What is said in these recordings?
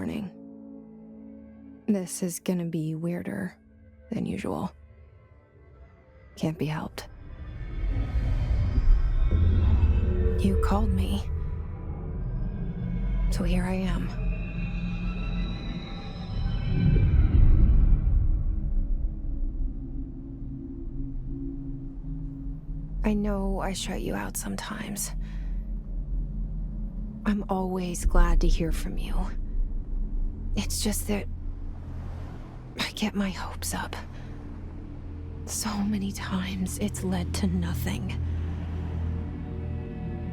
warning. This is gonna be weirder than usual. Can't be helped. You called me. So here I am. I know I shut you out sometimes. I'm always glad to hear from you. It's just that I get my hopes up. So many times it's led to nothing.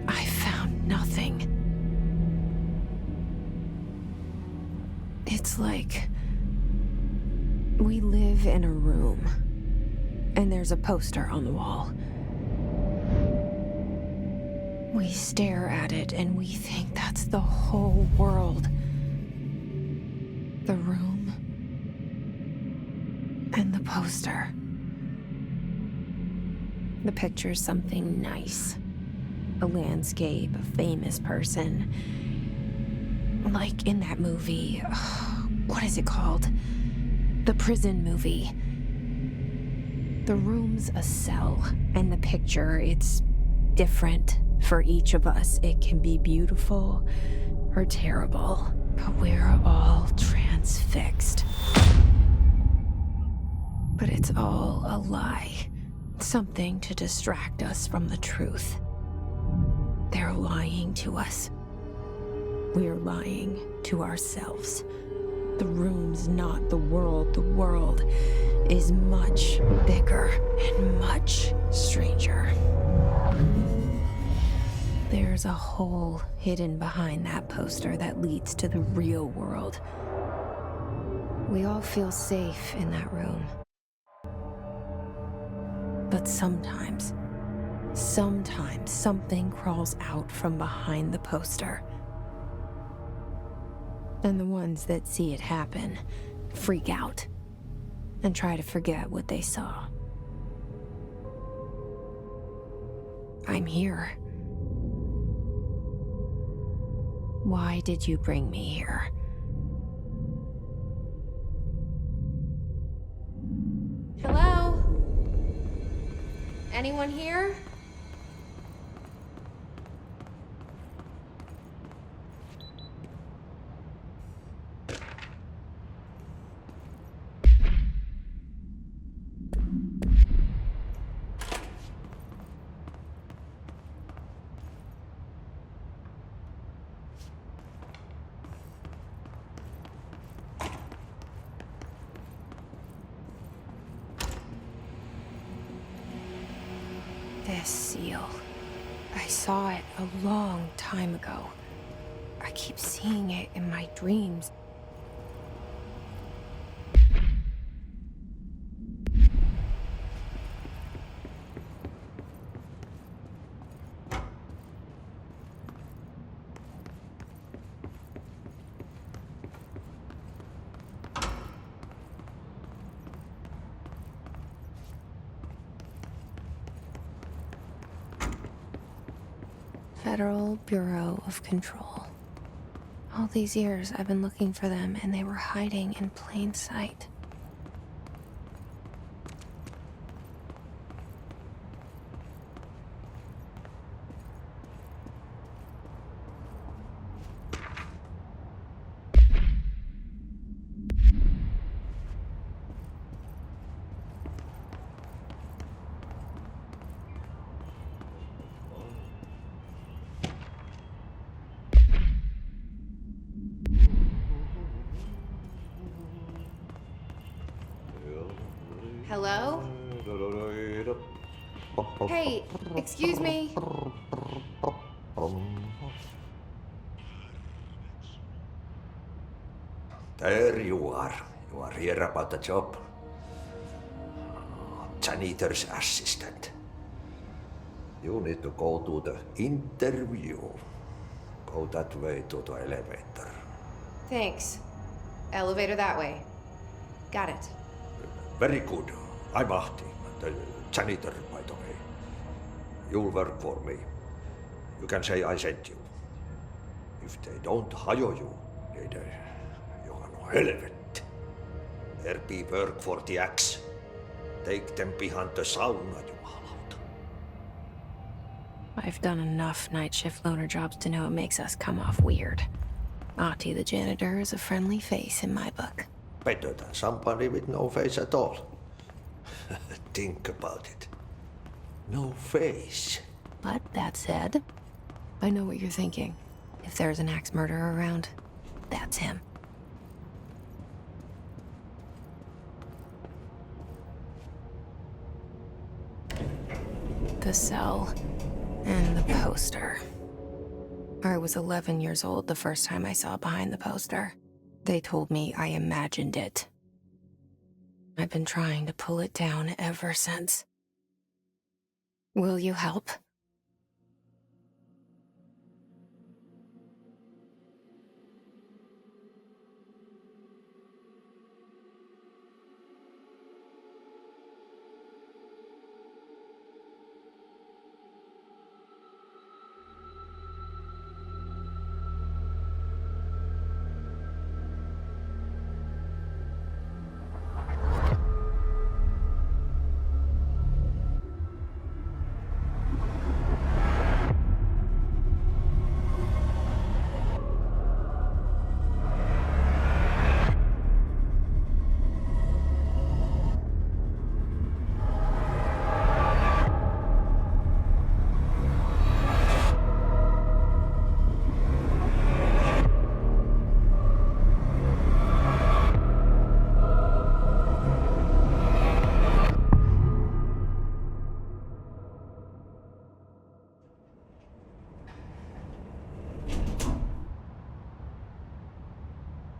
I found nothing. It's like we live in a room, and there's a poster on the wall. We stare at it and we think that's the whole world. The room and the poster. The picture's something nice. A landscape, a famous person. Like in that movie, what is it called? The prison movie. The room's a cell, and the picture, it's different for each of us. It can be beautiful or terrible, but we're all transfixed. But it's all a lie. Something to distract us from the truth. They're lying to us. We're lying to ourselves. The room's not the world. The world is much bigger and much stranger. There's a hole hidden behind that poster that leads to the real world. We all feel safe in that room. But sometimes something crawls out from behind the poster. And the ones that see it happen freak out and try to forget what they saw. I'm here. Why did you bring me here? Hello? Anyone here? This seal. I saw it a long time ago. I keep seeing it in my dreams. Federal Bureau of Control. All these years I've been looking for them, and they were hiding in plain sight. Hello? Hey, excuse me. There you are. You are here about the job. Janitor's assistant. You need to go to the interview. Go that way to the elevator. Thanks. Elevator that way. Got it. Very good. I'm Ahti, the janitor, by the way. You'll work for me. You can say I sent you. If they don't hire you, helvet. There be work for the axe. Take them behind the sauna, jumalauta. I've done enough night shift loner jobs to know it makes us come off weird. Ahti the janitor is a friendly face in my book. Better than somebody with no face at all. Think about it. No face. But that said, I know what you're thinking. If there's an axe murderer around, that's him. The cell and the poster. I was 11 years old the first time I saw behind the poster. They told me I imagined it. I've been trying to pull it down ever since. Will you help?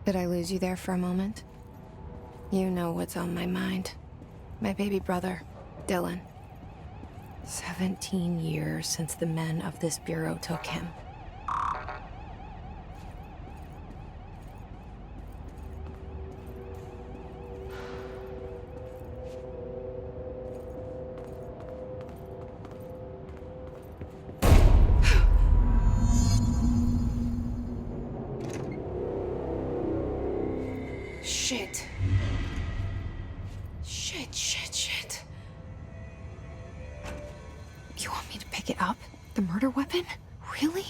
Did I lose you there for a moment? You know what's on my mind. My baby brother, Dylan. 17 years since the men of this bureau took him. Shit. Shit. You want me to pick it up? The murder weapon? Really?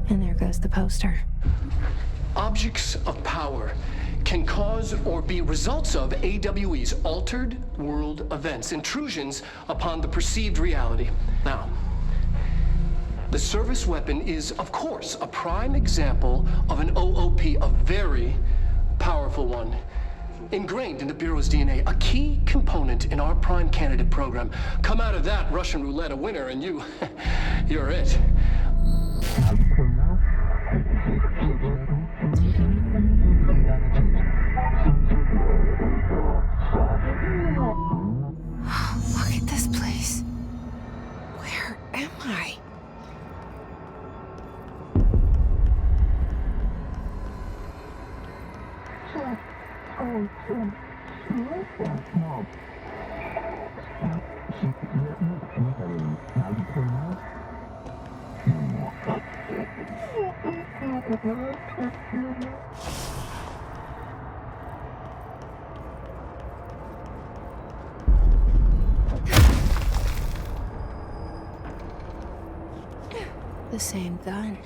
And there goes the poster. Objects of power can cause or be results of AWE's altered world events, intrusions upon the perceived reality. Now, the service weapon is, of course, a prime example of an OOP, a very powerful one. Ingrained in the Bureau's DNA, a key component in our prime candidate program. Come out of that Russian roulette a winner and you're it. Look at this place. Where am I? The same gun.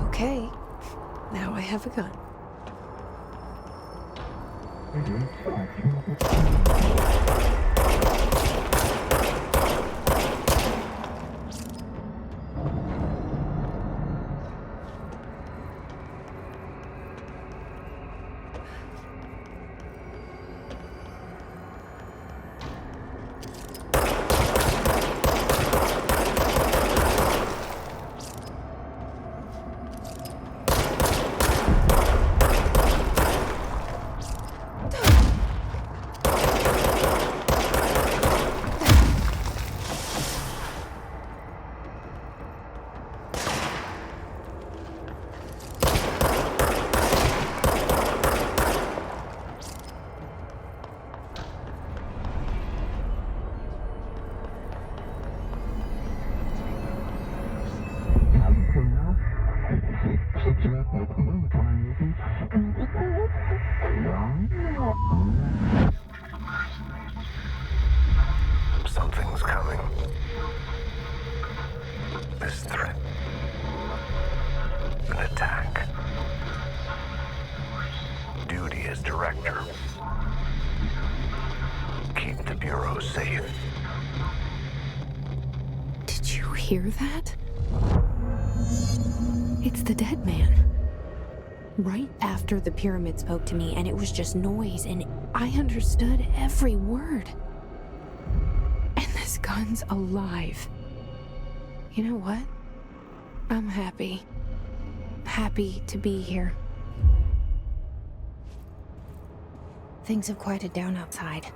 Okay, now I have a gun. this threat an attack. Duty as director. Keep the Bureau safe. Did you hear that? It's the dead man. Right after the pyramid spoke to me, and it was just noise, and I understood every word. And this gun's alive. You know what? I'm happy. Happy to be here. Things have quieted down outside.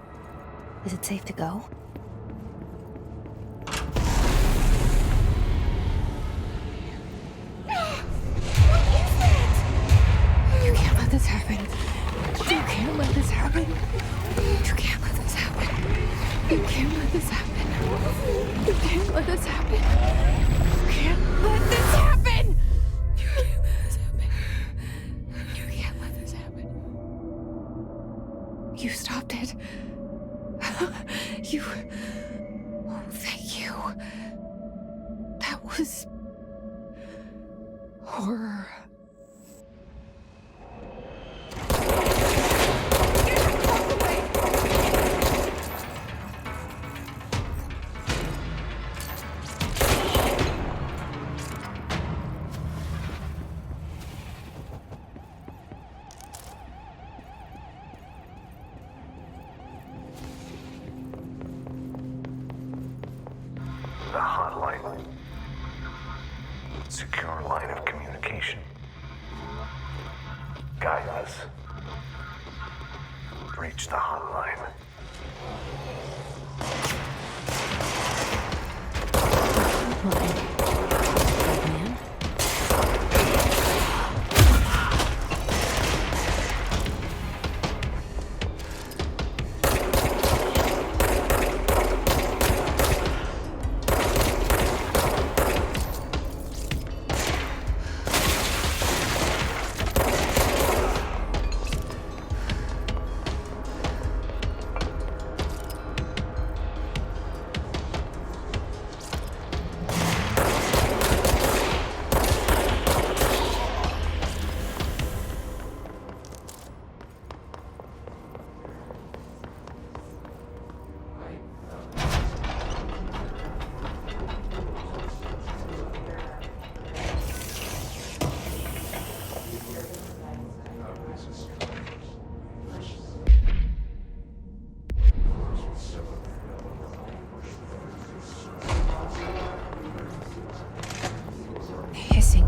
Is it safe to go? You can't let this happen. You can't let this happen. You can't let this happen. You can't let this happen. You can't let this happen. You can't let this happen. You can't let this happen. You can't let this happen. You stopped it. You... Oh, thank you. That was... horror. The hotline. Secure line of communication. Guide us. Reach the hotline.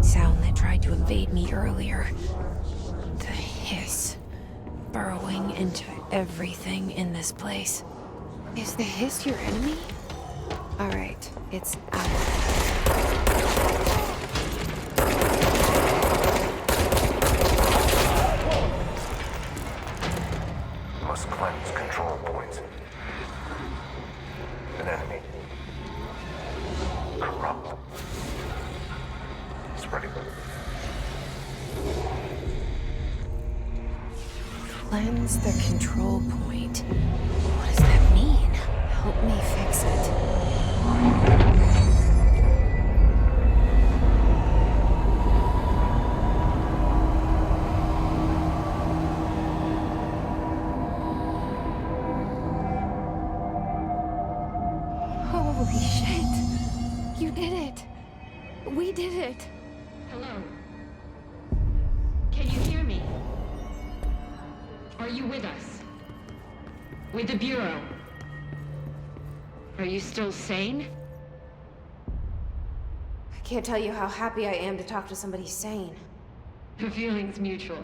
Sound that tried to invade me earlier. The hiss burrowing into everything in this place. Is the hiss your enemy? Alright, it's out. Must cleanse control points. An enemy. Corrupt. Spreading. Cleanse the control point. What does that mean? Help me fix it. Holy shit. You did it. We did it. Hello? Can you hear me? Are you with us? With the Bureau? Are you still sane? I can't tell you how happy I am to talk to somebody sane. The feeling's mutual.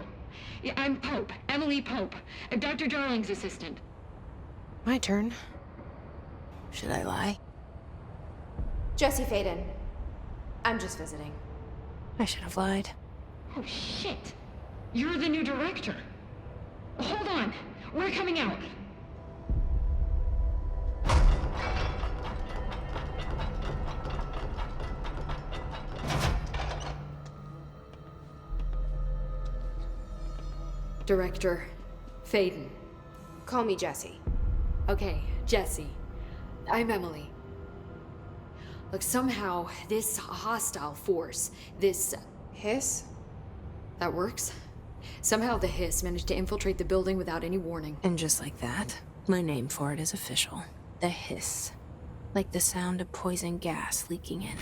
Yeah, I'm Pope, Emily Pope, Dr. Darling's assistant. My turn. Should I lie? Jesse Faden. I'm just visiting. I should have lied. Oh, shit. You're the new director. Hold on. We're coming out. Director Faden. Call me Jesse. Okay, Jesse. I'm Emily. Like somehow this hostile force, this... Hiss? That works? Somehow the hiss managed to infiltrate the building without any warning. And just like that, my name for it is official. The hiss. Like the sound of poison gas leaking in.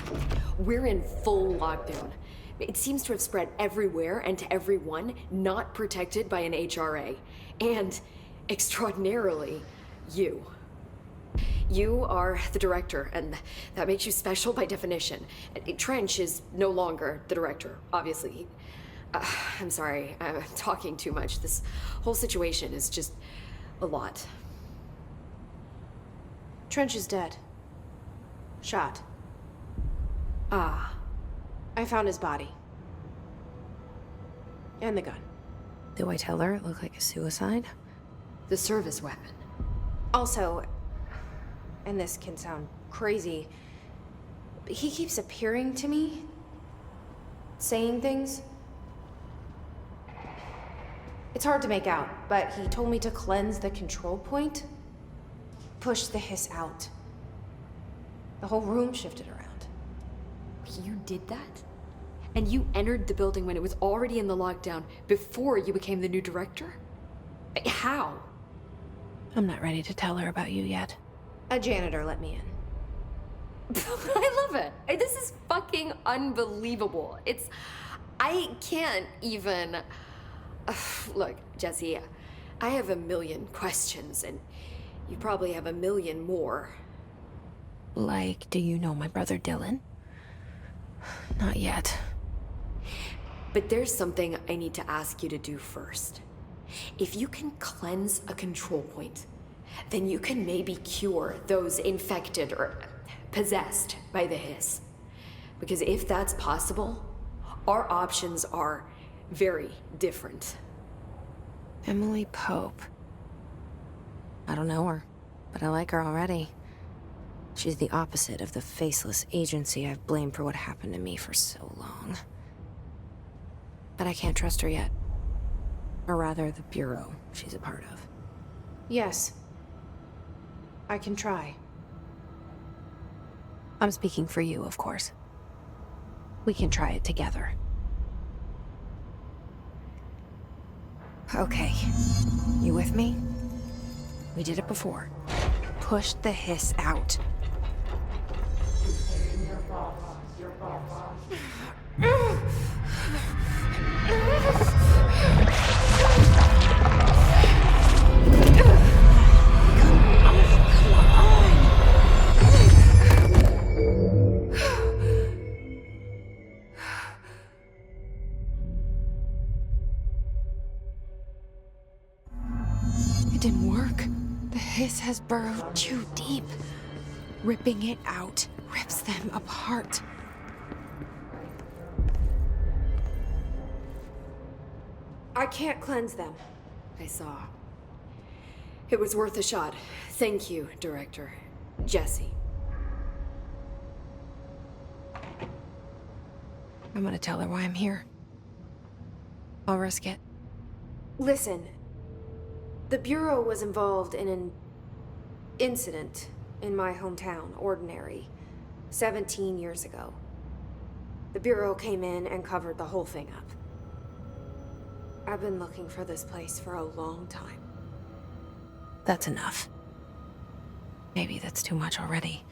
We're in full lockdown. It seems to have spread everywhere and to everyone not protected by an HRA. And, extraordinarily, you. You are the director, and that makes you special by definition. Trench is no longer the director, obviously. I'm sorry, I'm talking too much. This whole situation is just a lot. Trench is dead. Shot. Ah. I found his body. And the gun. Do I tell her it looked like a suicide? The service weapon. Also, and this can sound crazy, but he keeps appearing to me, saying things. It's hard to make out, but he told me to cleanse the control point, push the hiss out. The whole room shifted around. You did that? And you entered the building when it was already in the lockdown before you became the new director? How? I'm not ready to tell her about you yet. A janitor let me in. I love it. This is fucking unbelievable. I can't even... Look, Jesse, I have a million questions, and you probably have a million more. Like, do you know my brother Dylan? Not yet. But there's something I need to ask you to do first. If you can cleanse a control point, then you can maybe cure those infected or possessed by the hiss. Because if that's possible, our options are very different. Emily Pope. I don't know her, but I like her already. She's the opposite of the faceless agency I've blamed for what happened to me for so long. But I can't trust her yet. Or rather, the bureau she's a part of. Yes. I can try. I'm speaking for you, of course. We can try it together. Okay. You with me? We did it before. Push the hiss out. It didn't work. The hiss has burrowed too deep. Ripping it out rips them apart. I can't cleanse them. I saw. It was worth a shot. Thank you, Director. Jesse. I'm gonna tell her why I'm here. I'll risk it. Listen, the Bureau was involved in an incident in my hometown, Ordinary, 17 years ago. The Bureau came in and covered the whole thing up. I've been looking for this place for a long time. That's enough. Maybe that's too much already.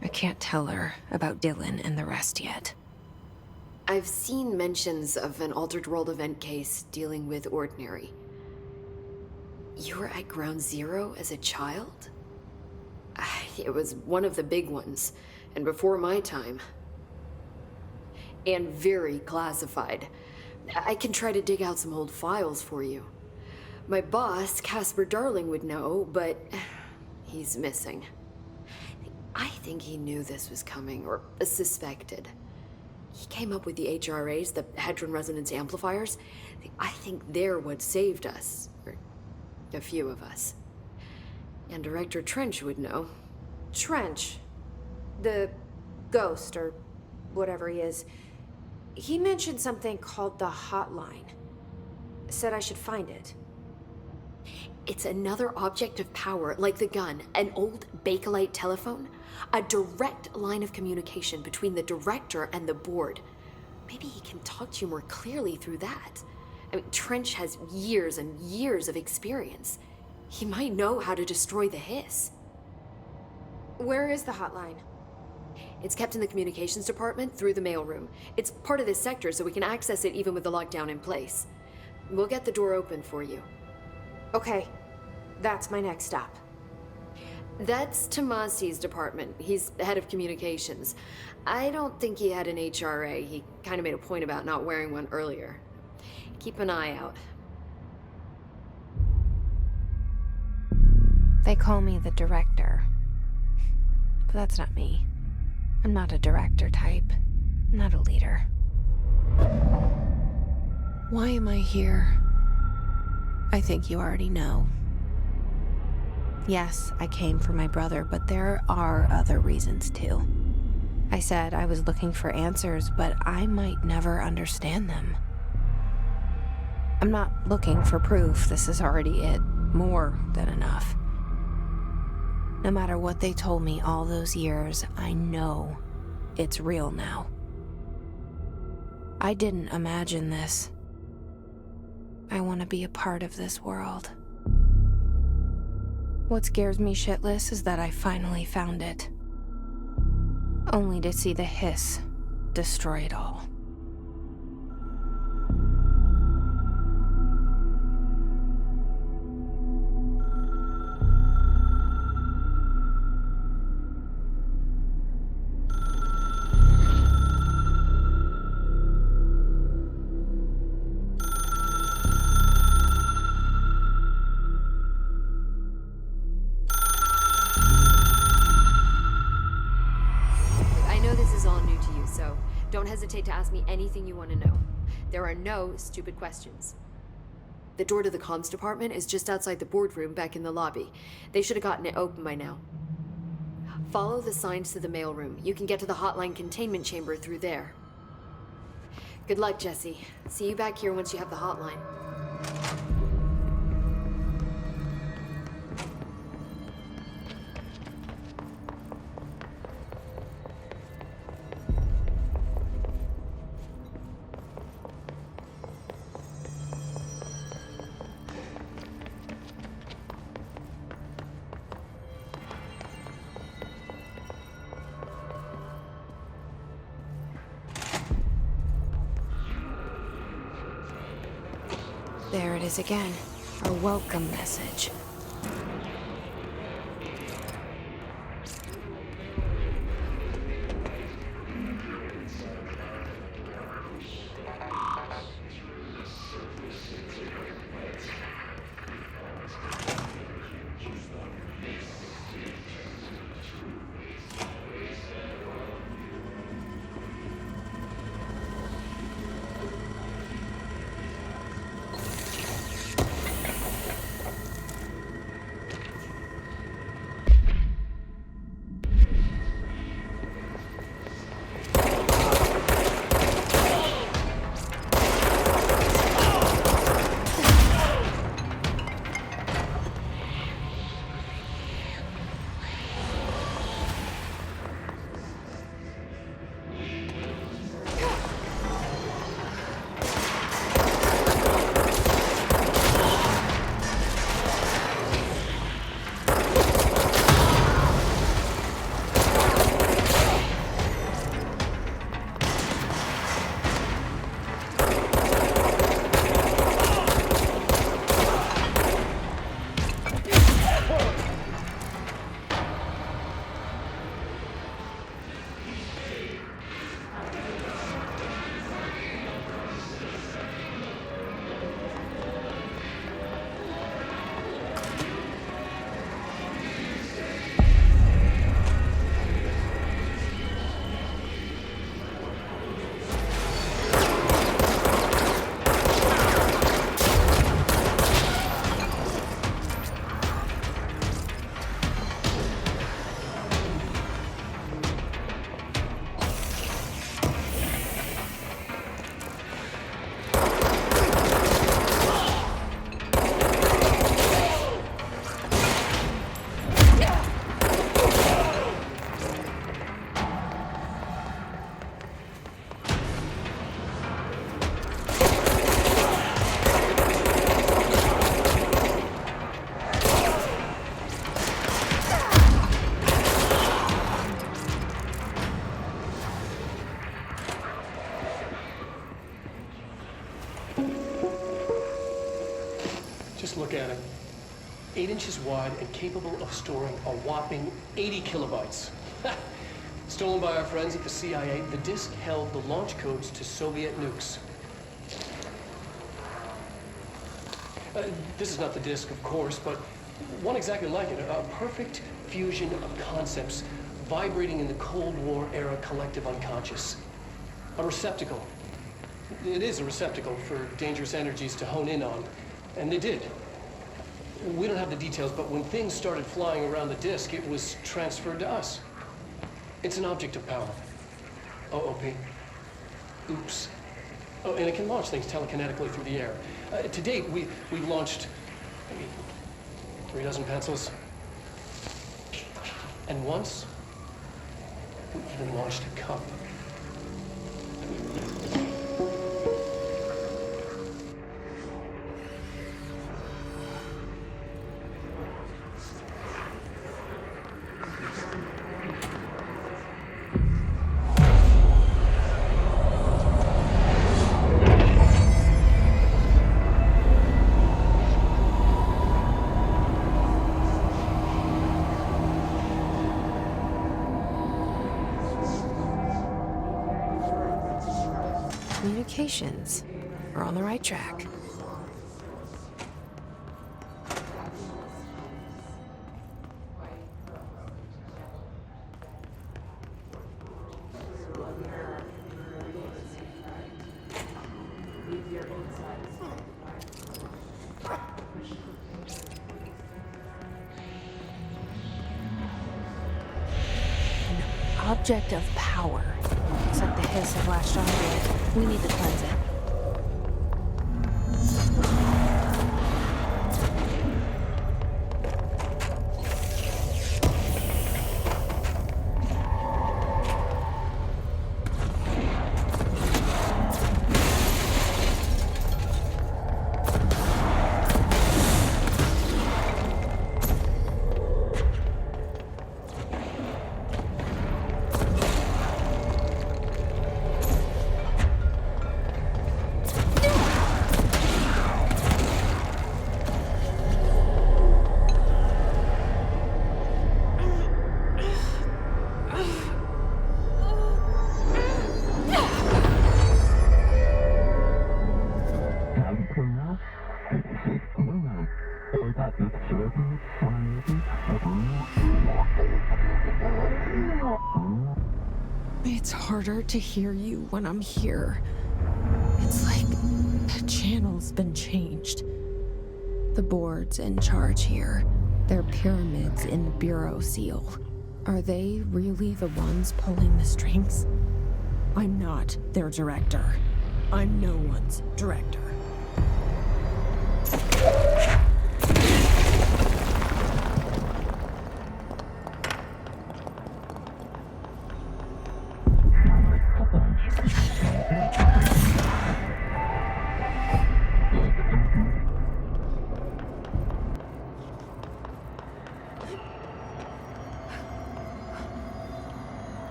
I can't tell her about Dylan and the rest yet. I've seen mentions of an Altered World event case dealing with Ordinary. You were at Ground Zero as a child? It was one of the big ones, and before my time. And very classified. I can try to dig out some old files for you. My boss, Casper Darling, would know, but he's missing. I think he knew this was coming, or suspected. He came up with the HRAs, the Hadron Resonance Amplifiers. I think they're what saved us, or a few of us. And Director Trench would know. Trench, the ghost, or whatever he is, he mentioned something called the Hotline. Said I should find it. It's another object of power, like the gun, an old Bakelite telephone. A direct line of communication between the director and the board. Maybe he can talk to you more clearly through that. I mean, Trench has years and years of experience. He might know how to destroy the hiss. Where is the hotline? It's kept in the communications department through the mailroom. It's part of this sector, so we can access it even with the lockdown in place. We'll get the door open for you. Okay, that's my next stop. That's Tomasi's department. He's head of communications. I don't think he had an HRA. He kind of made a point about not wearing one earlier. Keep an eye out. They call me the director. But that's not me. I'm not a director type. I'm not a leader. Why am I here? I think you already know. Yes, I came for my brother, but there are other reasons too. I said I was looking for answers, but I might never understand them. I'm not looking for proof. This is already it. More than enough. No matter what they told me all those years, I know it's real now. I didn't imagine this. I want to be a part of this world. What scares me shitless is that I finally found it. Only to see the hiss destroy it all. Don't hesitate to ask me anything you want to know. There are no stupid questions. The door to the comms department is just outside the boardroom back in the lobby. They should have gotten it open by now. Follow the signs to the mailroom. You can get to the hotline containment chamber through there. Good luck, Jesse. See you back here once you have the hotline. There it is again, our welcome message. Just look at it. 8 inches wide and capable of storing a whopping 80 kilobytes. Stolen by our friends at the CIA, the disk held the launch codes to Soviet nukes. This is not the disk, of course, but one exactly like it. A perfect fusion of concepts vibrating in the Cold War era collective unconscious. A receptacle. It is a receptacle for dangerous energies to hone in on. And they did. We don't have the details, but when things started flying around the disk, it was transferred to us. It's an object of power. OOP. Oops. Oh, and it can launch things telekinetically through the air. To date, we've launched maybe 3 dozen pencils. And once, we even launched a cup. Communications. We're on the right track. An object of power. Looks like the hiss have latched onto it. We need to cleanse it. It's harder to hear you when I'm here. It's like the channel's been changed. The board's in charge here. They're pyramids in the Bureau seal. Are they really the ones pulling the strings? I'm not their director. I'm no one's director.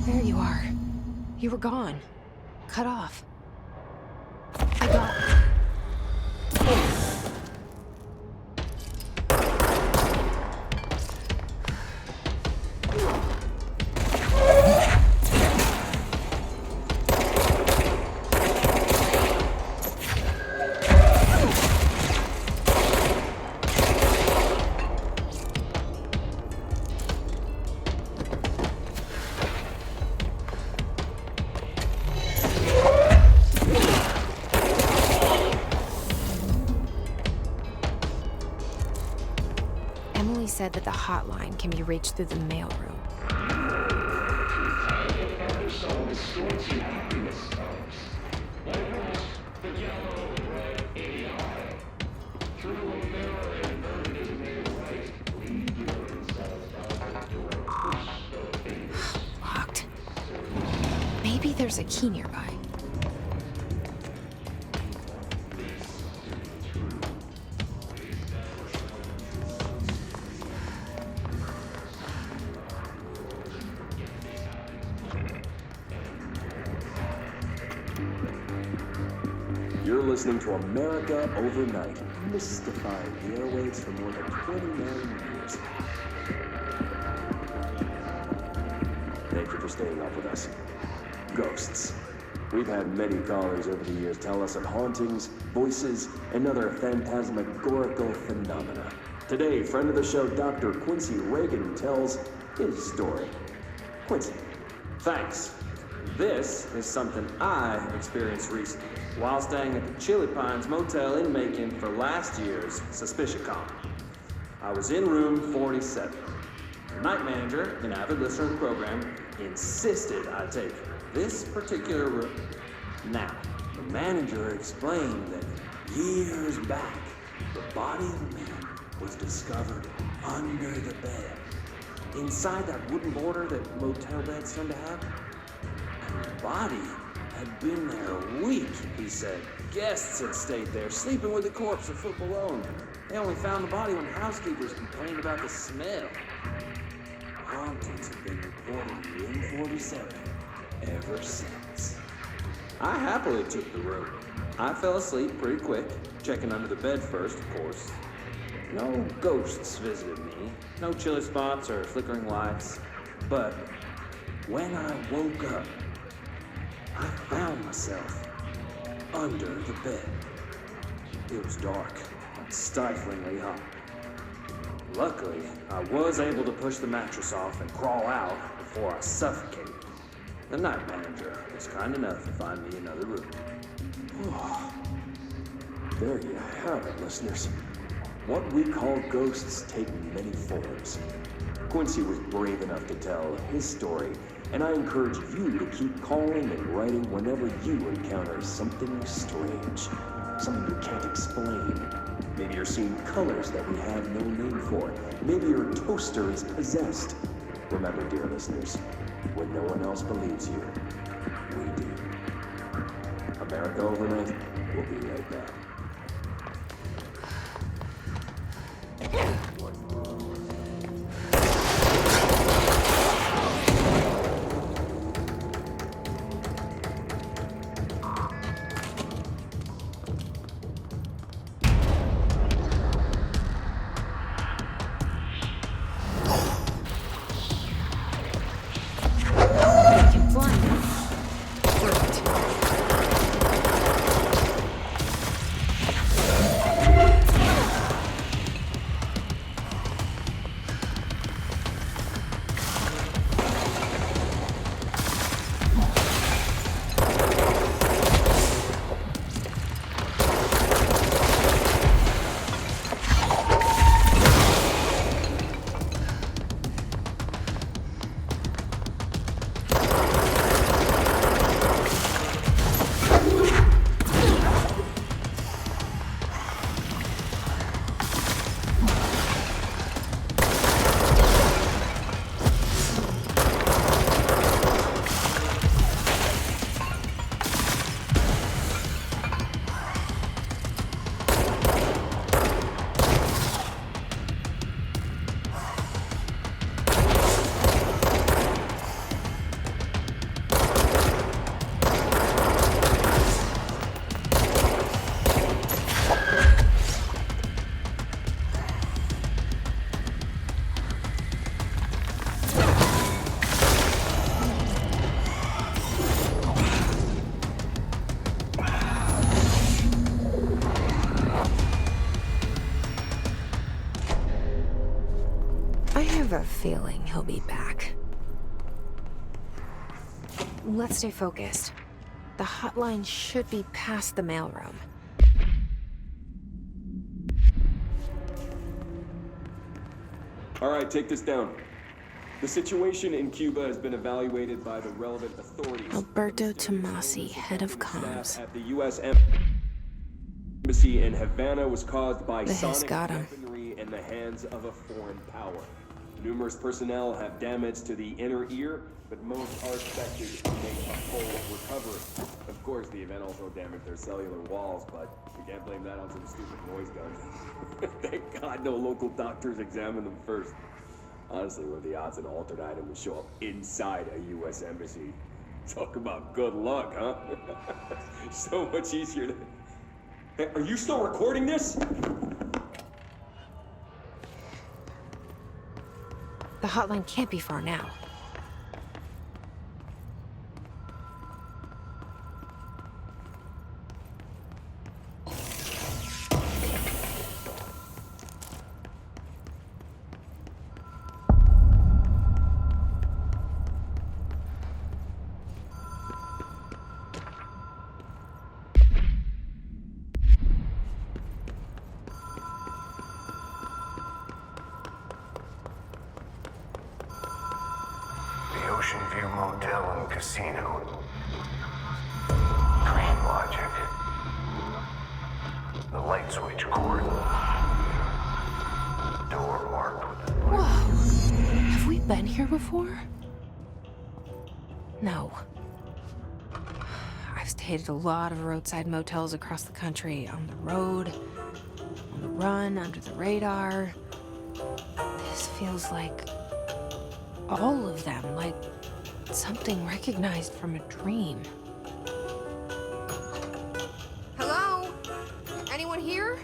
There you are. You were gone. Cut off. I got it. said that the hotline can be reached through the mailroom. Locked. Maybe there's a key nearby. You're listening to America Overnight, mystifying the airwaves for more than 29 years. Thank you for staying up with us. Ghosts. We've had many callers over the years tell us of hauntings, voices, and other phantasmagorical phenomena. Today, friend of the show, Dr. Quincy Reagan, tells his story. Quincy, thanks. This is something I experienced recently while staying at the Chili Pines Motel in Macon for last year's SuspiciaCon. I was in room 47. The night manager, an avid listener of the program, insisted I take this particular room. Now, the manager explained that years back, the body of a man was discovered under the bed, inside that wooden border that motel beds tend to have. And the body had been there a week, he said. Guests had stayed there, sleeping with the corpse a foot below them. They only found the body when housekeepers complained about the smell. Hauntings have been reported in room 47 ever since. I happily took the room. I fell asleep pretty quick, checking under the bed first, of course. No ghosts visited me, no chilly spots or flickering lights. But when I woke up, I found myself under the bed. It was dark and stiflingly hot. Luckily, I was able to push the mattress off and crawl out before I suffocated. The night manager was kind enough to find me another room. There you have it, listeners. What we call ghosts take many forms. Quincy was brave enough to tell his story, and I encourage you to keep calling and writing whenever you encounter something strange, something you can't explain. Maybe you're seeing colors that we have no name for. Maybe your toaster is possessed. Remember, dear listeners, when no one else believes you, we do. America Overnight, we'll be right back. I have a feeling he'll be back. Let's stay focused. The hotline should be past the mailroom. All right, take this down. The situation in Cuba has been evaluated by the relevant authorities. Alberto Tomasi, head of comms. Staff at the U.S. Embassy in Havana was caused by The hiss sonic got him. weaponry in the hands of a foreign power. Numerous personnel have damage to the inner ear, but most are expected to make a full recovery. Of course, the event also damaged their cellular walls, but you can't blame that on some stupid noise guns. Thank God no local doctors examined them first. Honestly, what are the odds an altered item would show up inside a U.S. embassy? Talk about good luck, huh? So much easier to... Hey, are you still recording this? The hotline can't be far now. Ocean View Motel and Casino. Dream logic. The light switch cord. Door marked with the... Whoa! Have we been here before? No. I've stayed at a lot of roadside motels across the country, on the road, on the run, under the radar. This feels like all of them, like something recognized from a dream. Hello? Anyone here?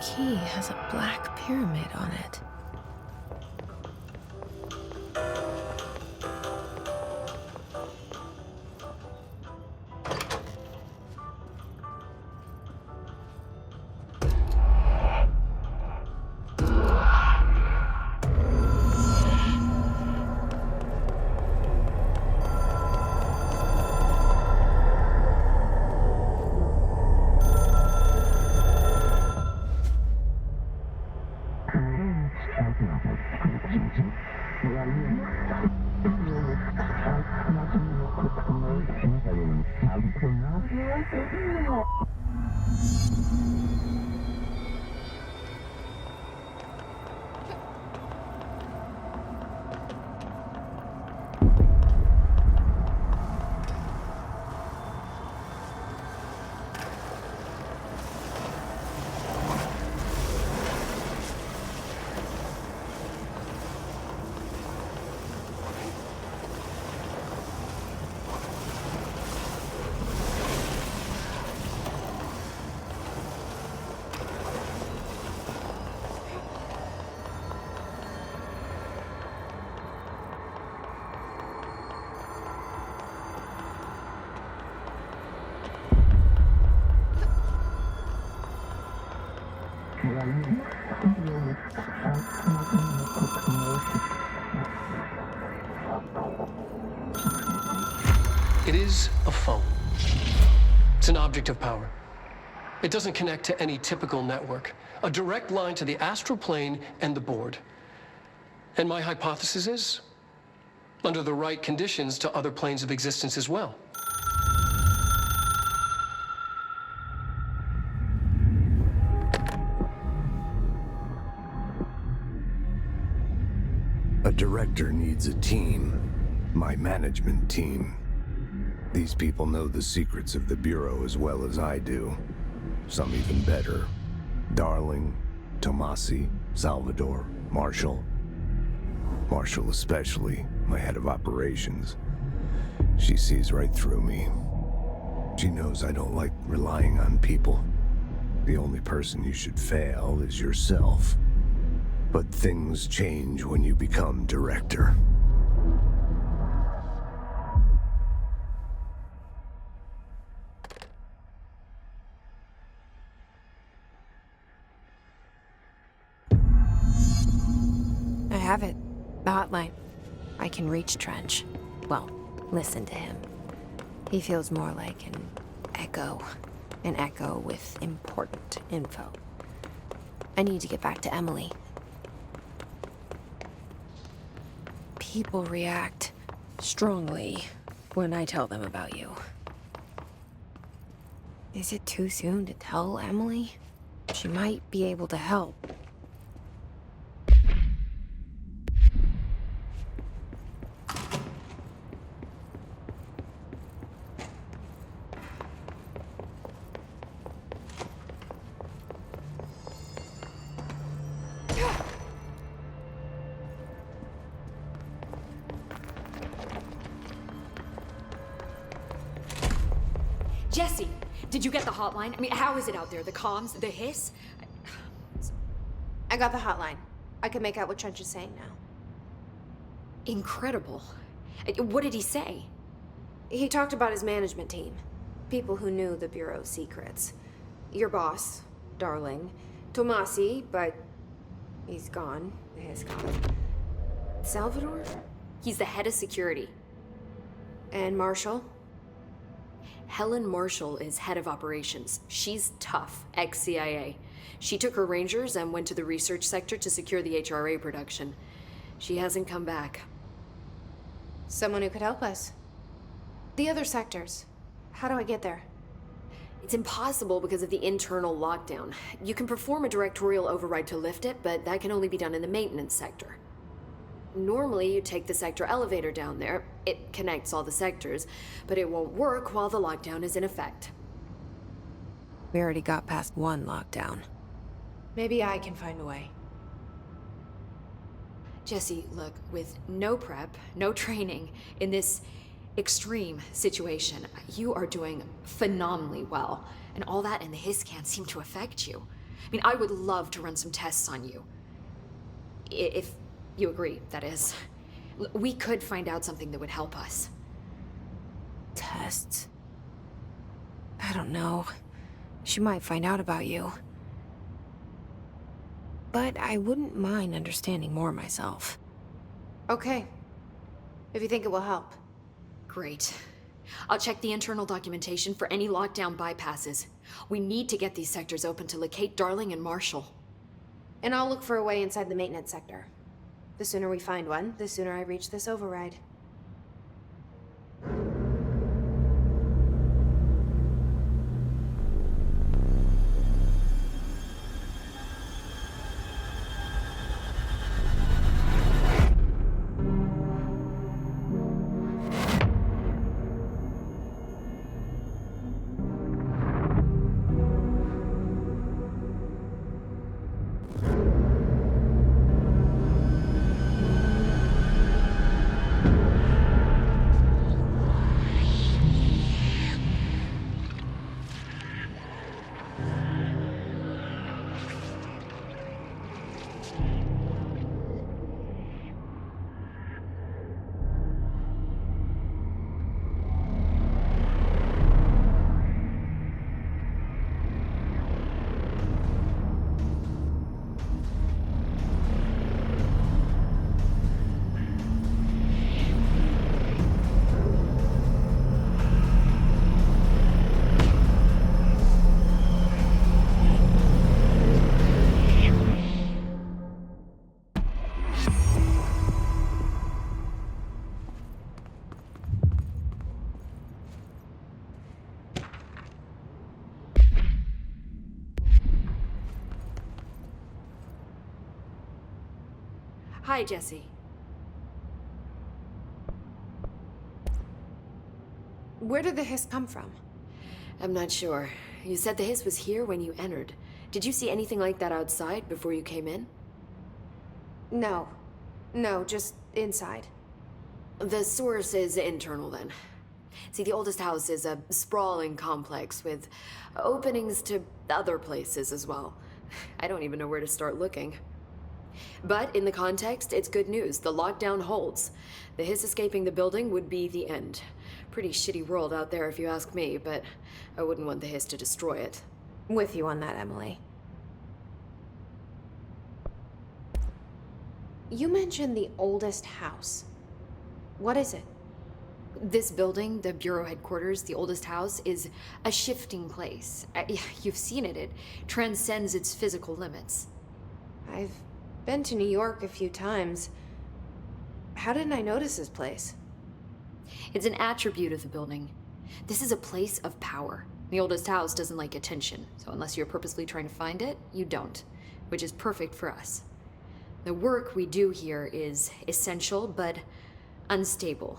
Key has a black pyramid on it. It is a phone. It's an object of power. It doesn't connect to any typical network. A direct line to the astral plane and the board. And my hypothesis is, under the right conditions, to other planes of existence as well. A director needs a team. My management team. These people know the secrets of the Bureau as well as I do. Some even better. Darling, Tomasi, Salvador, Marshall. Marshall especially, my head of operations. She sees right through me. She knows I don't like relying on people. The only person you should fail is yourself. But things change when you become director. I have it. The hotline. I can reach Trench. Well, listen to him. He feels more like an echo. An echo with important info. I need to get back to Emily. People react strongly when I tell them about you. Is it too soon to tell Emily? She might be able to help. Jesse, did you get the hotline? I mean, how is it out there? The comms, the hiss? I got the hotline. I can make out what Trench is saying now. Incredible. What did he say? He talked about his management team. People who knew the Bureau's secrets. Your boss, Darling. Tomasi, but he's gone. He's gone. Salvador? He's the head of security. And Marshall? Helen Marshall is head of operations. She's tough, ex-CIA. She took her Rangers and went to the research sector to secure the HRA production. She hasn't come back. Someone who could help us. The other sectors. How do I get there? It's impossible because of the internal lockdown. You can perform a directorial override to lift it, but that can only be done in the maintenance sector. Normally, you take the sector elevator down there. It connects all the sectors, but it won't work while the lockdown is in effect. We already got past one lockdown. Maybe I can find a way. Jesse, look, with no prep, no training, in this extreme situation, you are doing phenomenally well. And all that and the hiss can't seem to affect you. I mean, I would love to run some tests on you. If you agree, that is. We could find out something that would help us. Tests? I don't know. She might find out about you. But I wouldn't mind understanding more myself. Okay. If you think it will help. Great. I'll check the internal documentation for any lockdown bypasses. We need to get these sectors open to locate Darling and Marshall. And I'll look for a way inside the maintenance sector. The sooner we find one, the sooner I reach this override. Hi, Jesse. Where did the hiss come from? I'm not sure. You said the hiss was here when you entered. Did you see anything like that outside before you came in? No. No, just inside. The source is internal then. See, the oldest house is a sprawling complex with openings to other places as well. I don't even know where to start looking. But in the context, it's good news. The lockdown holds. The hiss escaping the building would be the end. Pretty shitty world out there if you ask me, but I wouldn't want the hiss to destroy it. With you on that, Emily. You mentioned the oldest house. What is it? This building, the Bureau headquarters, the oldest house, is a shifting place. You've seen it. It transcends its physical limits. I've been to New York a few times. How didn't I notice this place? It's an attribute of the building. This is a place of power. The oldest house doesn't like attention, so unless you're purposely trying to find it, you don't, which is perfect for us. The work we do here is essential, but unstable.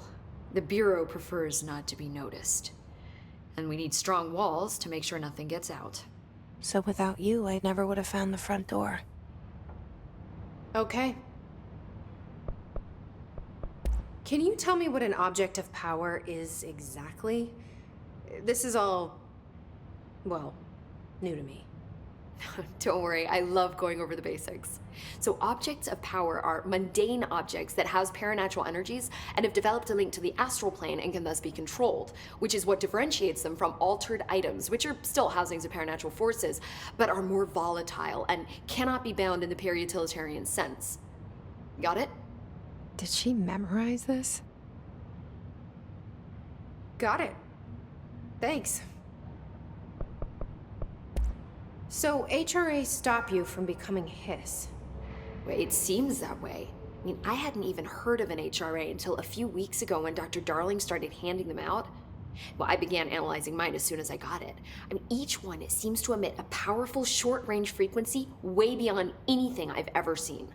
The Bureau prefers not to be noticed. And we need strong walls to make sure nothing gets out. So without you, I never would have found the front door. Okay. Can you tell me what an object of power is exactly? This is all, well, new to me. Don't worry, I love going over the basics. So objects of power are mundane objects that house paranatural energies and have developed a link to the astral plane and can thus be controlled, which is what differentiates them from altered items, which are still housings of paranatural forces, but are more volatile and cannot be bound in the pure utilitarian sense. Got it? Did she memorize this? Got it. Thanks. So HRA stop you from becoming hiss? It seems that way. I mean, I hadn't even heard of an HRA until a few weeks ago when Dr. Darling started handing them out. Well, I began analyzing mine as soon as I got it. I mean, each one seems to emit a powerful short-range frequency way beyond anything I've ever seen.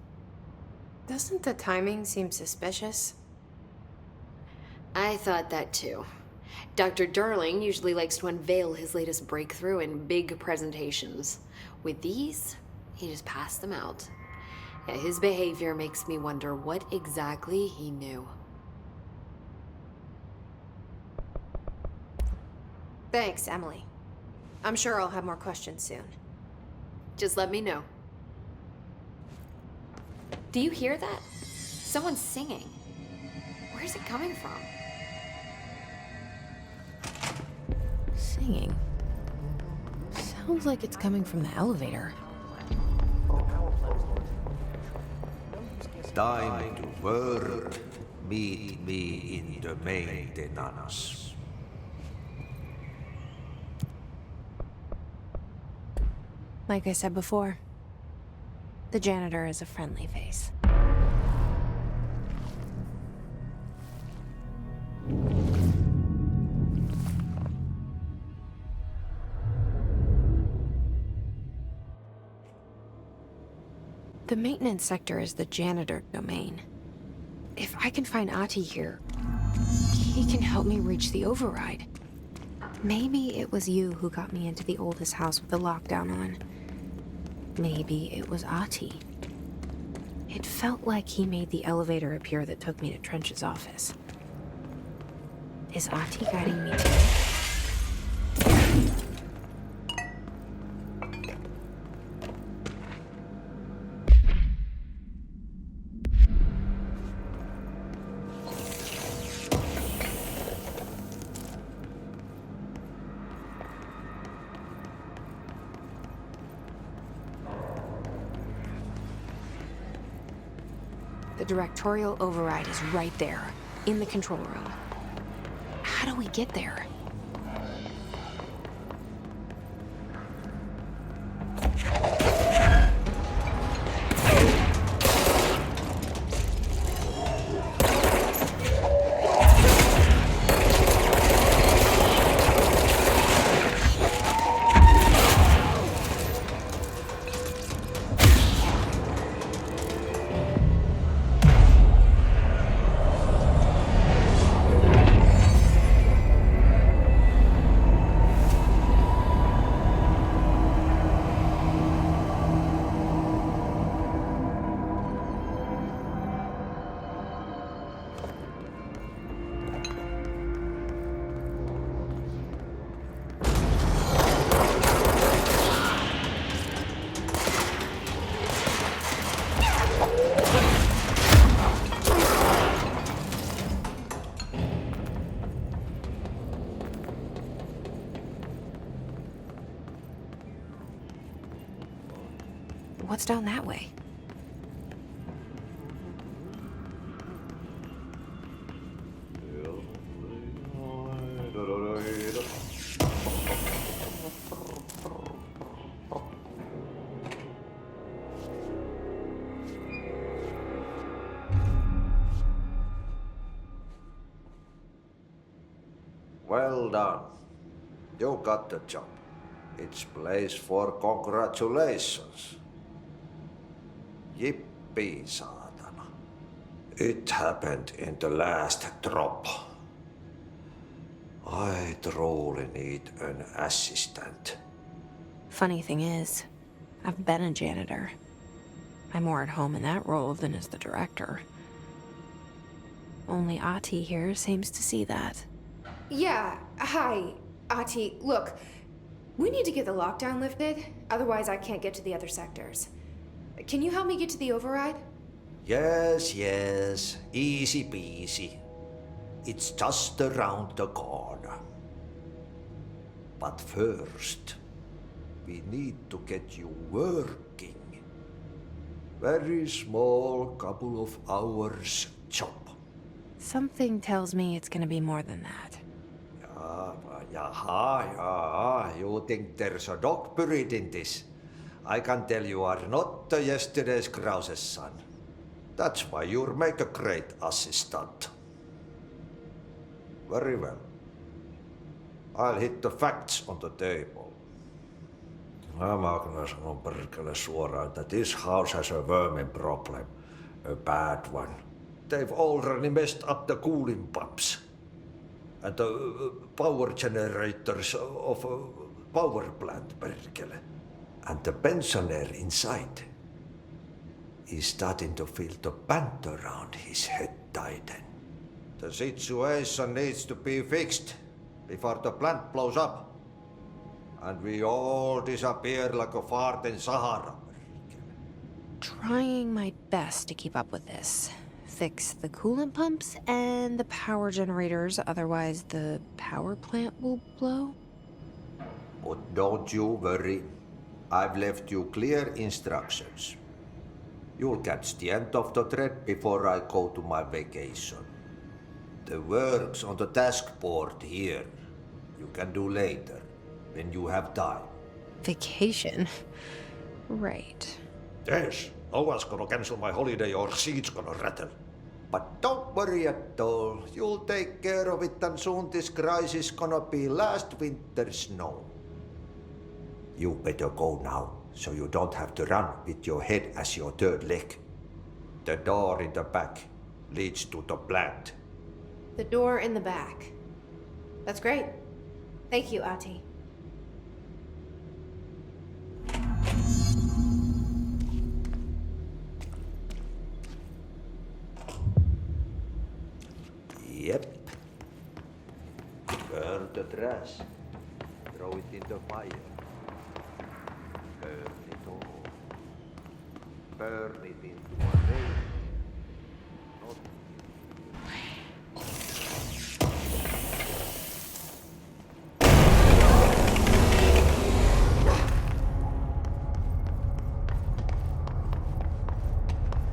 Doesn't the timing seem suspicious? I thought that too. Dr. Darling usually likes to unveil his latest breakthrough in big presentations. With these, he just passed them out. Yeah, his behavior makes me wonder what exactly he knew. Thanks, Emily. I'm sure I'll have more questions soon. Just let me know. Do you hear that? Someone's singing. Where's it coming from? Singing. Sounds like it's coming from the elevator. Time to work. Meet me in the maintenance. Like I said before, the janitor is a friendly face. The maintenance sector is the janitor domain. If I can find Ahti here, he can help me reach the override. Maybe it was you who got me into the oldest house with the lockdown on. Maybe it was Ahti. It felt like he made the elevator appear that took me to Trench's office. Is Ahti guiding me too? The directorial override is right there, in the control room. How do we get there? What's down that way? Well done. You got the job. It's place for congratulations. Yippee, saatana. It happened in the last drop. I truly need an assistant. Funny thing is, I've been a janitor. I'm more at home in that role than as the director. Only Ati here seems to see that. Yeah, hi, Ati. Look, we need to get the lockdown lifted, otherwise I can't get to the other sectors. Can you help me get to the override? Yes, easy peasy. It's just around the corner. But first, we need to get you working. Very small, couple of hours job. Something tells me it's gonna be more than that. Yeah, you think there's a dog buried in this? I can tell you are not yesterday's Krause's son. That's why you'll make a great assistant. Very well. I'll hit the facts on the table. I'm gonna sanon perkele suoraan, that this house has a vermin problem. A bad one. They've already messed up the cooling pumps. And the power generators of a power plant, perkele. And the pensioner inside is starting to feel the band around his head tighten. The situation needs to be fixed before the plant blows up. And we all disappear like a fart in Sahara. Trying my best to keep up with this. Fix the coolant pumps and the power generators, otherwise the power plant will blow. But don't you worry. I've left you clear instructions. You'll catch the end of the thread before I go to my vacation. The work's on the task board here. You can do later, when you have time. Vacation? Right. Yes, no one's gonna cancel my holiday or seat's gonna rattle. But don't worry at all. You'll take care of it, and soon this crisis gonna be last winter's snow. You better go now, so you don't have to run with your head as your third leg. The door in the back leads to the plant. The door in the back. That's great. Thank you, Ati. Yep. Burn the trash. Throw it in the fire. Burn it all. Burn it into a rain. Not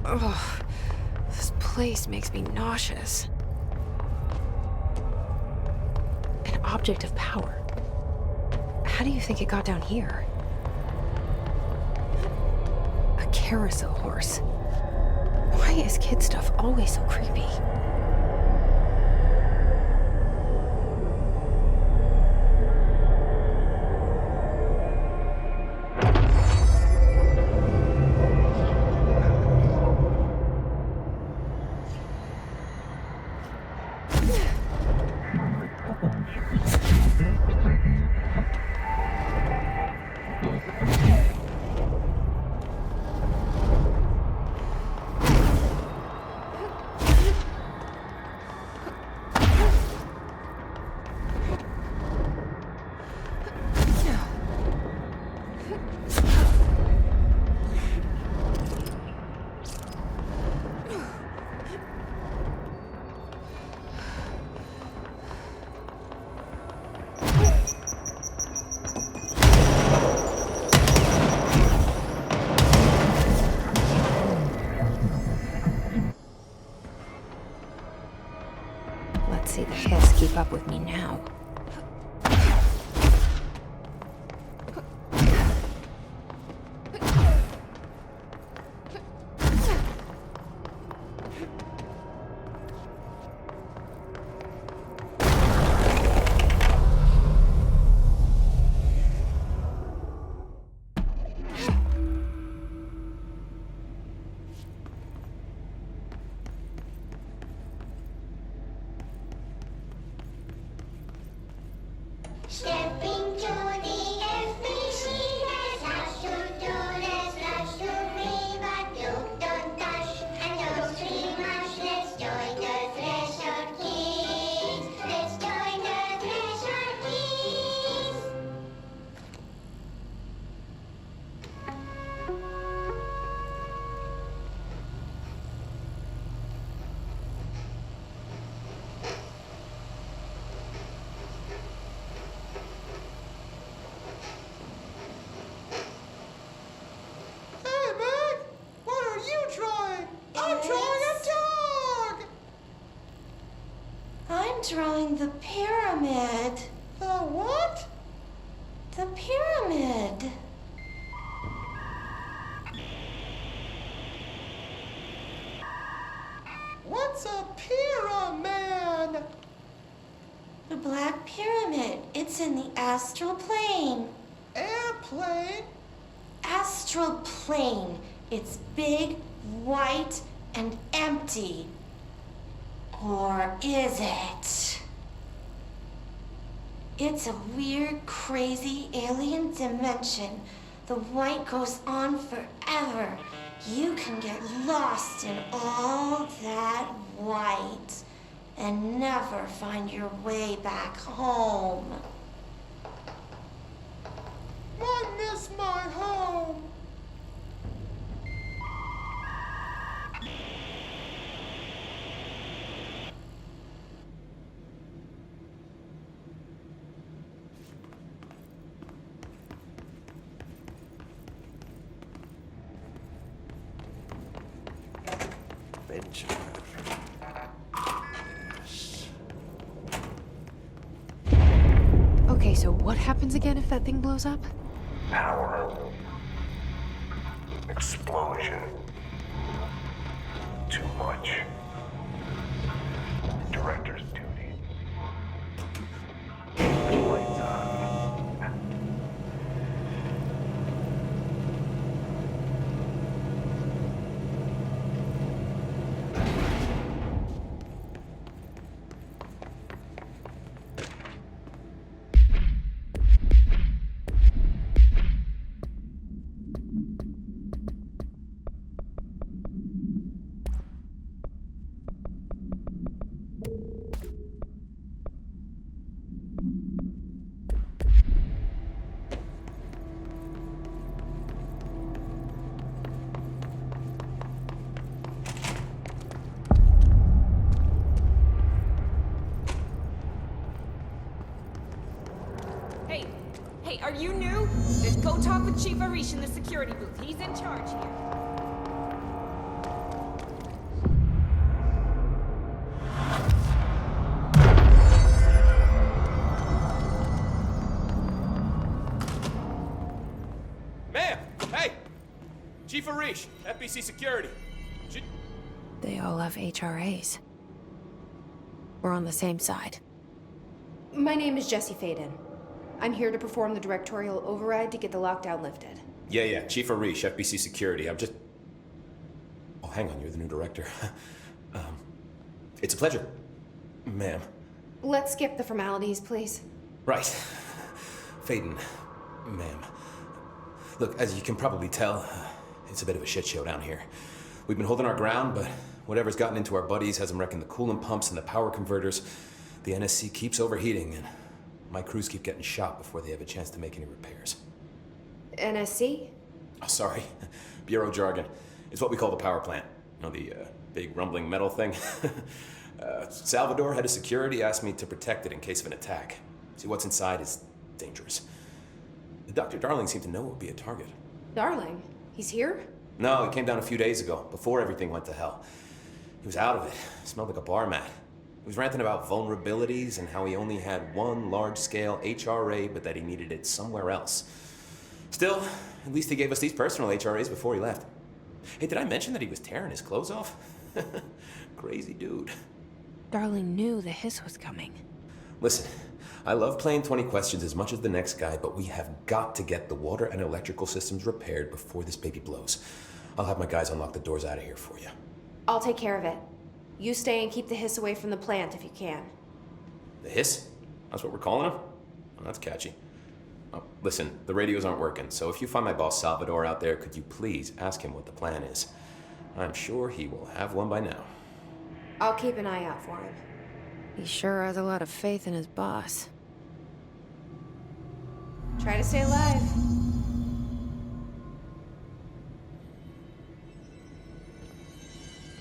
Ugh, this place makes me nauseous. An object of power. How do you think it got down here? A carousel horse. Why is kid stuff always so creepy? drawing the pyramid. The what? The pyramid. What's a pyramid? The Black Pyramid. It's in the astral plane. Airplane? Astral plane. It's big, white, and empty. Or is it? It's a weird, crazy alien dimension. The white goes on forever. You can get lost in all that white and never find your way back home. I miss my home. Okay, so what happens again if that thing blows up? Power. Explosion. Too much. Director's duty. Lights on. Hey, are you new? Then go talk with Chief Arish in the security booth. He's in charge here. Ma'am! Hey! Chief Arish, FBC Security. They all have HRAs. We're on the same side. My name is Jesse Faden. I'm here to perform the directorial override to get the lockdown lifted. Yeah, Chief Arish, FBC Security. I'm just... Oh, hang on, you're the new director. It's a pleasure, ma'am. Let's skip the formalities, please. Right. Faden, ma'am. Look, as you can probably tell, it's a bit of a shit show down here. We've been holding our ground, but whatever's gotten into our buddies has them wrecking the coolant pumps and the power converters. The NSC keeps overheating, and my crews keep getting shot before they have a chance to make any repairs. NSC? Oh, sorry. Bureau jargon. It's what we call the power plant. You know, the big rumbling metal thing? Salvador, head of security, asked me to protect it in case of an attack. See, what's inside is dangerous. Dr. Darling seemed to know it would be a target. Darling? He's here? No, he came down a few days ago, before everything went to hell. He was out of it. Smelled like a bar mat. He was ranting about vulnerabilities and how he only had one large-scale HRA, but that he needed it somewhere else. Still, at least he gave us these personal HRAs before he left. Hey, did I mention that he was tearing his clothes off? Crazy dude. Darling knew the hiss was coming. Listen, I love playing 20 questions as much as the next guy, but we have got to get the water and electrical systems repaired before this baby blows. I'll have my guys unlock the doors out of here for you. I'll take care of it. You stay and keep the hiss away from the plant if you can. The hiss? That's what we're calling him? Oh, that's catchy. Oh, listen, the radios aren't working, so if you find my boss Salvador out there, could you please ask him what the plan is? I'm sure he will have one by now. I'll keep an eye out for him. He sure has a lot of faith in his boss. Try to stay alive.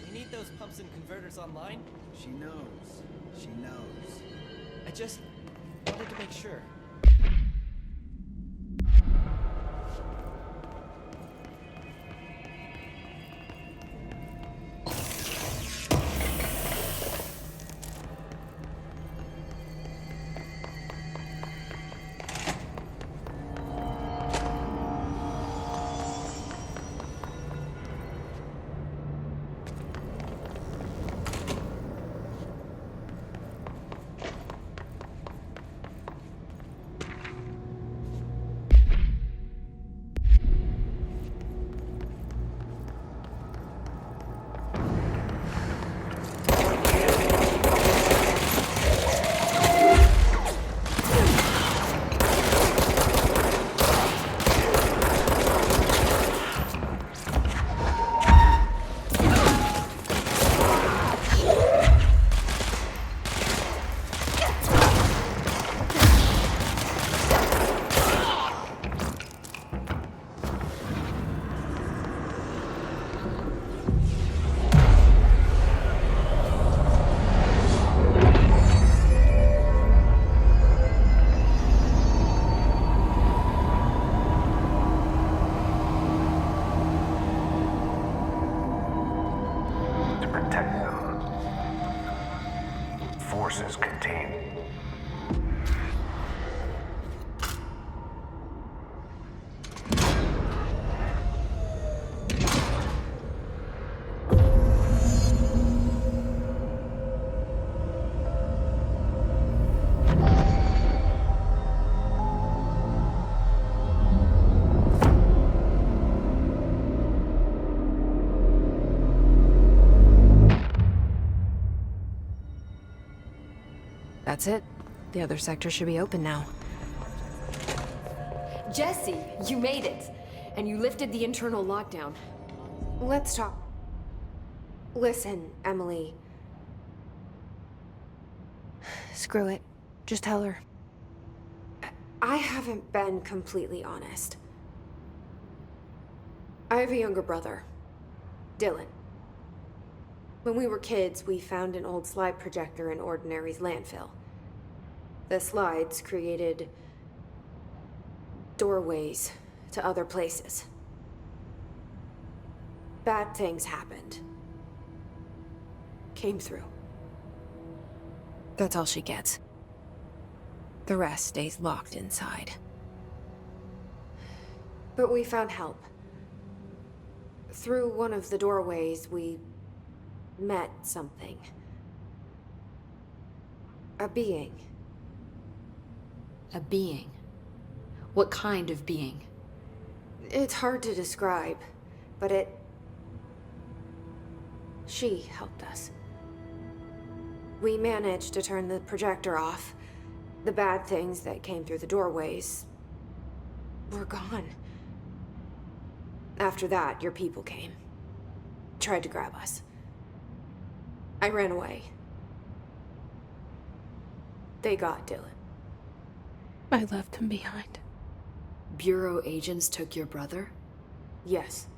We need those pumps and converters online? She knows. She knows. I just wanted to make sure. resources contained. That's it. The other sector should be open now. Jesse, you made it! And you lifted the internal lockdown. Let's talk. Listen, Emily. Screw it. Just tell her. I haven't been completely honest. I have a younger brother, Dylan. When we were kids, we found an old slide projector in Ordinary's landfill. The slides created doorways to other places. Bad things happened. Came through. That's all she gets. The rest stays locked inside. But we found help. Through one of the doorways, we met something. A being. A being? What kind of being? It's hard to describe, but she helped us. We managed to turn the projector off. The bad things that came through the doorways were gone. After that, your people came. Tried to grab us. I ran away. They got Dylan. I left him behind. Bureau agents took your brother? Yes.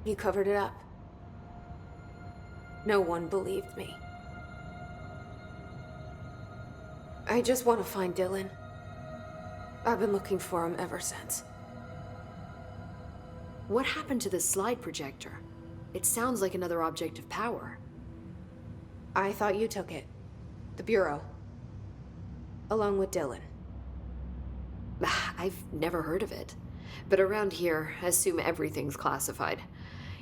You covered it up. No one believed me. I just want to find Dylan. I've been looking for him ever since. What happened to the slide projector? It sounds like another object of power. I thought you took it. The Bureau. Along with Dylan. I've never heard of it. But around here, I assume everything's classified.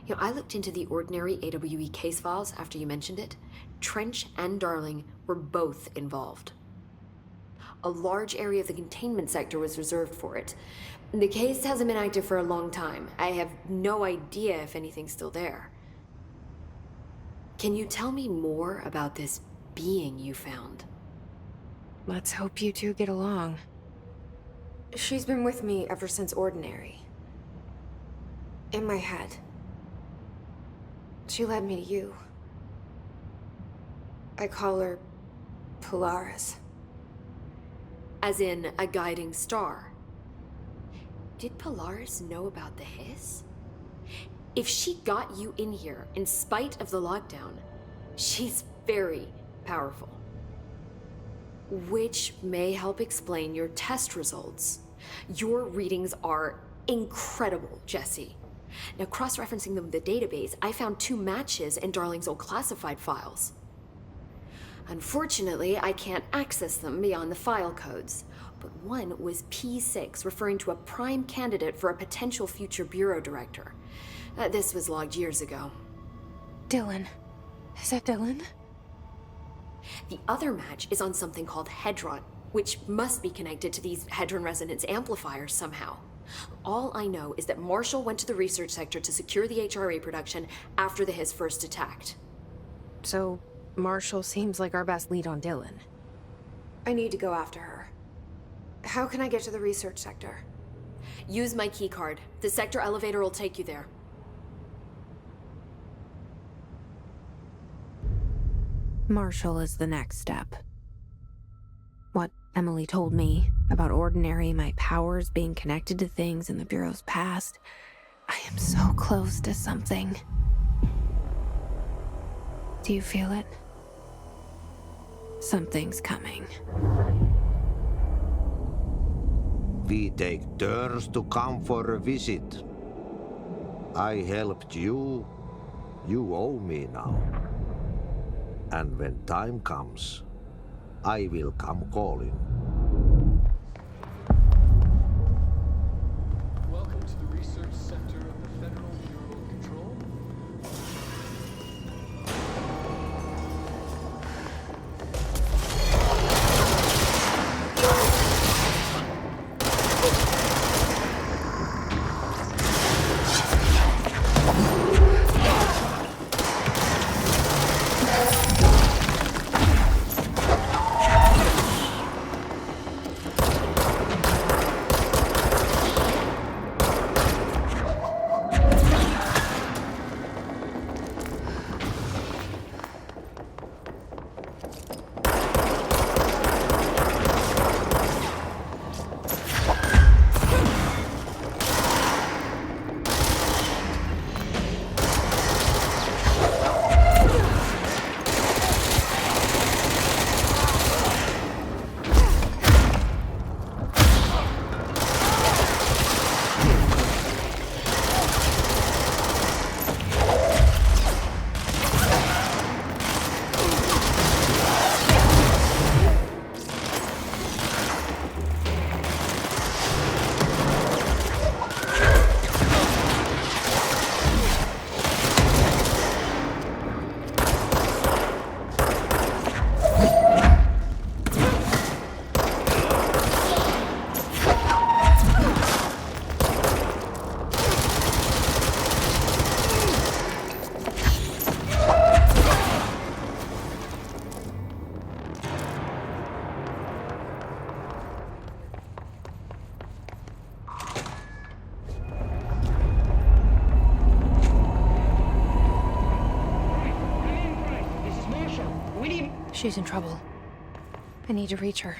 You know, I looked into the Ordinary AWE case files after you mentioned it. Trench and Darling were both involved. A large area of the containment sector was reserved for it. The case hasn't been active for a long time. I have no idea if anything's still there. Can you tell me more about this being you found? Let's hope you two get along. She's been with me ever since Ordinary. In my head. She led me to you. I call her Polaris. As in a guiding star. Did Polaris know about the hiss? If she got you in here in spite of the lockdown, she's very powerful. Which may help explain your test results. Your readings are incredible, Jesse. Now, cross-referencing them with the database, I found 2 matches in Darling's old classified files. Unfortunately, I can't access them beyond the file codes, but one was P6, referring to a prime candidate for a potential future bureau director. This was logged years ago. Dylan. Is that Dylan? The other match is on something called Hedron, which must be connected to these Hedron resonance amplifiers somehow. All I know is that Marshall went to the research sector to secure the HRA production after the hiss first attacked. So, Marshall seems like our best lead on Dylan. I need to go after her. How can I get to the research sector? Use my key card. The sector elevator will take you there. Marshall is the next step. What Emily told me about Ordinary, my powers being connected to things in the Bureau's past. I am so close to something. Do you feel it? Something's coming. We take turns to come for a visit. I helped you. You owe me now. And when time comes, I will come calling. Welcome to the Research Center of the Federal Bureau of Control. She's in trouble. I need to reach her.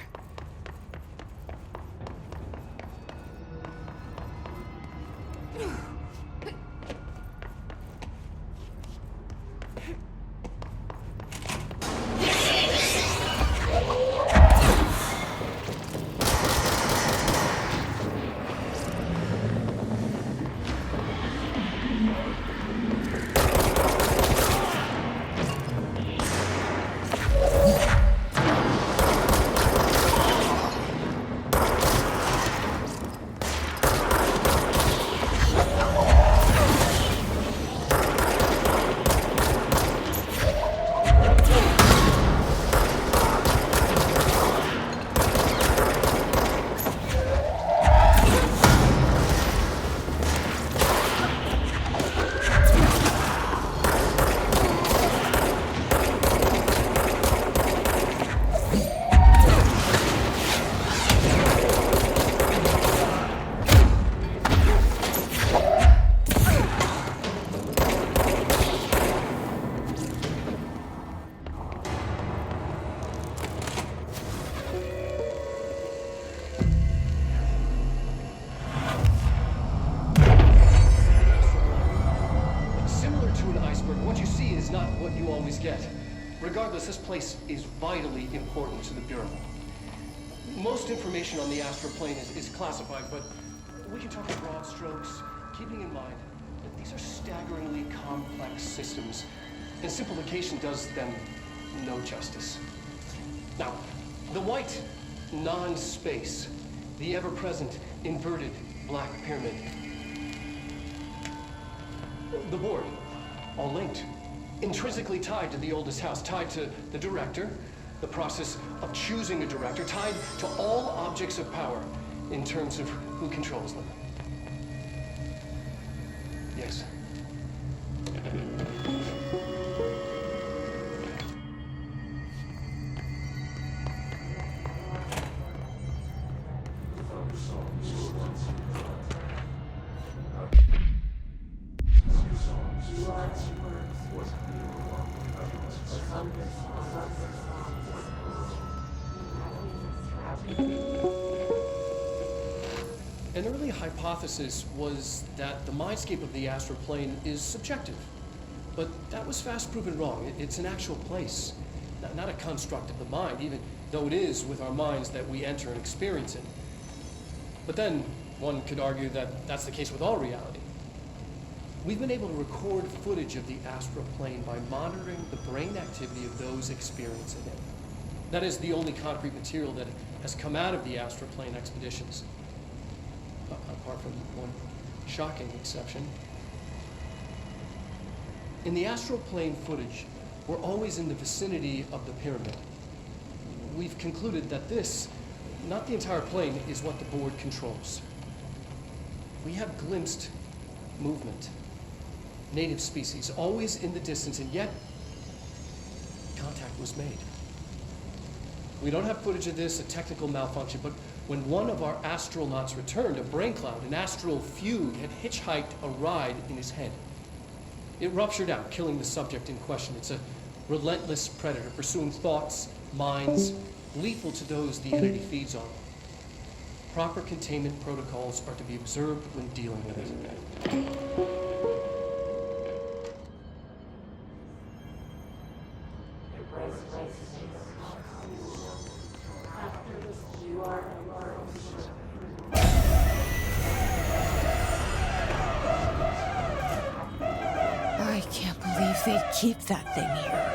Regardless, this place is vitally important to the Bureau. Most information on the astral plane is classified, but we can talk in broad strokes, keeping in mind that these are staggeringly complex systems, and simplification does them no justice. Now, the white non-space, the ever-present inverted black pyramid, the board, all linked, intrinsically tied to the oldest house, tied to the director, the process of choosing a director, tied to all objects of power in terms of who controls them. Yes. An early hypothesis was that the mindscape of the astral plane is subjective, but that was fast proven wrong. It's an actual place, not a construct of the mind, even though it is with our minds that we enter and experience it. But then one could argue that that's the case with all reality. We've been able to record footage of the astral plane by monitoring the brain activity of those experiencing it. That is the only concrete material that has come out of the astral plane expeditions. Apart from one shocking exception. In the astral plane footage, we're always in the vicinity of the pyramid. We've concluded that this, not the entire plane, is what the board controls. We have glimpsed movement, native species, always in the distance, and yet contact was made. We don't have footage of this, a technical malfunction, but when one of our astronauts returned, a brain cloud, an astral fugue, had hitchhiked a ride in his head. It ruptured out, killing the subject in question. It's a relentless predator, pursuing thoughts, minds, lethal to those the entity feeds on. Proper containment protocols are to be observed when dealing with it. I can't believe they'd keep that thing here.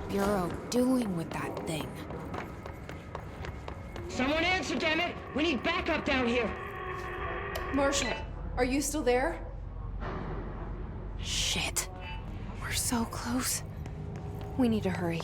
Bureau doing with that thing? Someone answer, damn it! We need backup down here! Marshall, are you still there? Shit. We're so close. We need to hurry.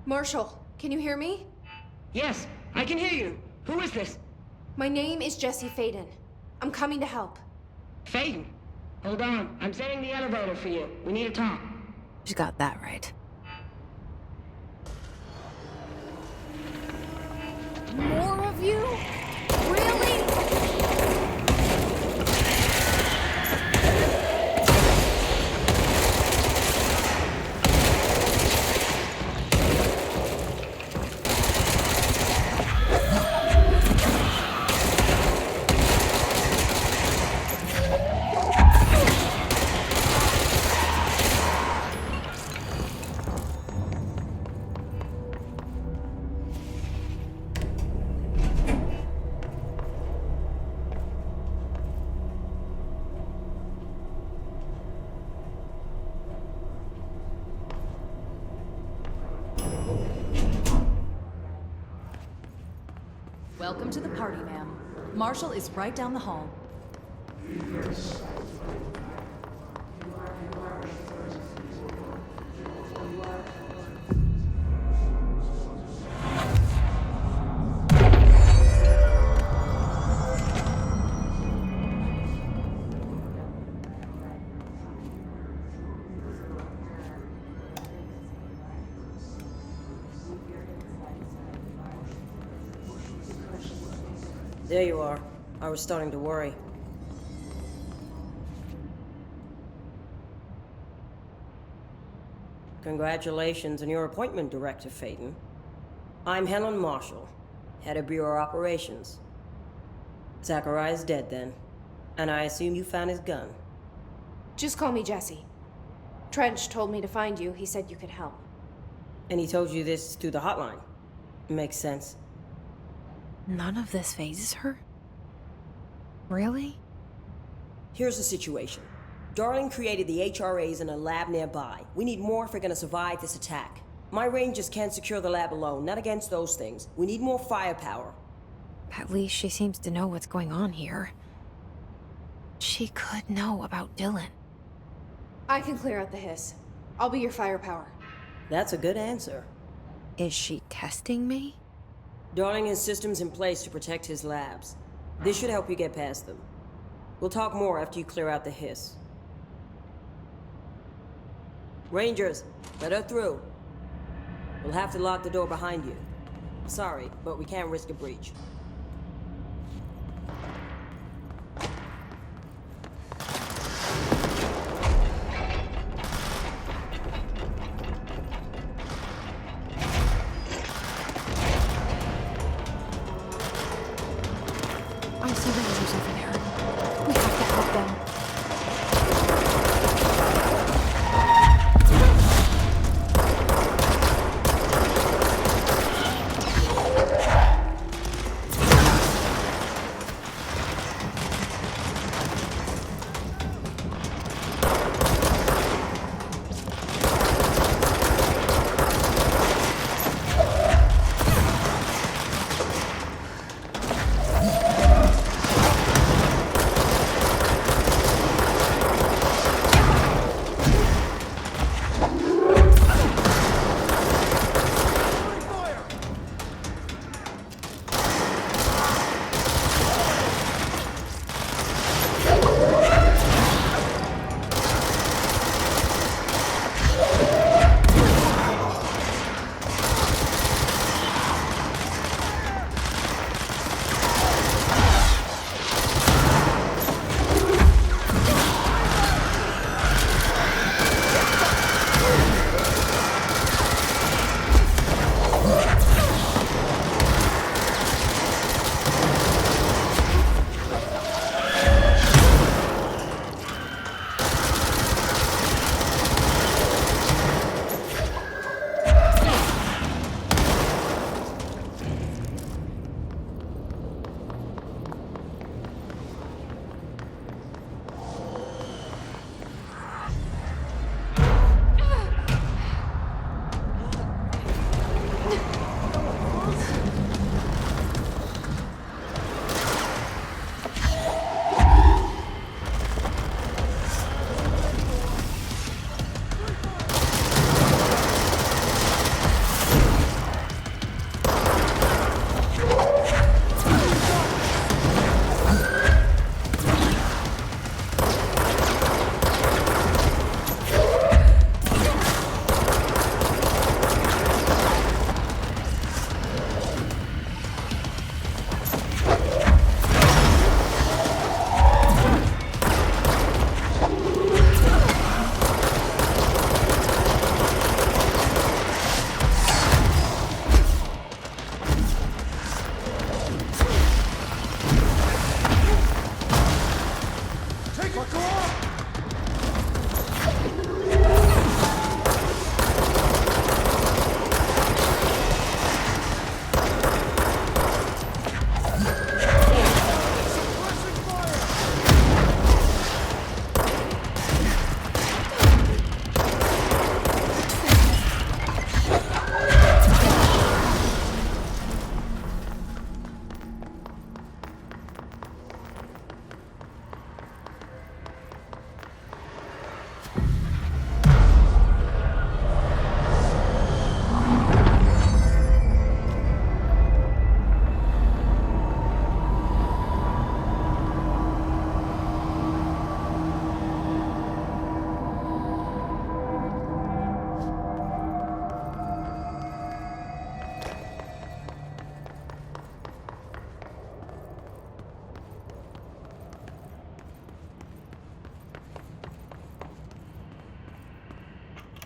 Marshall, can you hear me? Yes, I can hear you. Who is this? My name is Jesse Faden. I'm coming to help. Faden? Hold on. I'm setting the elevator for you. We need to talk. You got that right. More of you? Really? Welcome to the party, ma'am. Marshall is right down the hall. There you are. I was starting to worry. Congratulations on your appointment, Director Phaeton. I'm Helen Marshall, head of Bureau Operations. Zachariah's dead then, and I assume you found his gun. Just call me Jesse. Trench told me to find you. He said you could help. And he told you this through the hotline. Makes sense. None of this phases her? Really? Here's the situation. Darling created the HRAs in a lab nearby. We need more if we're gonna survive this attack. My rangers can't secure the lab alone, not against those things. We need more firepower. At least she seems to know what's going on here. She could know about Dylan. I can clear out the hiss. I'll be your firepower. That's a good answer. Is she testing me? Darling has systems in place to protect his labs. This should help you get past them. We'll talk more after you clear out the hiss. Rangers, let her through. We'll have to lock the door behind you. Sorry, but we can't risk a breach. I see rangers over there. We have to help them.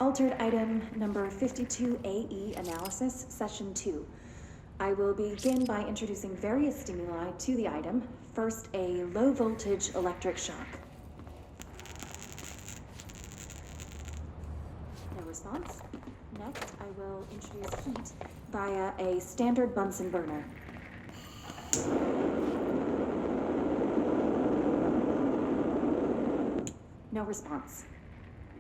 Altered item number 52AE analysis, session 2. I will begin by introducing various stimuli to the item. First, a low voltage electric shock. No response. Next, I will introduce heat via a standard Bunsen burner. No response.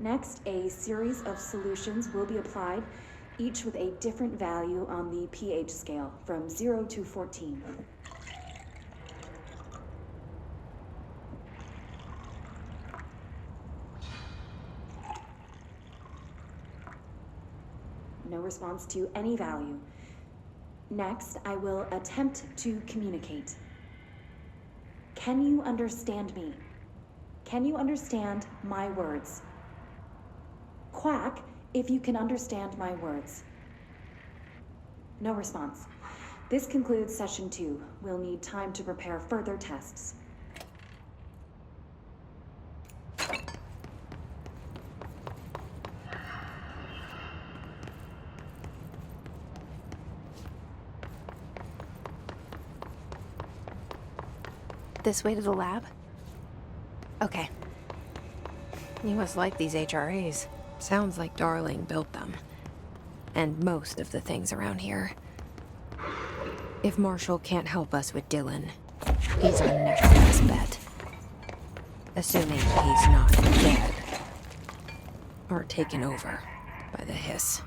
Next, a series of solutions will be applied, each with a different value on the pH scale, from 0 to 14. No response to any value. Next, I will attempt to communicate. Can you understand me? Can you understand my words? Quack if you can understand my words. No response. This concludes session 2. We'll need time to prepare further tests. This way to the lab? Okay. You must like these HRAs. Sounds like Darling built them. And most of the things around here. If Marshall can't help us with Dylan, he's our next best bet. Assuming he's not dead. Or taken over by the hiss.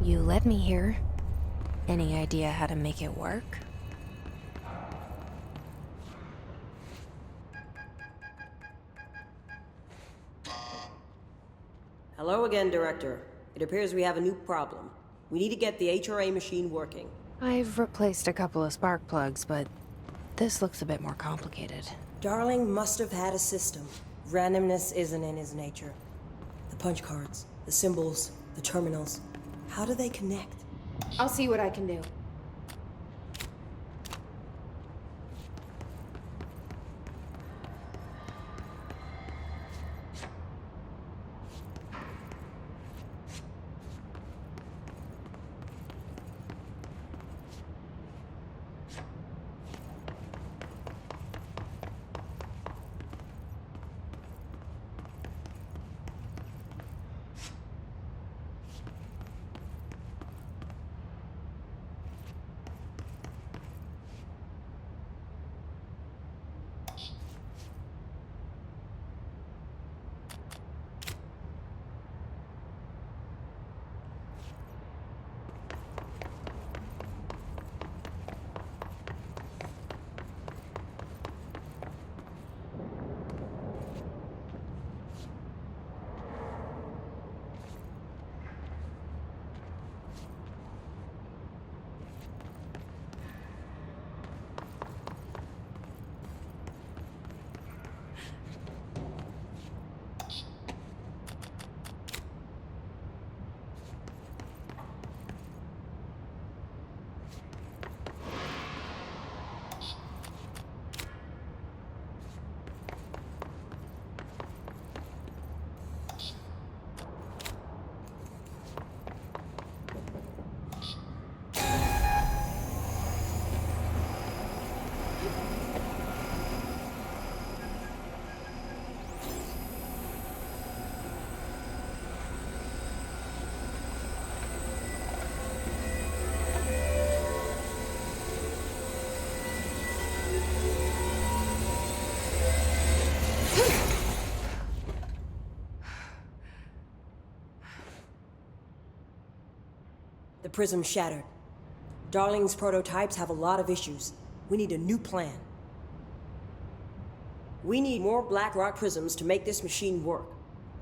You let me here. Any idea how to make it work? Hello again, Director. It appears we have a new problem. We need to get the HRA machine working. I've replaced a couple of spark plugs, but this looks a bit more complicated. Darling must have had a system. Randomness isn't in his nature. The punch cards, the symbols, the terminals. How do they connect? I'll see what I can do. prism's shattered. Darling's prototypes have a lot of issues. We need a new plan. We need more Black Rock prisms to make this machine work.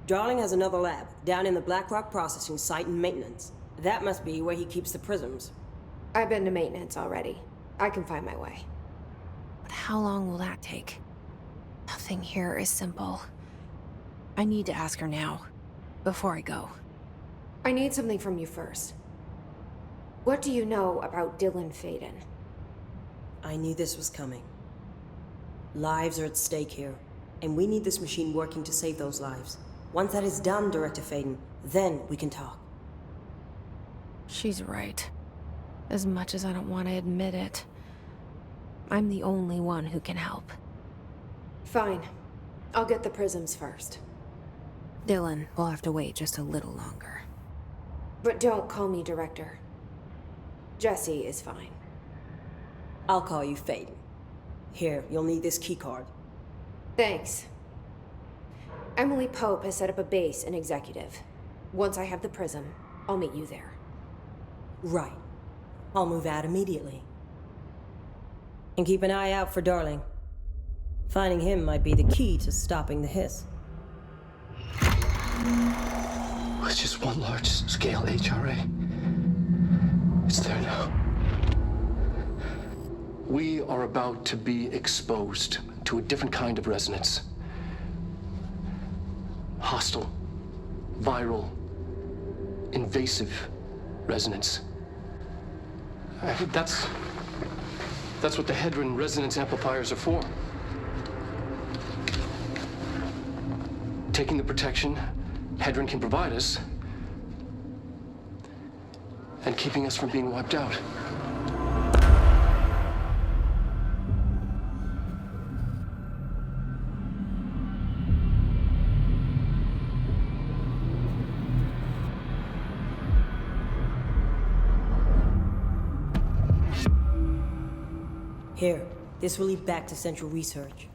Darling has another lab, down in the Black Rock processing site in maintenance. That must be where he keeps the prisms. I've been to maintenance already. I can find my way. But how long will that take? Nothing here is simple. I need to ask her now, before I go. I need something from you first. What do you know about Dylan Faden? I knew this was coming. Lives are at stake here, and we need this machine working to save those lives. Once that is done, Director Faden, then we can talk. She's right. As much as I don't want to admit it, I'm the only one who can help. Fine. I'll get the prisms first. Dylan will have to wait just a little longer. But don't call me Director. Jesse is fine. I'll call you Faden. Here, you'll need this keycard. Thanks. Emily Pope has set up a base in Executive. Once I have the prism, I'll meet you there. Right. I'll move out immediately. And keep an eye out for Darling. Finding him might be the key to stopping the hiss. It's just one large-scale HRA. It's there now. We are about to be exposed to a different kind of resonance. Hostile, viral, invasive resonance. That's what the Hedron resonance amplifiers are for. Taking the protection Hedron can provide us and keeping us from being wiped out. Here, this will lead back to Central Research.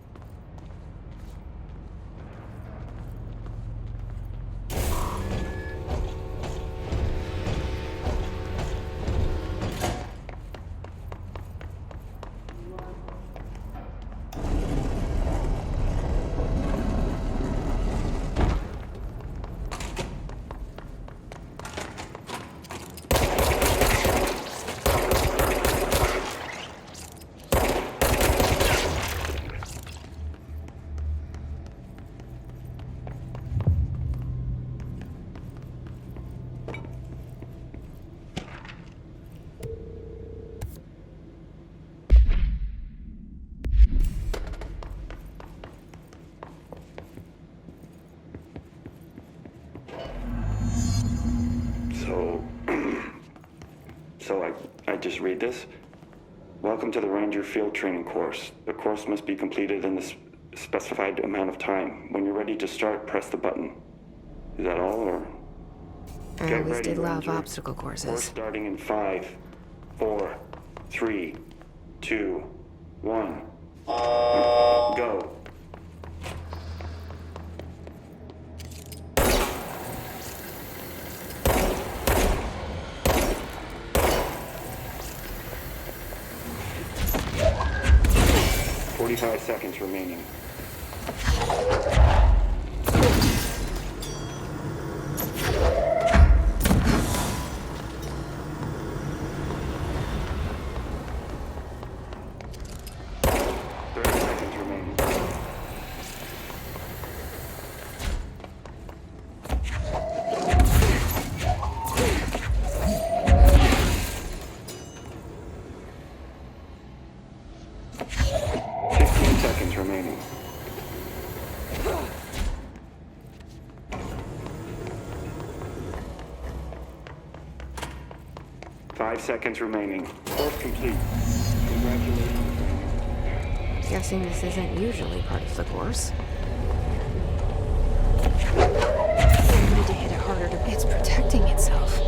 I just read this. Welcome to the Ranger Field Training course. The course must be completed in the specified amount of time. When you're ready to start, press the button. Is that all, or? I always did love obstacle courses. Course starting in 5, 4, 3, 2, 1. Go. Five seconds remaining. Remaining. 5 seconds remaining. Course complete. Congratulations. Guessing this isn't usually part of the course. I need to hit it harder to... It's protecting itself.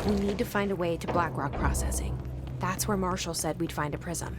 We need to find a way to Blackrock processing. That's where Marshall said we'd find a prism.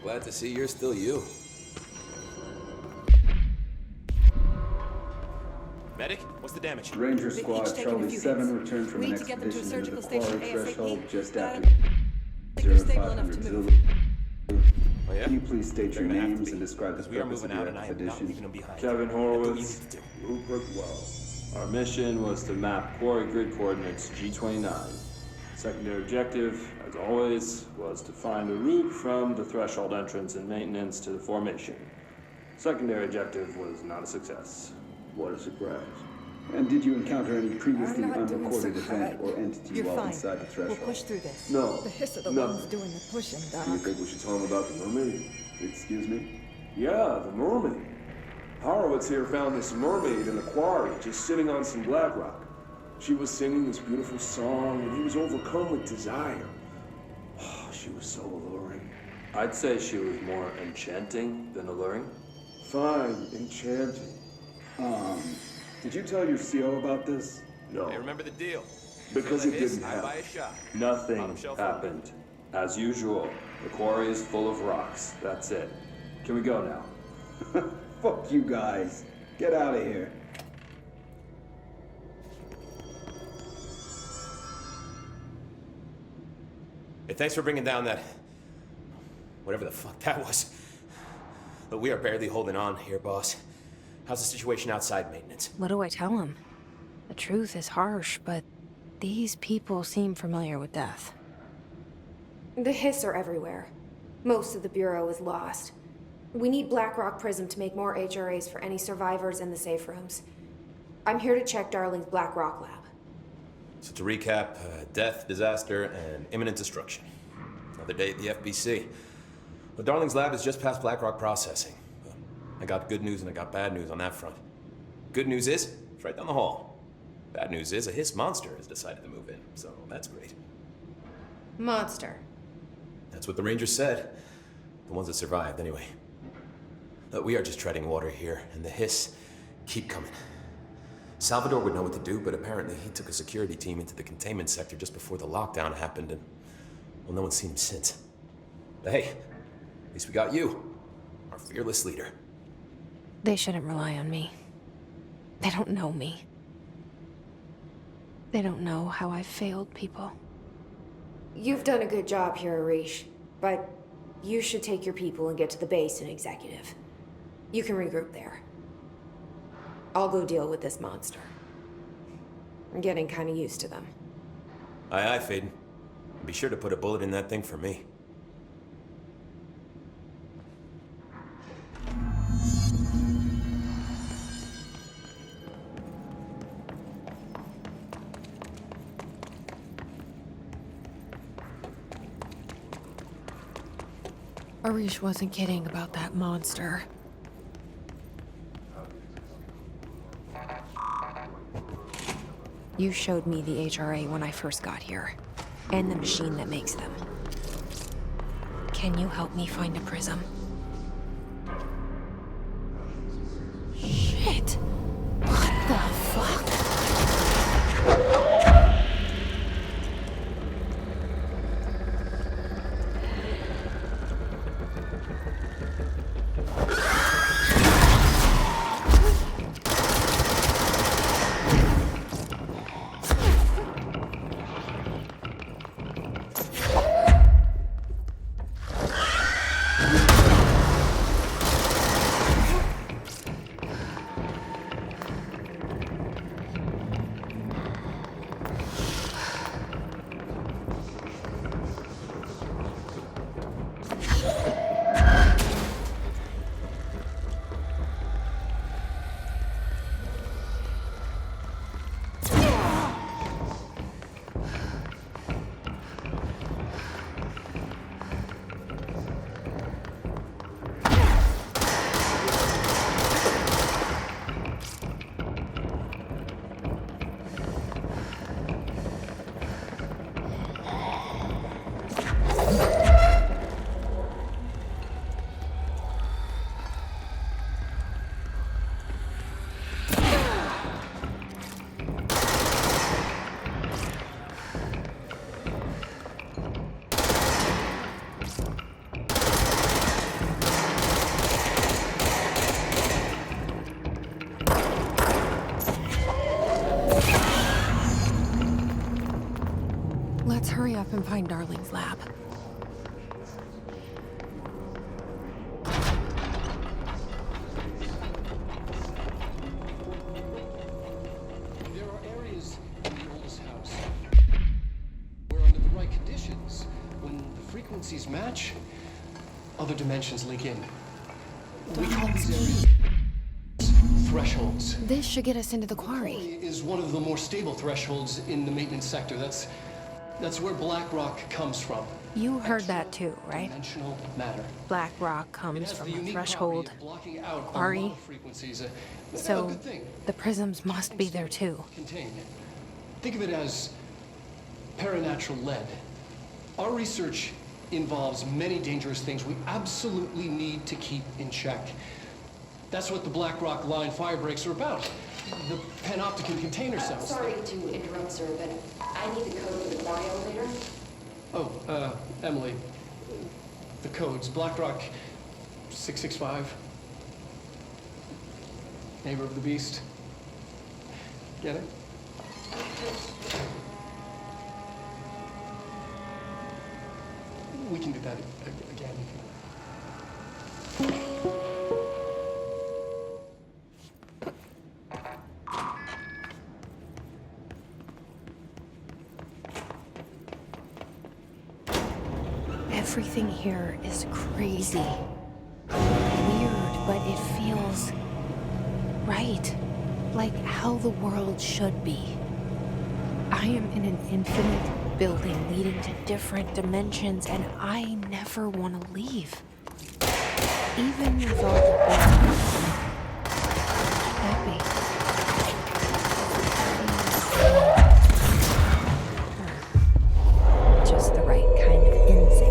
Glad to see you're still you. Medic, what's the damage? Ranger Squad Charlie 7 returned from an expedition into the quarry threshold just after 0500 Zulu. Oh, yeah? Can you please state your names and describe the Because we are purpose of moving out your and I am not expedition? leaving them behind. Kevin That's what you Horowitz, need to do. Rupert Well. Our mission was to map quarry grid coordinates G29. Secondary objective, as always, was to find a route from the threshold entrance and maintenance to the formation. Secondary objective was not a success. What a surprise. And did you encounter any previously unrecorded event or entity while inside the threshold? We'll push through this. No. The hiss are the nothing. ones doing the pushing, Doc. Do you think we should tell him about the mermaid? Excuse me? Yeah, the mermaid. Horowitz here found this mermaid in the quarry, just sitting on some black rock. She was singing this beautiful song, and he was overcome with desire. Oh, she was so alluring. I'd say she was more enchanting than alluring. Fine, enchanting. Did you tell your CO about this? No. Hey, remember the deal. Because Feel it the hiss, didn't I happen. buy a shot. Nothing Bottom shelf happened. As usual, the quarry is full of rocks. That's it. Can we go now? Fuck you guys. Get out of here. Hey, thanks for bringing down that... whatever the fuck that was. But we are barely holding on here, boss. How's the situation outside maintenance? What do I tell him? The truth is harsh, but these people seem familiar with death. The hiss are everywhere. Most of the Bureau is lost. We need Blackrock Prism to make more HRAs for any survivors in the safe rooms. I'm here to check Darling's Blackrock lab. So to recap, death, disaster, and imminent destruction. Another day at the FBC. But Darling's lab is just past Blackrock processing. I got good news and I got bad news on that front. Good news is, it's right down the hall. Bad news is, a hiss monster has decided to move in, so that's great. Monster. That's what the Rangers said. The ones that survived, anyway. We are just treading water here, and the hiss keep coming. Salvador would know what to do, but apparently he took a security team into the containment sector just before the lockdown happened, and, well, no one's seen him since. But hey, at least we got you, our fearless leader. They shouldn't rely on me. They don't know me. They don't know how I've failed people. You've done a good job here, Arish, but you should take your people and get to the base and executive. You can regroup there. I'll go deal with this monster. I'm getting kind of used to them. Aye, aye, Faden. Be sure to put a bullet in that thing for me. Arish wasn't kidding about that monster. You showed me the HRA when I first got here, and the machine that makes them. Can you help me find a prism? Shit! What the fuck? Let's hurry up and find Darling's lab. There are areas in the oldest house where, under the right conditions, when the frequencies match, other dimensions link in. We call these areas thresholds. This should get us into the quarry. Is one of the more stable thresholds in the maintenance sector. That's where black rock comes from. You heard that too, right? Dimensional matter. Black rock comes from a threshold quarry. So the prisms must be there too. Contained. Think of it as paranatural lead. Our research involves many dangerous things we absolutely need to keep in check. That's what the Black Rock line fire breaks are about. The panopticon container cells. Sorry to interrupt, sir, but I need the code for the quarry elevator. Oh, Emily. The codes. Black Rock 665. Neighbor of the Beast. Get it? We can do that again. Everything here is crazy. Weird, but it feels right. Like how the world should be. I am in an infinite building leading to different dimensions, and I never want to leave. Even with all the happy. Just the right kind of insane.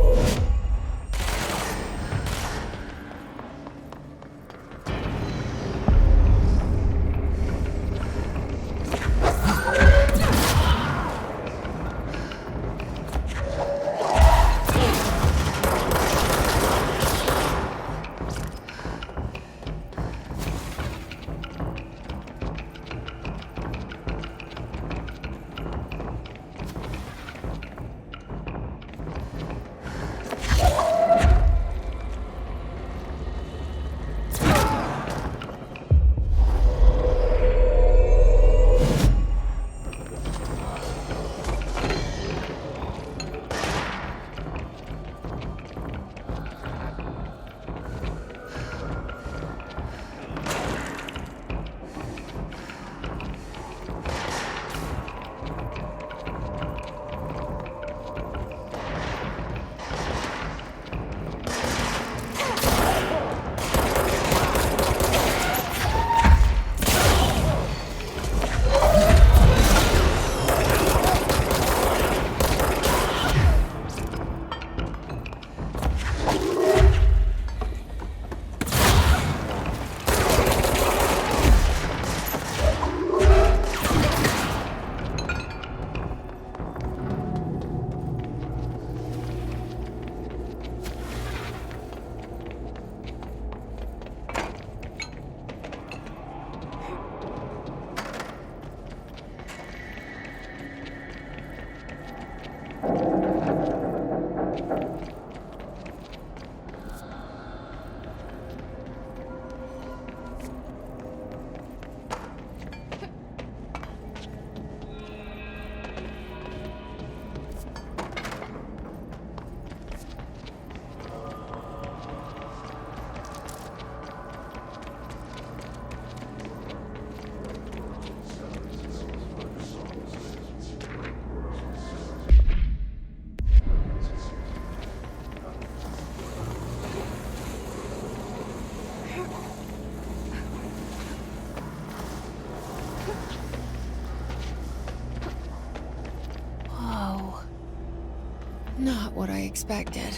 Not what I expected.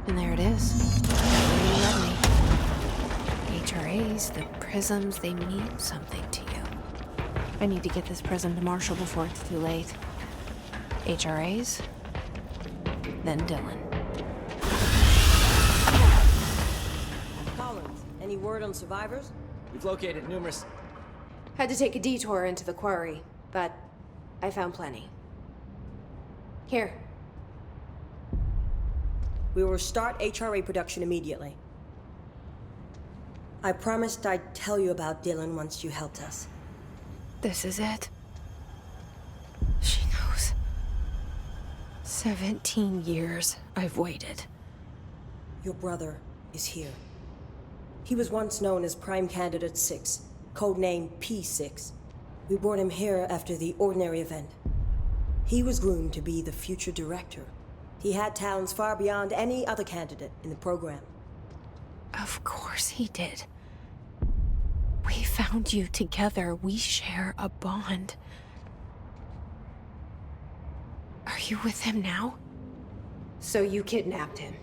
And there it is. You led me. HRAs, the prisms, they mean something to you. I need to get this prism to Marshall before it's too late. HRAs, then Dylan. Collins, any word on survivors? We've located numerous... Had to take a detour into the quarry, but I found plenty. Here. We will start HRA production immediately. I promised I'd tell you about Dylan once you helped us. This is it. She knows. 17 years I've waited. Your brother is here. He was once known as Prime Candidate 6, codename P6. We brought him here after the ordinary event. He was groomed to be the future director. He had talents far beyond any other candidate in the program. Of course he did. We found you together. We share a bond. Are you with him now? So you kidnapped him?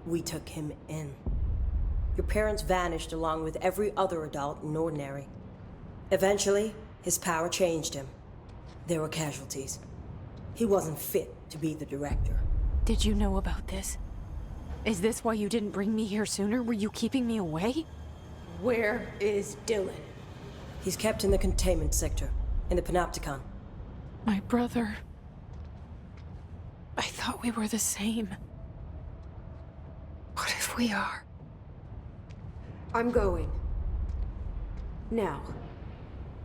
We took him in. Your parents vanished along with every other adult in Ordinary. Eventually, his power changed him. There were casualties. He wasn't fit to be the director. Did you know about this? Is this why you didn't bring me here sooner? Were you keeping me away? Where is Dylan? He's kept in the containment sector, in the Panopticon. My brother. I thought we were the same. What if we are? I'm going. Now.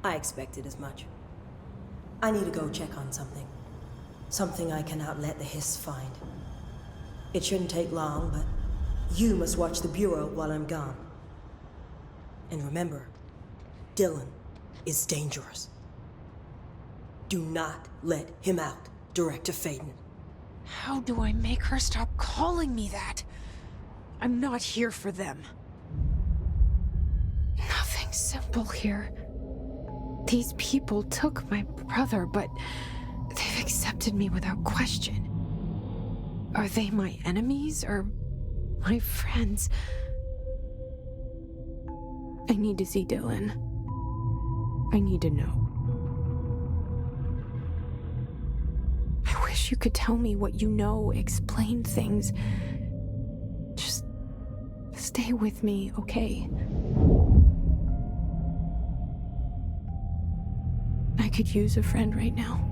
I expected as much. I need to go check on something. Something I cannot let the Hiss find. It shouldn't take long, but you must watch the Bureau while I'm gone. And remember, Dylan is dangerous. Do not let him out, Director Faden. How do I make her stop calling me that? I'm not here for them. Nothing simple here. These people took my brother, but they've accepted me without question. Are they my enemies or my friends? I need to see Dylan. I need to know. I wish you could tell me what you know, explain things. Just stay with me, okay? I could use a friend right now.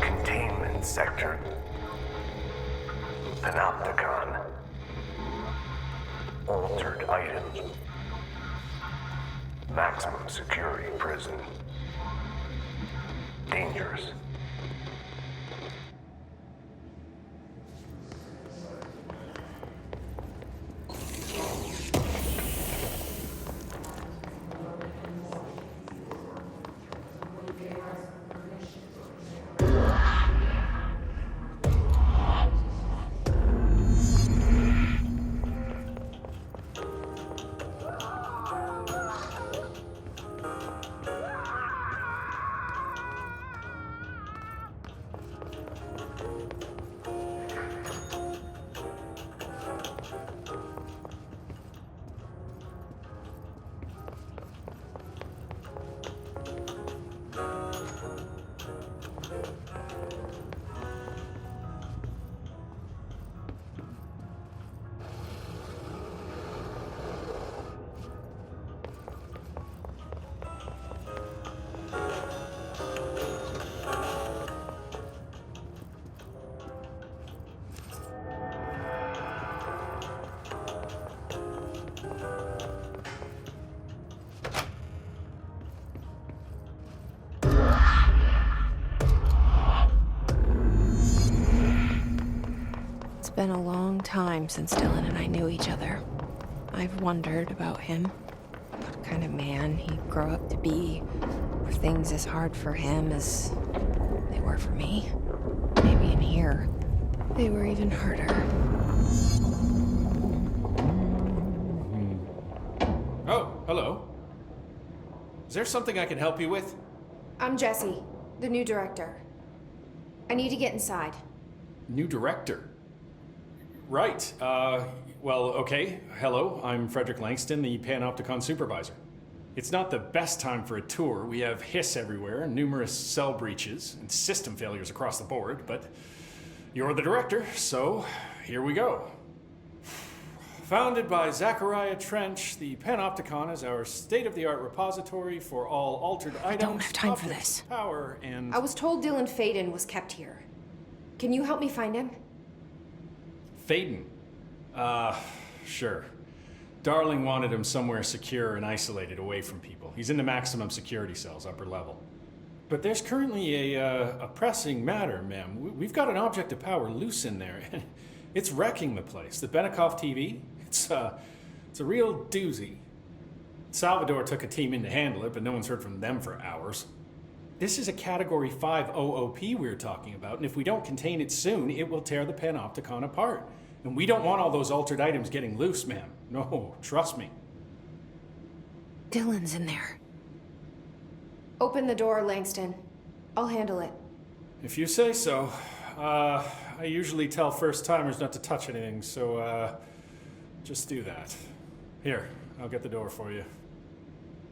Containment sector. Panopticon. Altered items. Maximum security prison. Dangerous. been a long time since Dylan and I knew each other. I've wondered about him. What kind of man he'd grow up to be. Were things as hard for him as they were for me? Maybe in here, they were even harder. Oh, hello. Is there something I can help you with? I'm Jessie, the new director. I need to get inside. New director? Right. Well, okay. Hello, I'm Frederick Langston, the Panopticon supervisor. It's not the best time for a tour. We have hiss everywhere, numerous cell breaches, and system failures across the board, but you're the director, so here we go. Founded by Zachariah Trench, the Panopticon is our state-of-the-art repository for all altered items. I don't have time for this. Power and... I was told Dylan Faden was kept here. Can you help me find him? Faden? Sure. Darling wanted him somewhere secure and isolated away from people. He's in the maximum security cells, upper level. But there's currently a pressing matter, ma'am. We've got an object of power loose in there. It's wrecking the place. The Benikoff TV, it's a real doozy. Salvador took a team in to handle it, but no one's heard from them for hours. This is a Category 5 OOP we're talking about, and if we don't contain it soon, it will tear the Panopticon apart. And we don't want all those altered items getting loose, ma'am. No, trust me. Dylan's in there. Open the door, Langston. I'll handle it. If you say so. I usually tell first-timers not to touch anything, so, just do that. Here, I'll get the door for you.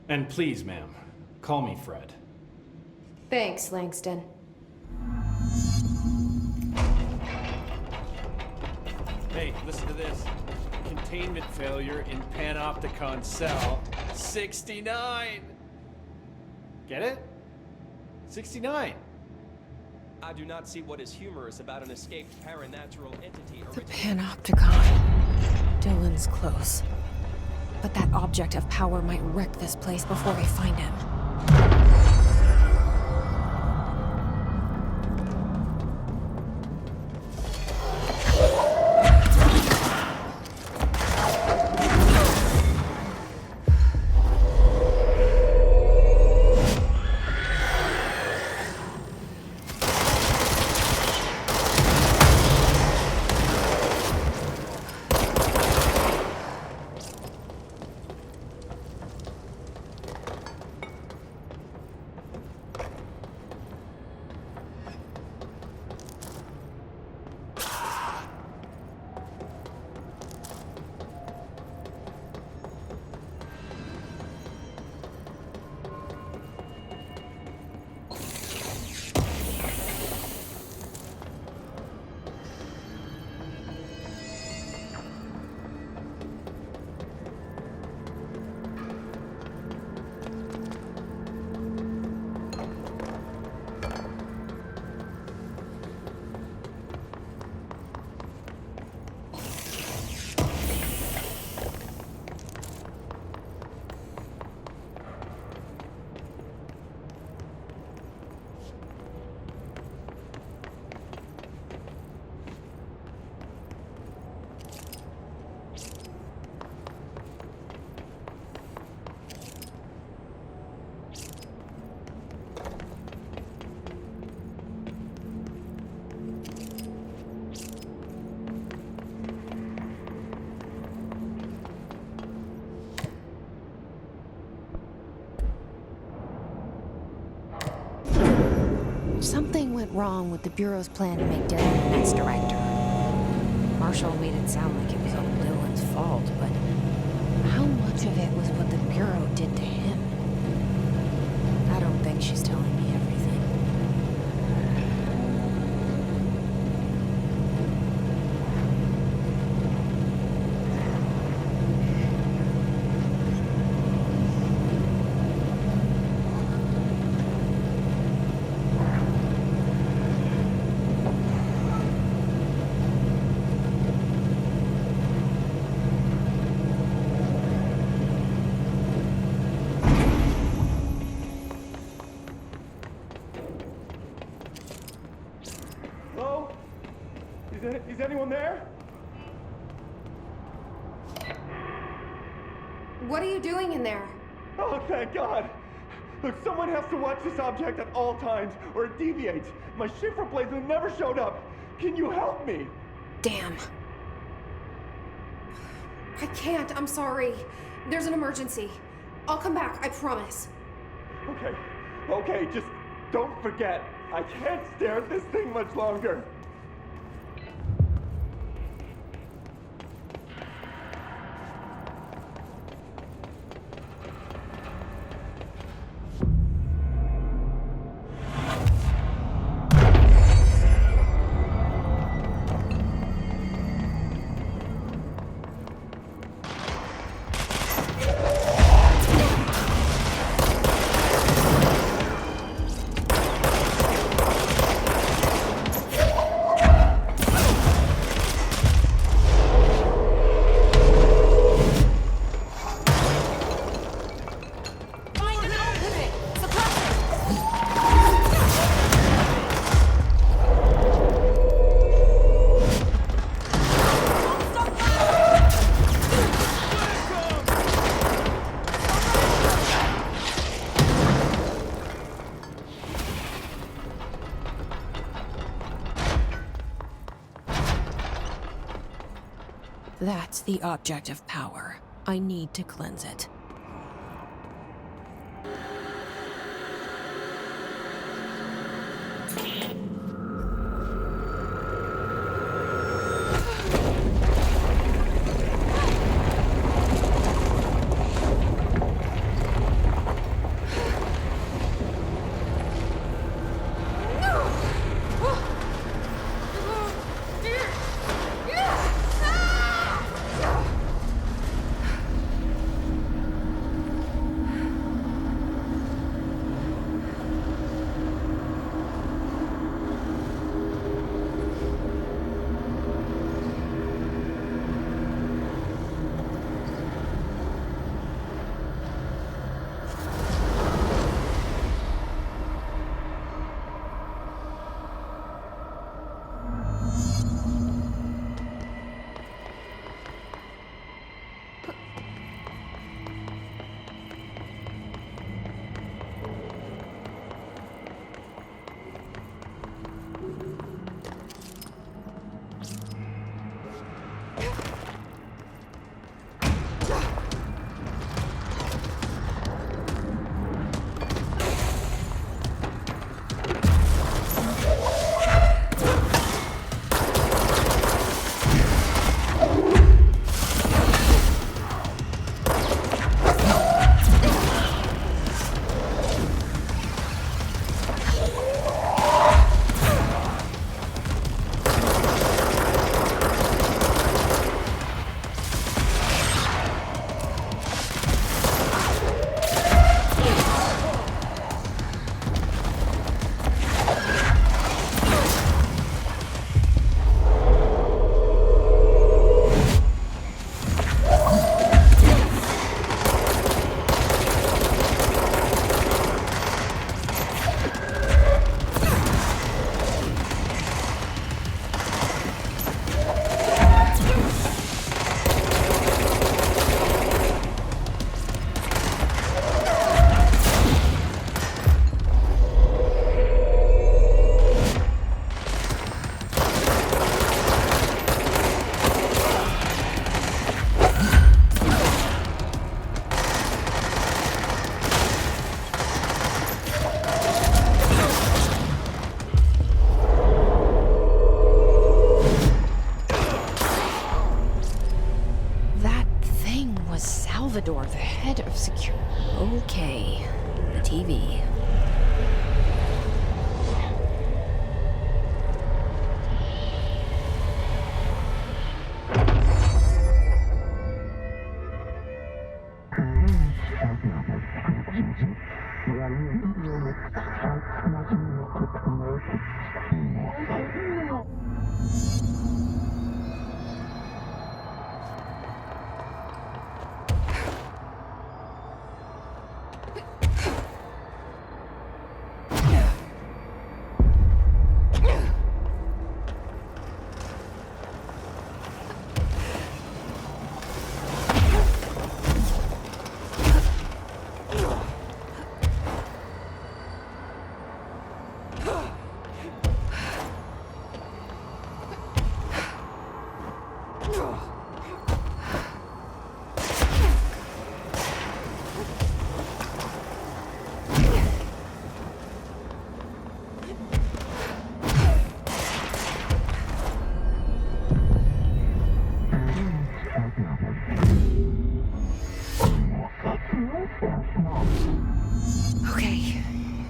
And please, ma'am, call me Fred. Thanks, Langston. Hey, listen to this. Containment failure in Panopticon cell 69. Get it? 69. I do not see what is humorous about an escaped paranatural entity. The Panopticon. Dylan's close. But that object of power might wreck this place before we find him. Something went wrong with the Bureau's plan to make Dylan the next director. Marshall made it sound like it was all Dylan's fault, but how much of it was what the Bureau did to him? I don't think she's telling me everything. Is anyone there? What are you doing in there? Oh, thank God! Look, someone has to watch this object at all times, or it deviates. My shift replacement never showed up. Can you help me? Damn. I can't, I'm sorry. There's an emergency. I'll come back, I promise. Okay, just don't forget. I can't stare at this thing much longer. That's the object of power. I need to cleanse it. Salvador, the head of security. Okay, the TV.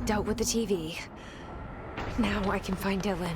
dealt with the TV. Now I can find Dylan.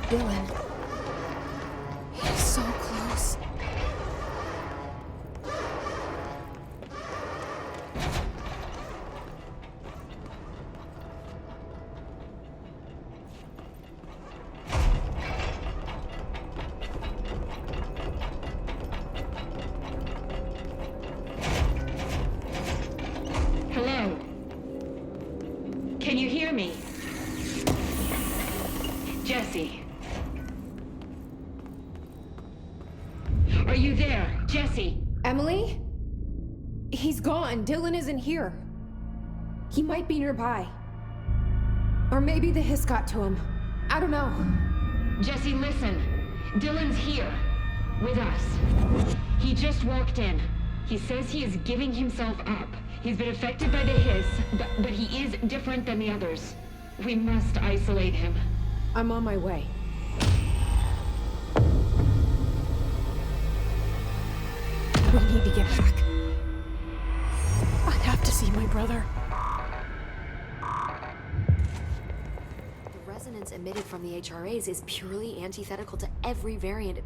Dylan. He's so close. Hello? Can you hear me? Jesse. Are you there, Jesse? Emily? He's gone. Dylan isn't here. He might be nearby. Or maybe the hiss got to him. I don't know. Jesse, listen. Dylan's here. With us. He just walked in. He says he is giving himself up. He's been affected by the hiss, but he is different than the others. We must isolate him. I'm on my way. We need to get back. I have to see my brother. The resonance emitted from the HRAs is purely antithetical to every variant.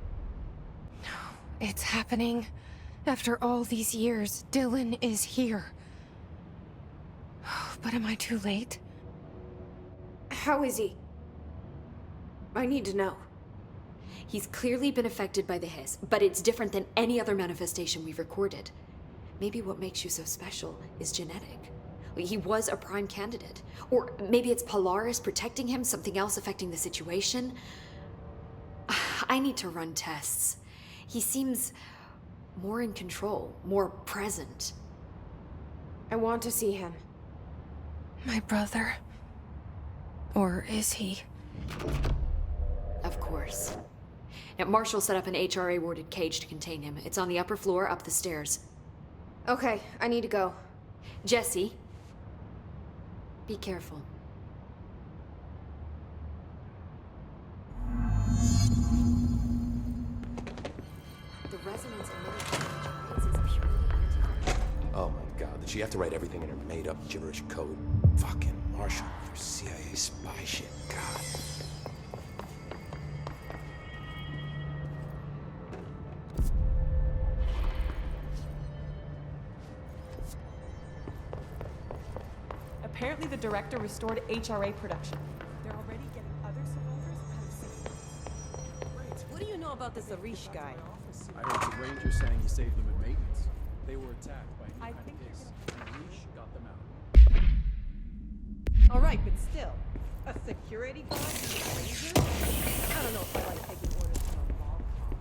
It's happening. After all these years, Dylan is here. But am I too late? How is he? I need to know. He's clearly been affected by the hiss, but it's different than any other manifestation we've recorded. Maybe what makes you so special is genetic. He was a prime candidate. Or maybe it's Polaris protecting him, something else affecting the situation. I need to run tests. He seems more in control, more present. I want to see him. My brother. Or is he? Of course. Now, Marshall set up an HRA-warded cage to contain him. It's on the upper floor, up the stairs. Okay, I need to go. Jesse, be careful. The resonance emitted from the HRAs is purely antithetical. Oh my god, did she have to write everything in her made-up gibberish code? Fucking Marshall, your CIA spy shit, god. Apparently the director restored HRA production. They're already getting other survivors out of safety. What do you know about this Arish guy? I heard the ranger saying he saved them in maintenance. They were attacked by a kind of hiss, and Arish got them out. All right, but still, a security guard and a ranger? I don't know if I like taking orders from a mall cop.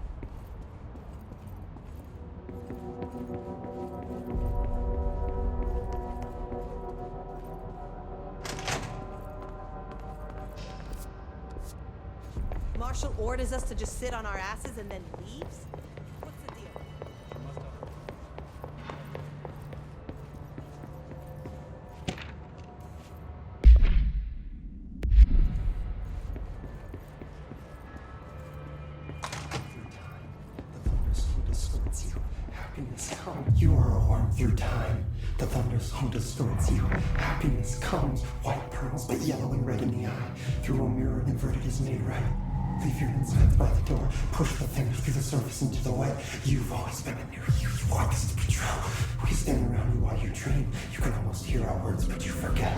Marshall orders us to just sit on our asses and then leaves? What's the deal? Happiness comes, you are a worm through time. The thunderstorm distorts you. Happiness comes, white pearls, but yellow and red in the eye. Through a mirror inverted is made right. Leave your insides by the door. Push the fingers through the surface into the wet. You've always been a near you. You want this to be true. We stand around you while you dream. You can almost hear our words, but you forget.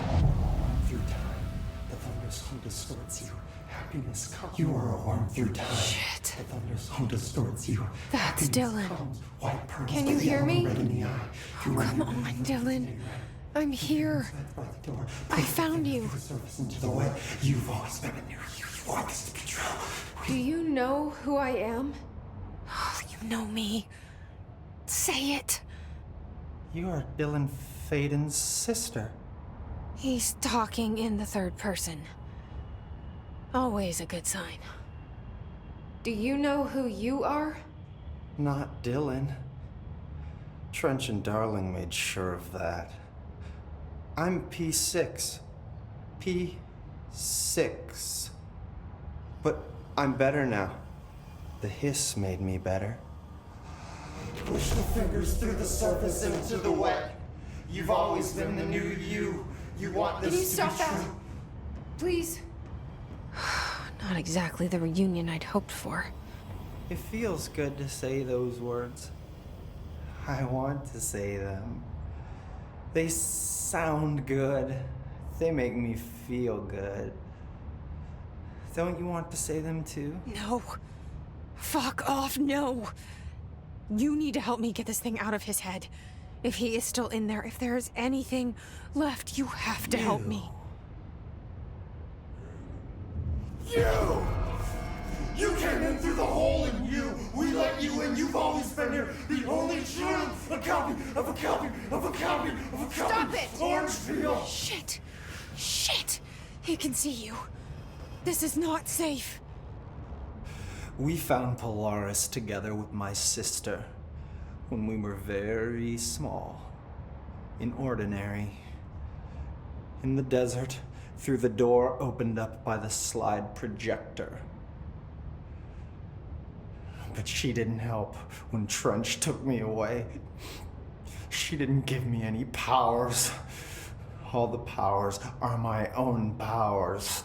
Through time, the thunderstorm distorts you. Happiness comes. You are a worm through time. Shit. The thunderstorm distorts you. That's Dylan. White pearls, Can you but hear yellow and me? red in the eye. Oh, come on, Dylan. I'm here. I found you. Into the way. You've always been a near you. You want this to be true. Do you know who I am? Oh, you know me. Say it. You are Dylan Faden's sister. He's talking in the third person. Always a good sign. Do you know who you are? Not Dylan. Trench and Darling made sure of that. I'm P6. P6. But I'm better now. The hiss made me better. Push the fingers through the surface into the wet. You've always been the new you. You want this Can you to stop be that? true. Please? Not exactly the reunion I'd hoped for. It feels good to say those words. I want to say them. They sound good. They make me feel good. Don't you want to say them too? No. Fuck off, no. You need to help me get this thing out of his head. If he is still in there, if there is anything left, you have to help me. You came in through the hole in you. We let you in. You've always been here. The only truth. A copy of a copy of a copy of a copy. Stop it! Orange peel. Shit. Shit. He can see you. This is not safe. We found Polaris together with my sister when we were very small, in Ordinary, in the desert, through the door opened up by the slide projector. But she didn't help when Trench took me away. She didn't give me any powers. All the powers are my own powers.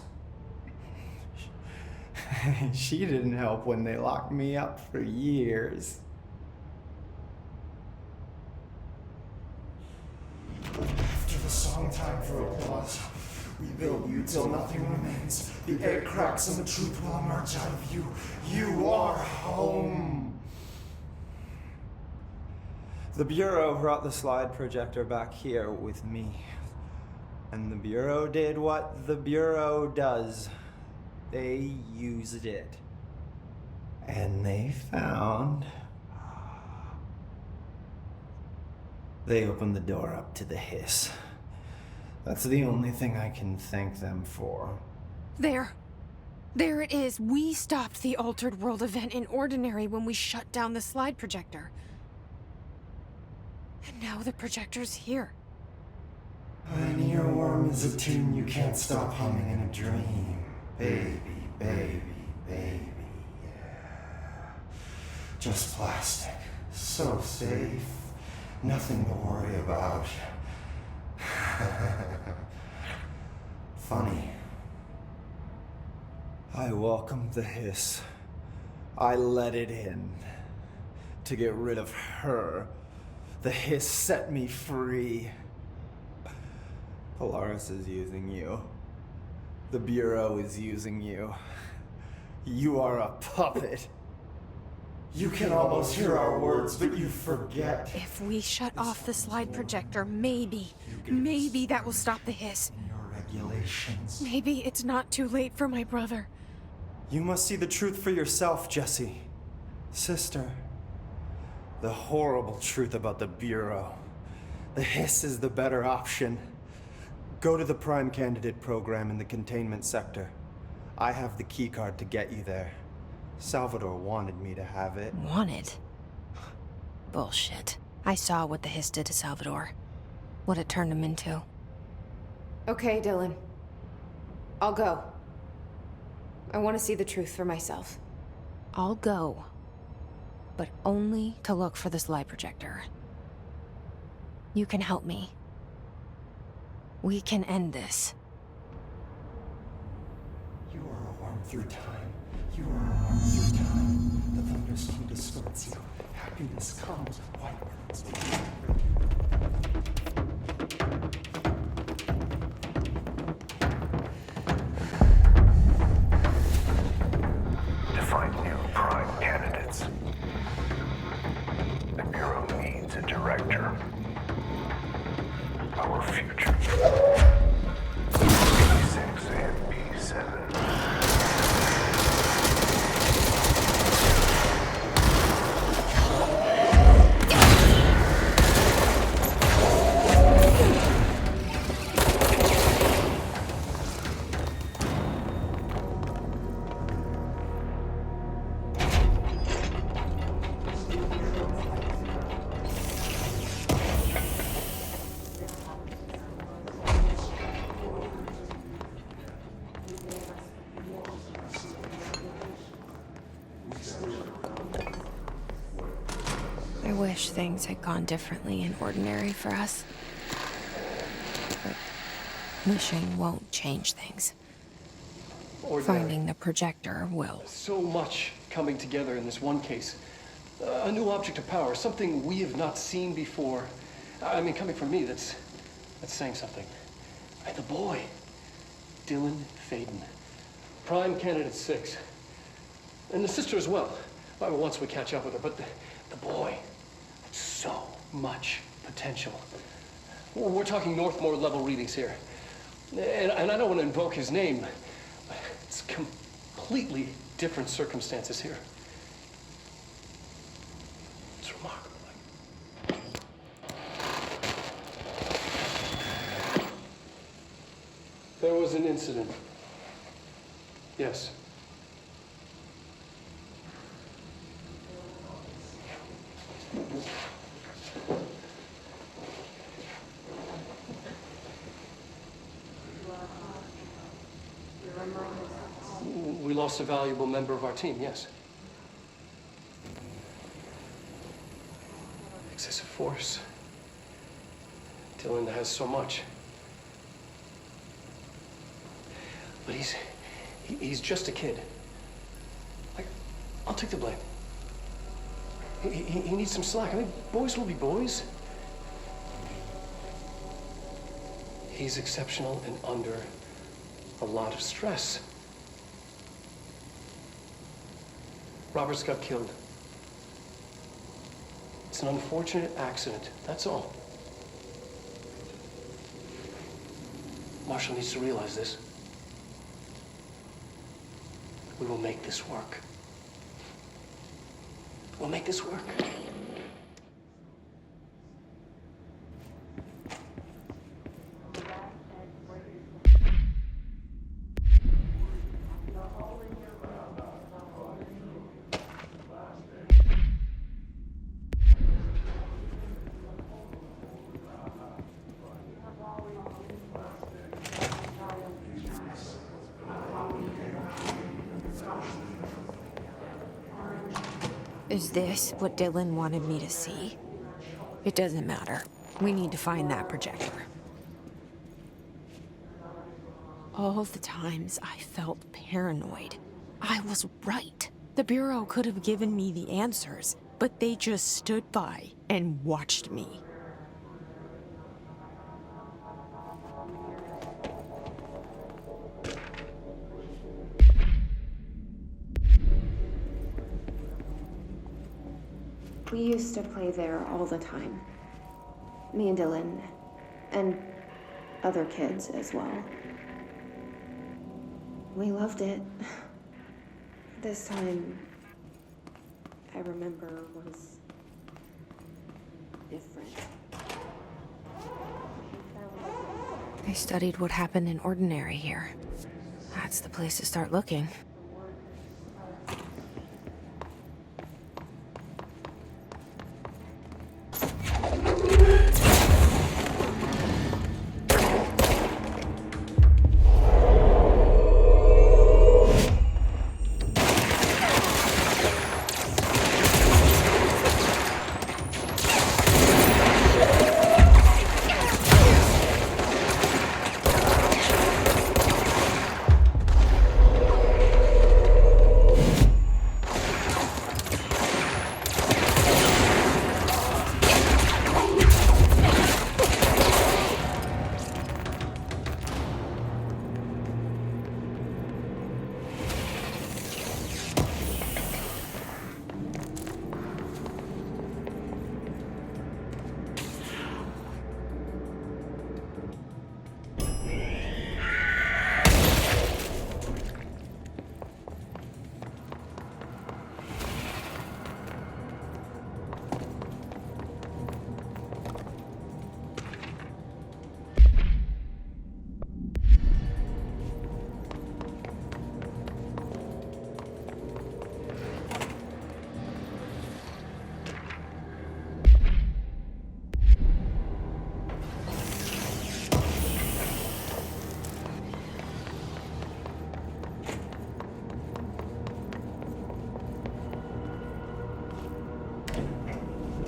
She didn't help when they locked me up for years. After the song time for applause, we build you till nothing remains. The air cracks and the truth will emerge out of you. You are home. The Bureau brought the slide projector back here with me. And the Bureau did what the Bureau does. They used it. And they found... They opened the door up to the hiss. That's the only thing I can thank them for. There. There it is. We stopped the Altered World event in Ordinary when we shut down the slide projector. And now the projector's here. An earworm is a tune you can't stop humming in a dream. Baby, baby, baby, yeah. Just plastic. So safe. Nothing to worry about. Funny. I welcomed the hiss. I let it in. To get rid of her. The hiss set me free. Polaris is using you. The Bureau is using you. You are a puppet. You can almost hear our words, but you forget. If we shut off the slide projector, maybe that will stop the hiss. Your regulations. Maybe it's not too late for my brother. You must see the truth for yourself, Jesse. Sister. The horrible truth about the Bureau. The hiss is the better option. Go to the Prime Candidate program in the containment sector. I have the keycard to get you there. Salvador wanted me to have it. Wanted? Bullshit. I saw what the Hiss did to Salvador. What it turned him into. Okay, Dylan. I'll go. I want to see the truth for myself. I'll go. But only to look for this light projector. You can help me. We can end this. You are a worm through time. You are a worm through time. The thunderstorm distorts you. Happiness comes, white pearls begin. To find new prime candidates, the Bureau needs a director. Our future. P6 and P7. I wish things had gone differently in Ordinary for us. But wishing won't change things. Ordinary. Finding the projector will. So much coming together in this one case. A new object of power, something we have not seen before. I mean, coming from me, that's saying something. And the boy, Dylan Faden, prime candidate 6. And the sister as well. Well, once we catch up with her, but the boy, so much potential. We're talking Northmore level readings here. And I don't want to invoke his name, but it's completely different circumstances here. It's remarkable. There was an incident. Yes. We lost a valuable member of our team, yes. Excessive force. Dylan has so much. But he's just a kid. I'll take the blame. He needs some slack. I mean, boys will be boys. He's exceptional and under a lot of stress. Roberts got killed. It's an unfortunate accident, that's all. Marshall needs to realize this. We will make this work. We'll make this work. Is this what Dylan wanted me to see? It doesn't matter. We need to find that projector. All the times I felt paranoid, I was right. The Bureau could have given me the answers, but they just stood by and watched me. We used to play there all the time. Me and Dylan, and other kids as well. We loved it. This time, I remember, was different. I studied what happened in Ordinary here. That's the place to start looking.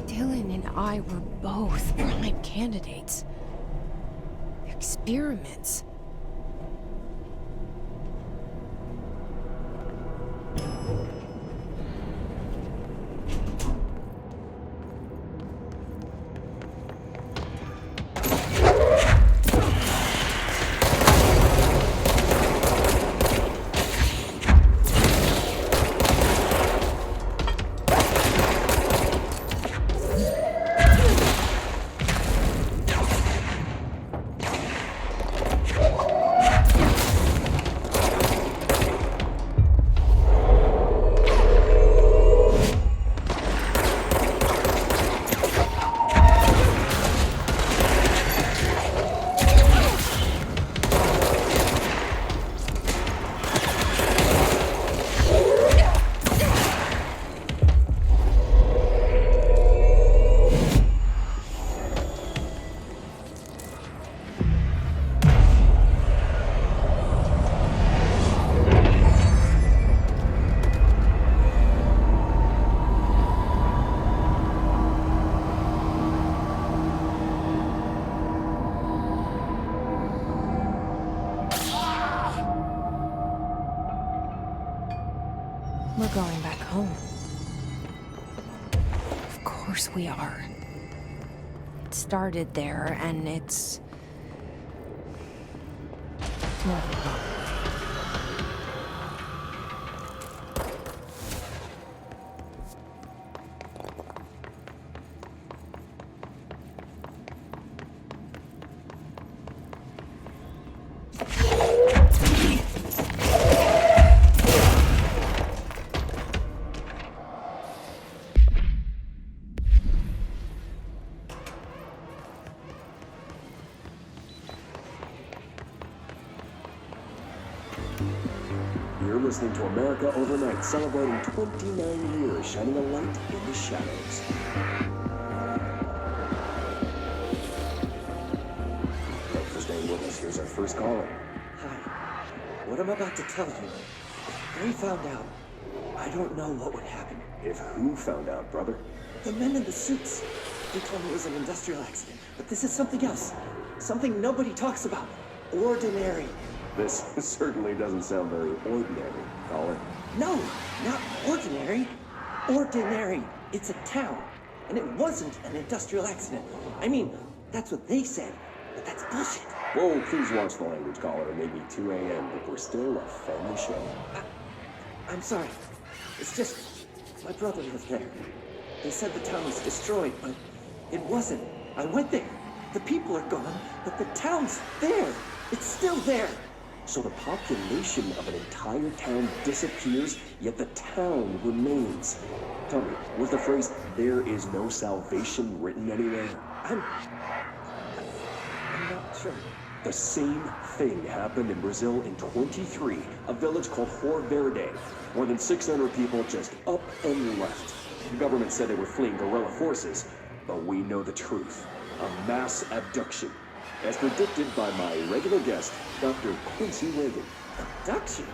Dylan and I were both prime candidates. Experiments. We're going back home. Of course we are. It started there, and it's never home. You're listening to America Overnight, celebrating 29 years, shining a light in the shadows. Thanks for staying with us. Here's our first caller. Hi. What I'm about to tell you, if they found out, I don't know what would happen. If who found out, brother? The men in the suits. They told me it was an industrial accident, but this is something else. Something nobody talks about. Ordinary. This certainly doesn't sound very ordinary, caller. No, not ordinary. Ordinary. It's a town. And it wasn't an industrial accident. I mean, that's what they said, but that's bullshit. Whoa, please watch the language, caller. It may be 2 a.m., but we're still a family show. I'm sorry. It's just, my brother lived there. They said the town was destroyed, but it wasn't. I went there. The people are gone, but the town's there. It's still there. So the population of an entire town disappears, yet the town remains. Tell me, was the phrase, "there is no salvation," written anywhere? I'm not sure. The same thing happened in Brazil in 23, a village called Hor Verde. More than 600 people just up and left. The government said they were fleeing guerrilla forces, but we know the truth. A mass abduction, as predicted by my regular guest, Dr. Quincy Reagan. Abduction?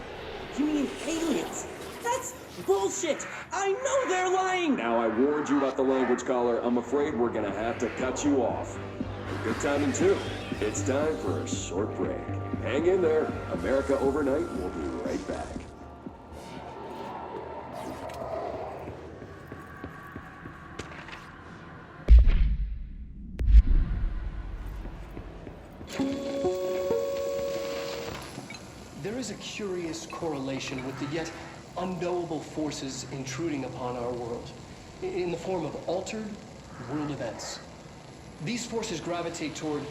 You mean aliens? That's bullshit! I know they're lying! Now I warned you about the language, caller. I'm afraid we're gonna have to cut you off. Good timing, too. It's time for a short break. Hang in there. America Overnight will be right back. There is a curious correlation with the yet unknowable forces intruding upon our world in the form of altered world events. These forces gravitate toward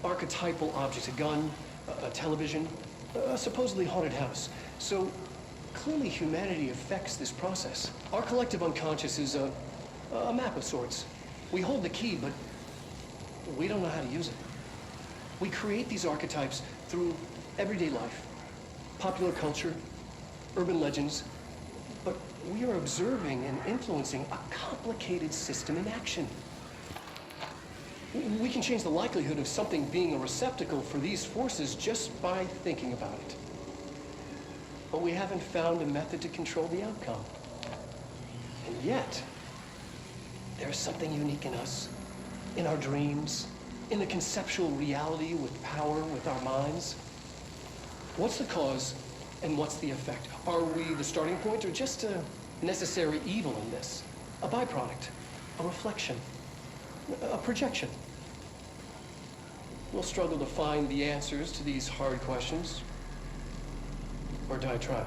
archetypal objects, a gun, a television, a supposedly haunted house. So clearly humanity affects this process. Our collective unconscious is a map of sorts. We hold the key, but we don't know how to use it. We create these archetypes through everyday life, popular culture, urban legends, but we are observing and influencing a complicated system in action. We can change the likelihood of something being a receptacle for these forces just by thinking about it. But we haven't found a method to control the outcome. And yet, there's something unique in us, in our dreams, in the conceptual reality with power with our minds. What's the cause and what's the effect? Are we the starting point or just a necessary evil in this? A byproduct, a reflection, a projection? We'll struggle to find the answers to these hard questions, or die trying.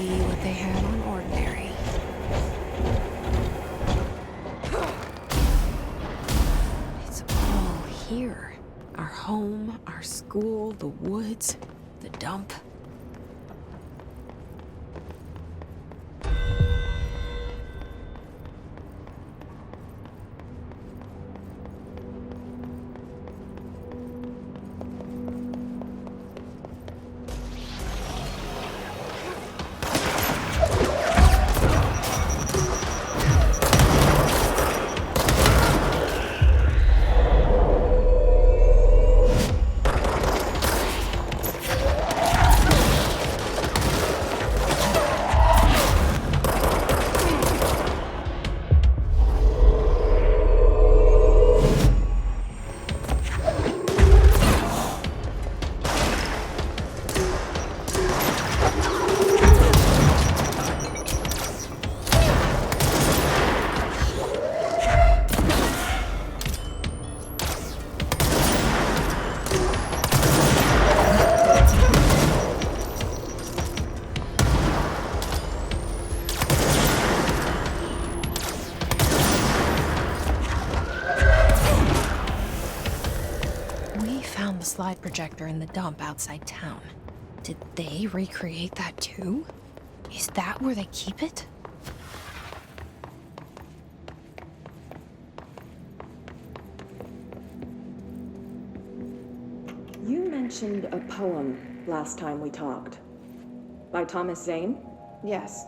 See what they have on ordinary. It's all here. Our home, our school, the woods, the dump. Slide projector in the dump outside town. Did they recreate that too? Is that where they keep it? You mentioned a poem last time we talked. By Thomas Zane? Yes.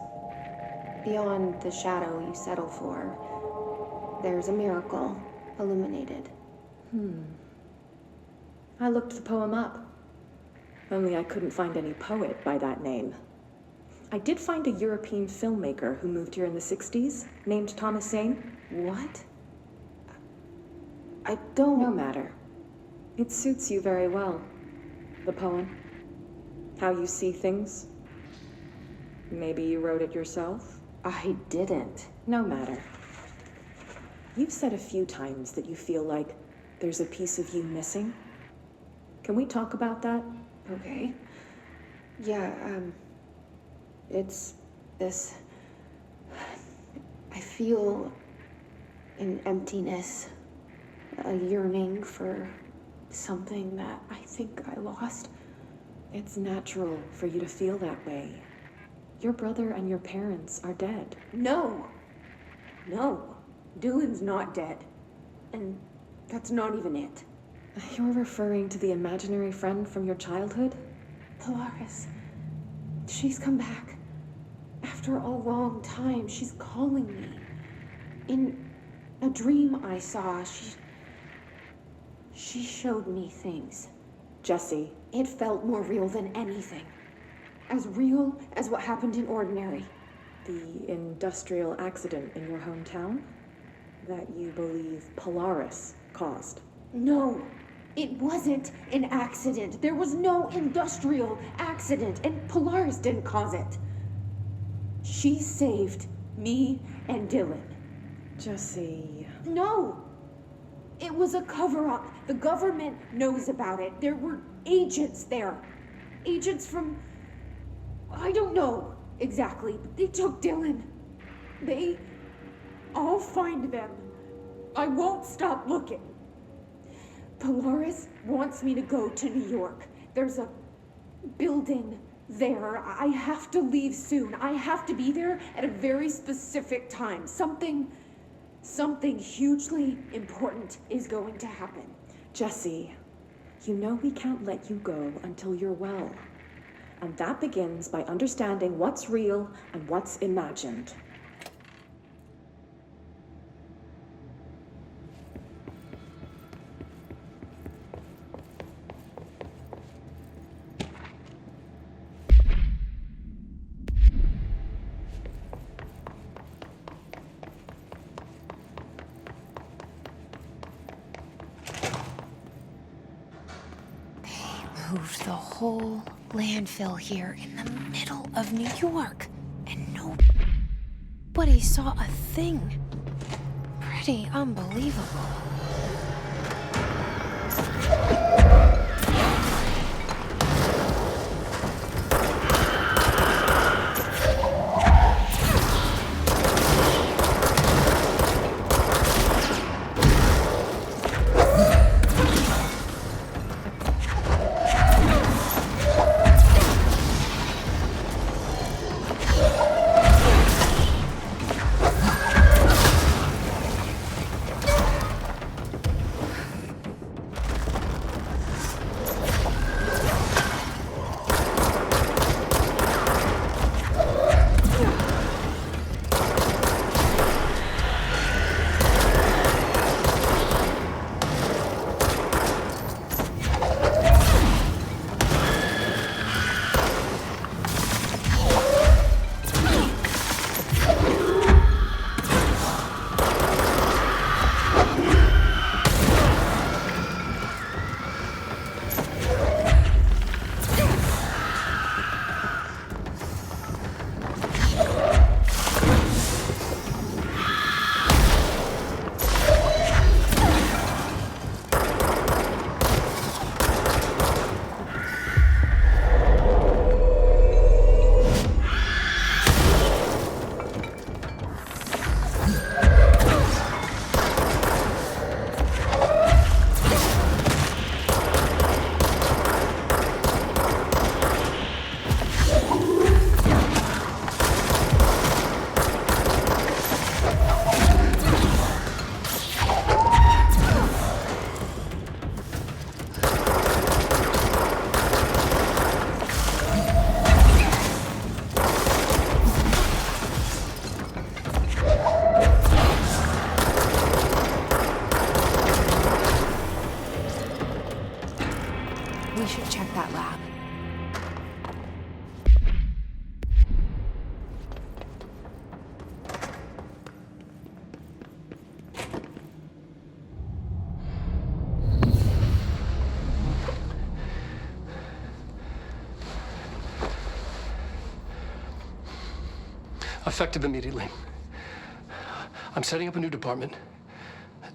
Beyond the shadow you settle for, there's a miracle illuminated. I looked the poem up. Only I couldn't find any poet by that name. I did find a European filmmaker who moved here in the 60s, named Thomas Zane. What? I don't... No matter. It suits you very well. The poem. How you see things. Maybe you wrote it yourself? I didn't. No matter. You've said a few times that you feel like there's a piece of you missing. Can we talk about that? Okay. Yeah, it's this... I feel an emptiness, a yearning for something that I think I lost. It's natural for you to feel that way. Your brother and your parents are dead. No! No. Dylan's not dead. And that's not even it. You're referring to the imaginary friend from your childhood? Polaris. She's come back. After a long time, she's calling me. In a dream I saw, she showed me things. Jesse. It felt more real than anything. As real as what happened in Ordinary. The industrial accident in your hometown? That you believe Polaris caused? No, it wasn't an accident. There was no industrial accident, and Polaris didn't cause it. She saved me and Dylan. Jesse... No! It was a cover-up. The government knows about it. There were agents there. Agents from... I don't know exactly, but they took Dylan. I'll find them. I won't stop looking. Polaris wants me to go to New York. There's a building there. I have to leave soon. I have to be there at a very specific time. Something hugely important is going to happen. Jesse, you know we can't let you go until you're well. And that begins by understanding what's real and what's imagined. Moved the whole landfill here in the middle of New York, and nobody saw a thing. Pretty unbelievable. should check that lab. Effective immediately. I'm setting up a new department.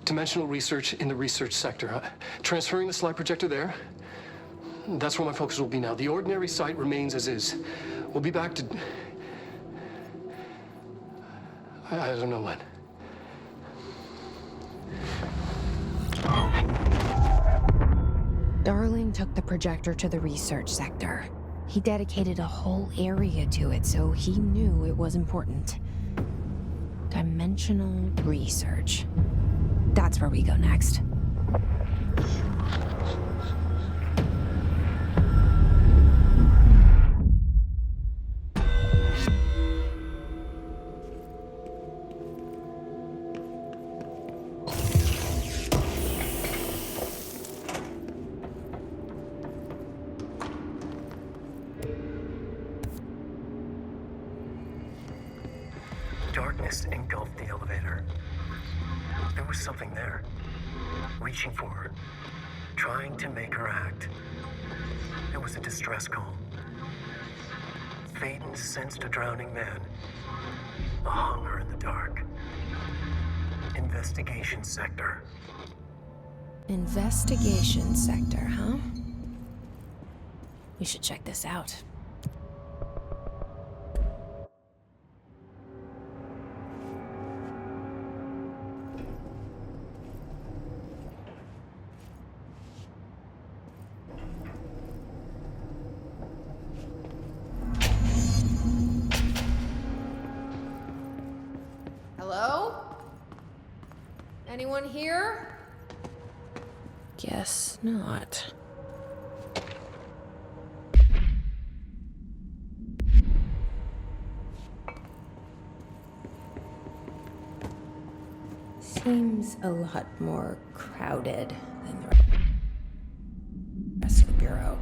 Dimensional research in the research sector. Transferring the slide projector there. That's where my focus will be now. The ordinary site remains as is. We'll be back to... I don't know when. Darling took the projector to the research sector. He dedicated a whole area to it, so he knew it was important. Dimensional research. That's where we go next. Darkness engulfed the elevator. There was something there, reaching for her, trying to make her act. It was a distress call. Faden sensed a drowning man, a hunger in the dark. Investigation sector. Investigation sector, huh? We should check this out. Hello? Anyone here? Guess not. Seems a lot more crowded than the rest of the bureau.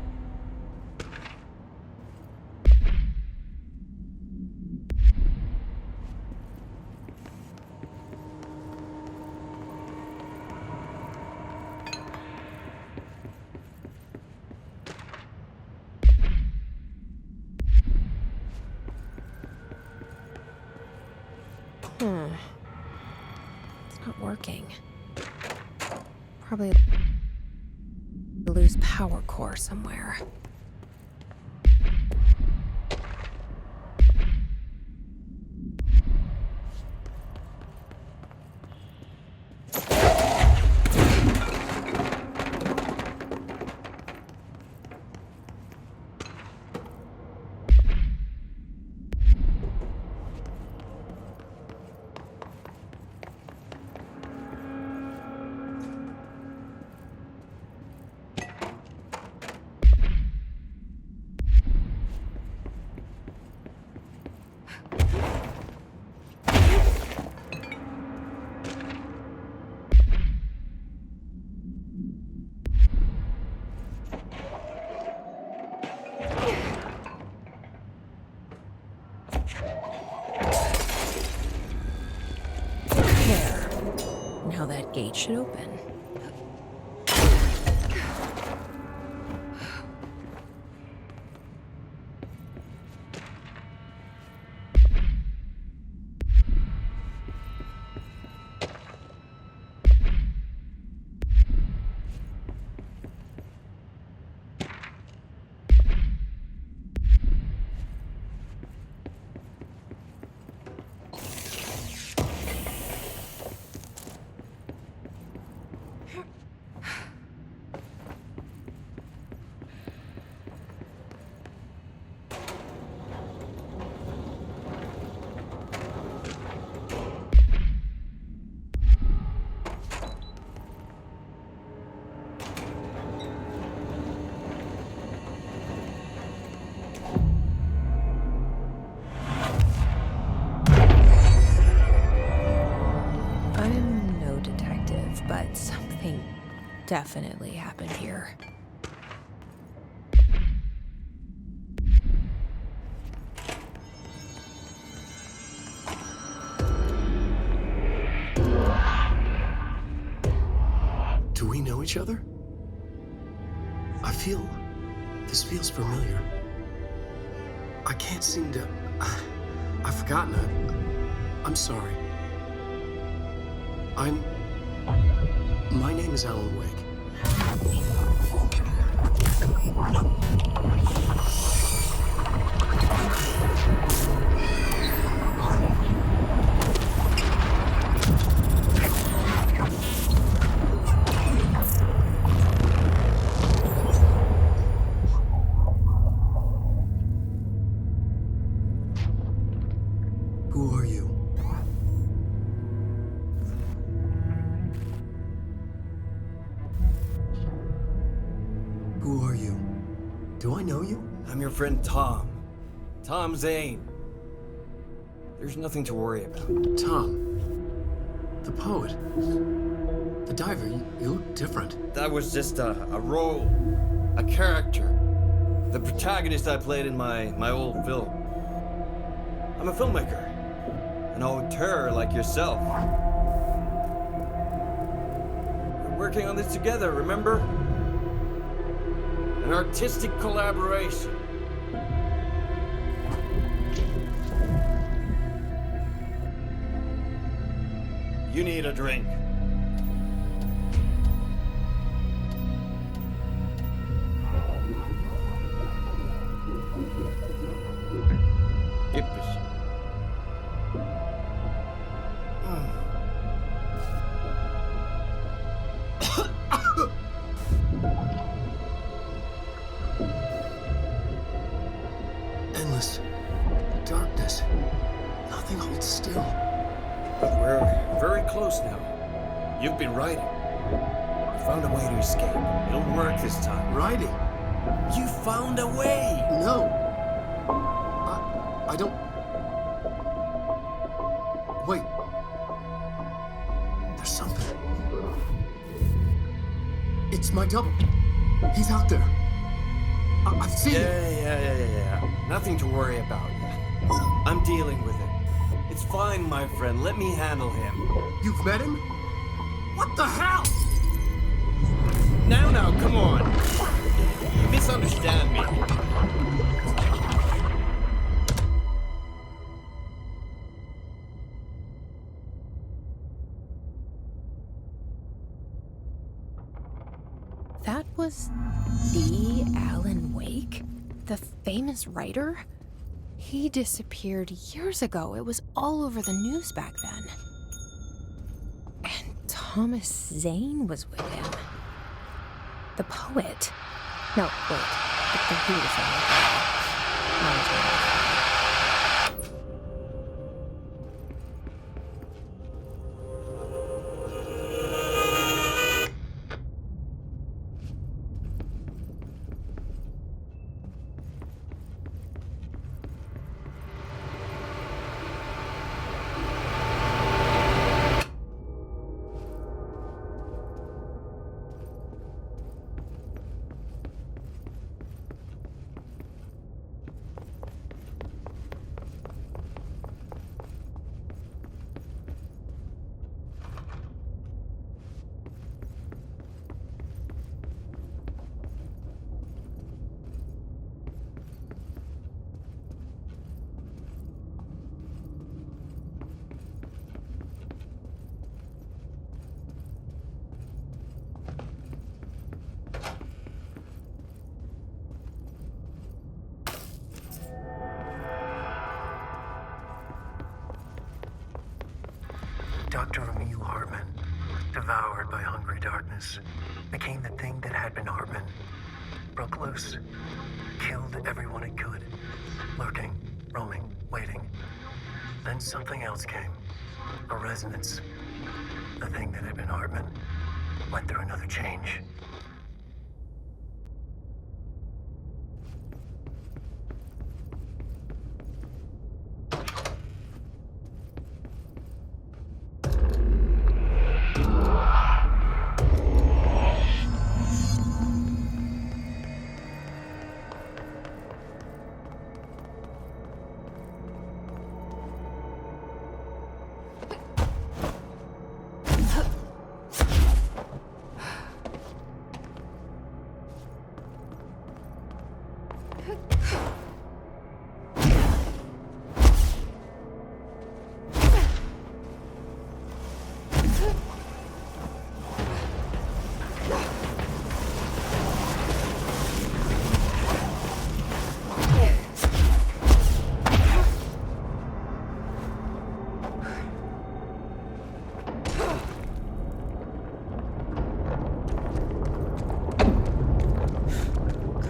It's not working. Probably a loose power core somewhere. Now that gate should open. But something definitely happened here. each other? This feels familiar. I can't seem to... I've forgotten it. I'm sorry. My name is Alan Wake. Who are you? Who are you? Do I know you? I'm your friend Tom. Tom Zane. There's nothing to worry about. Tom. The poet. The diver. You look different. That was just a role. A character. The protagonist I played in my old film. I'm a filmmaker. An auteur like yourself. We're working on this together, remember? An artistic collaboration. You need a drink. Yippish. Endless darkness. Nothing holds still. But we're very close now. You've been writing. You found a way to escape. It'll work this time. Writing? You found a way! No. I don't... Wait. There's something. It's my double. He's out there. I've seen him. Yeah. Nothing to worry about. I'm dealing with it. It's fine, my friend. Let me handle him. You've met him? What the hell? Now, come on. You misunderstand me. That was the Alan Wake? The famous writer? He disappeared years ago. It was all over the news back then. And Thomas Zane was with him. The poet. No, wait. He was Dr. Emil Hartman, devoured by hungry darkness, became the thing that had been Hartman. Broke loose, killed everyone it could, lurking, roaming, waiting. Then something else came, a resonance. The thing that had been Hartman went through another change.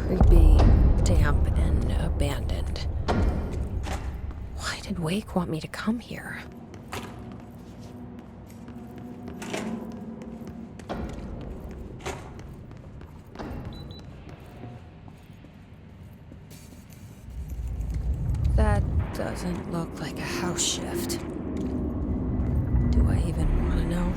Creepy, damp, and abandoned. Why did Wake want me to come here? That doesn't look like a house shift. Do I even want to know?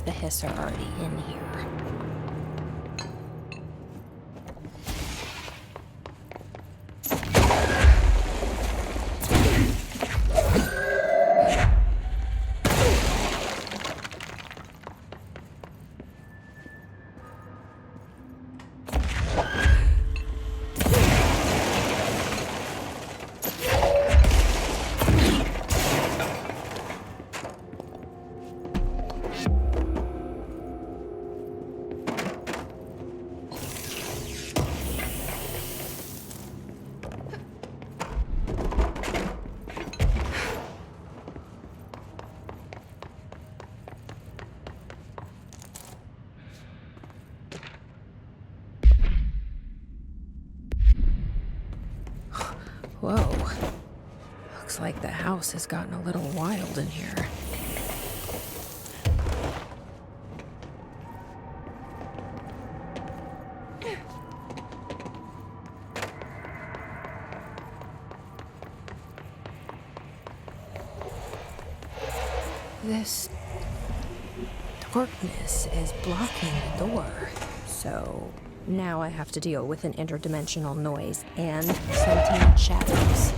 The hiss are already in here. Whoa. Looks like the house has gotten a little wild in here. This darkness is blocking the door, so now I have to deal with an interdimensional noise and sentient shadows.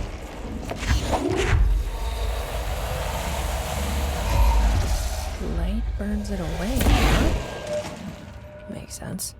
Light burns it away, huh? Makes sense.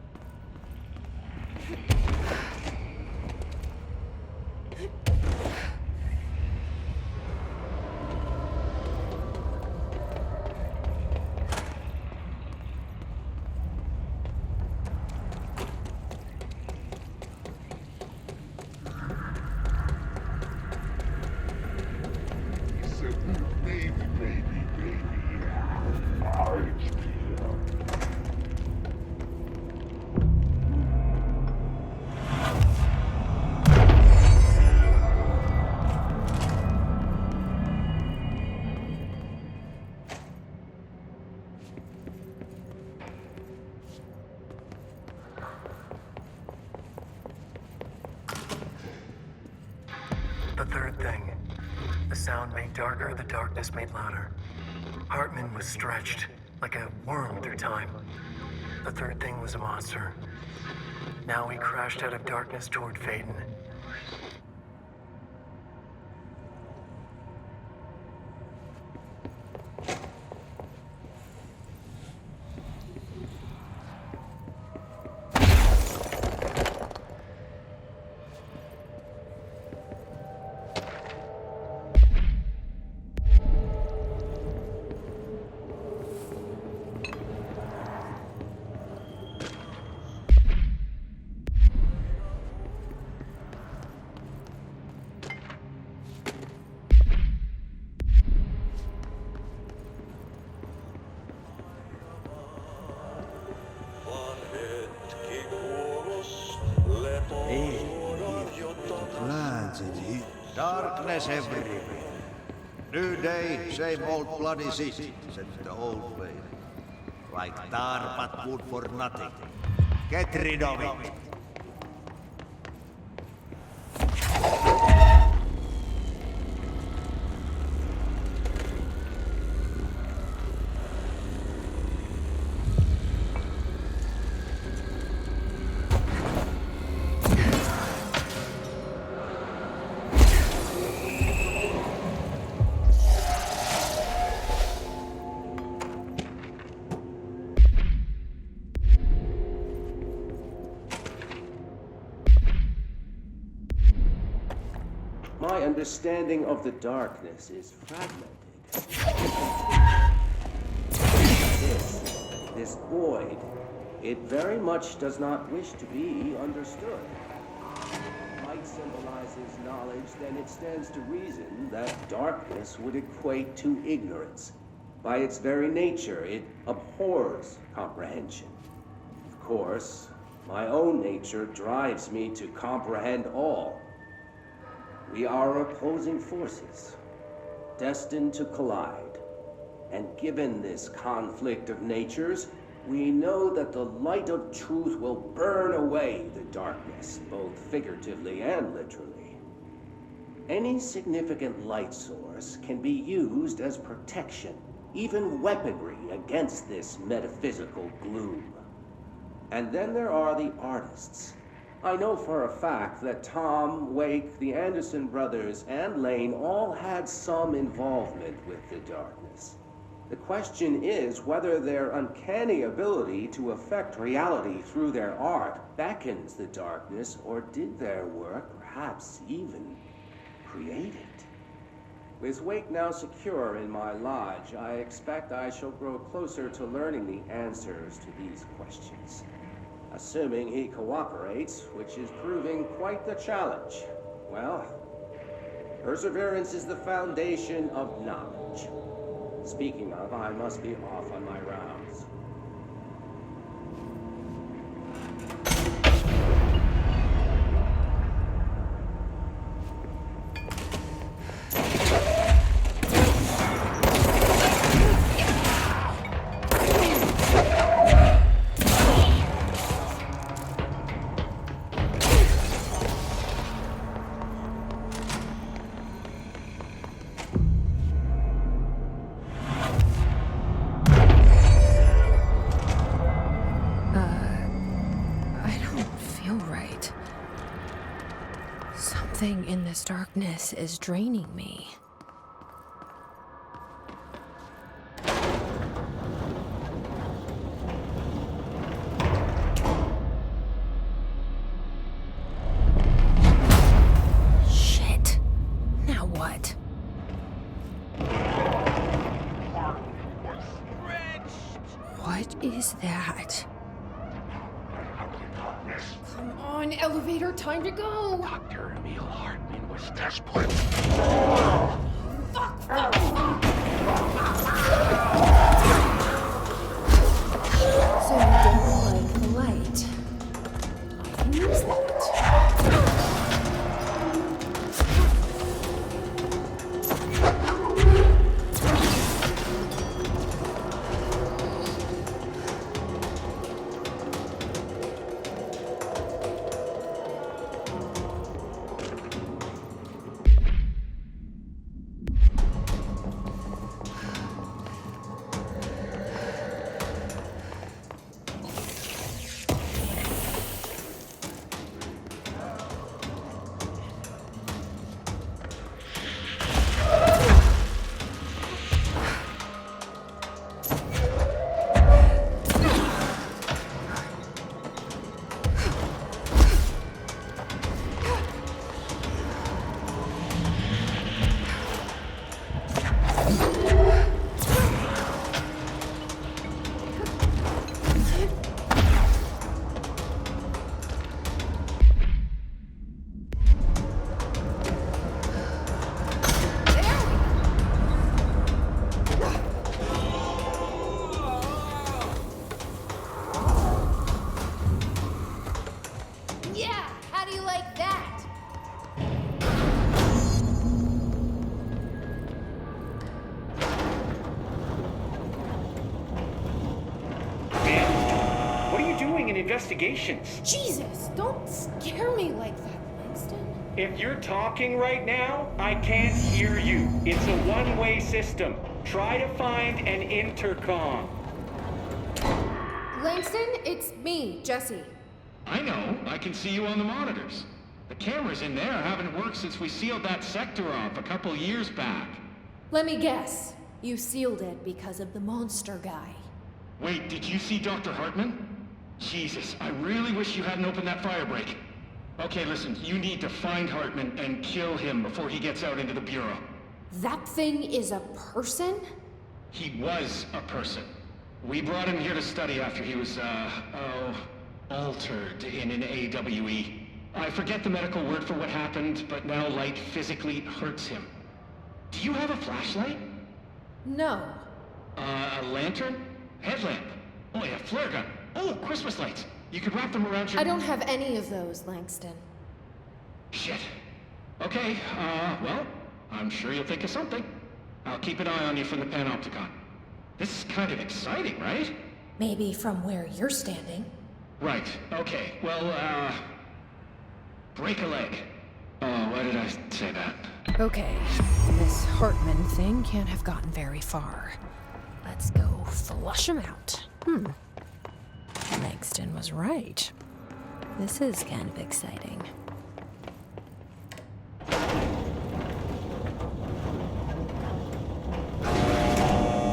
The third thing. The sound made darker, the darkness made louder. Hartman was stretched, like a worm through time. The third thing was a monster. Now he crashed out of darkness toward Phaeton. Darkness everywhere. New day, same old bloody city, said the old way. Like tar but wood for nothing. Get rid of it. my understanding of the darkness is fragmented. This void, it very much does not wish to be understood. Light symbolizes knowledge, then it stands to reason that darkness would equate to ignorance. By its very nature, it abhors comprehension. Of course, my own nature drives me to comprehend all. We are opposing forces, destined to collide. And given this conflict of natures, we know that the light of truth will burn away the darkness, both figuratively and literally. Any significant light source can be used as protection, even weaponry against this metaphysical gloom. And then there are the artists. I know for a fact that Tom, Wake, the Anderson brothers, and Lane all had some involvement with the darkness. The question is whether their uncanny ability to affect reality through their art beckons the darkness, or did their work perhaps even create it? With Wake now secure in my lodge, I expect I shall grow closer to learning the answers to these questions. Assuming he cooperates, which is proving quite the challenge. Well, perseverance is the foundation of knowledge. Speaking of, I must be off on my rounds. Something in this darkness is draining me. Shit. Now what? What is that? Come on, elevator, time to go! Dr. Emil Hartman was desperate. Fuck! So you don't like the light? I can use that. Investigations. Jesus, don't scare me like that, Langston. If you're talking right now, I can't hear you. It's a one-way system. Try to find an intercom. Langston, it's me, Jesse. I know. I can see you on the monitors. The cameras in there haven't worked since we sealed that sector off a couple years back. Let me guess. You sealed it because of the monster guy. Wait, did you see Dr. Hartman? Jesus, I really wish you hadn't opened that fire break. Okay, listen, you need to find Hartman and kill him before he gets out into the Bureau. That thing is a person? He was a person. We brought him here to study after he was, altered in an AWE. I forget the medical word for what happened, but now light physically hurts him. Do you have a flashlight? No. A lantern? Headlamp? Oh yeah, flare gun. Oh, Christmas lights. You could wrap them around your... I don't have any of those, Langston. Shit. Okay, well, I'm sure you'll think of something. I'll keep an eye on you from the panopticon. This is kind of exciting, right? Maybe from where you're standing. Right, okay. Well, break a leg. Oh, why did I say that? Okay, this Hartman thing can't have gotten very far. Let's go flush him out. Langston was right. This is kind of exciting.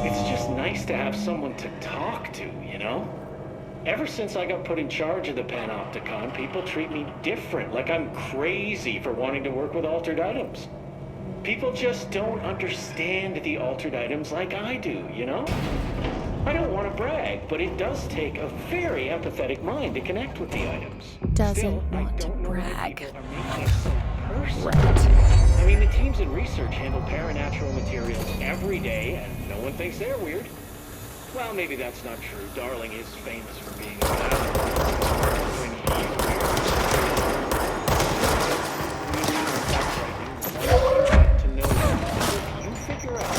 It's just nice to have someone to talk to, you know? Ever since I got put in charge of the Panopticon, people treat me different, like I'm crazy for wanting to work with altered items. People just don't understand the altered items like I do, you know? I don't want to brag, but it does take a very empathetic mind to connect with the items. Doesn't want to brag. Right. I mean, the teams in research handle paranatural materials every day, and no one thinks they're weird. Well, maybe that's not true. Darling is famous for being a bastard. When to know that you figure out.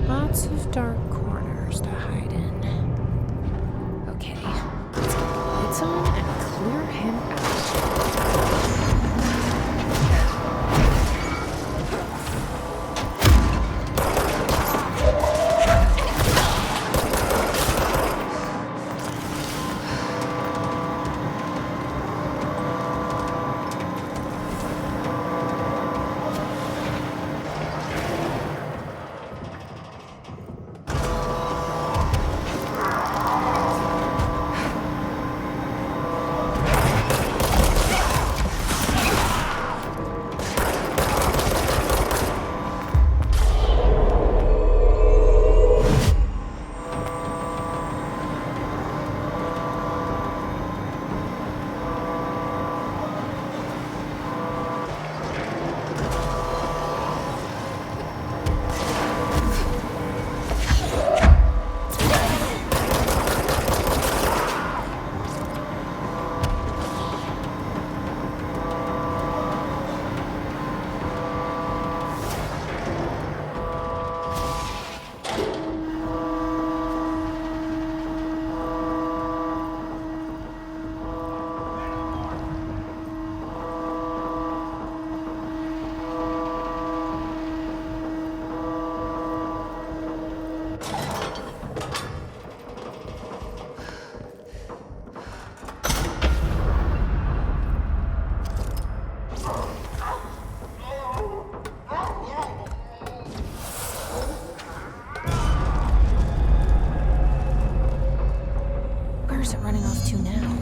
Lots of dark corners to hide in. Okay, let's get the lights on and clear him out. Where's it running off to now?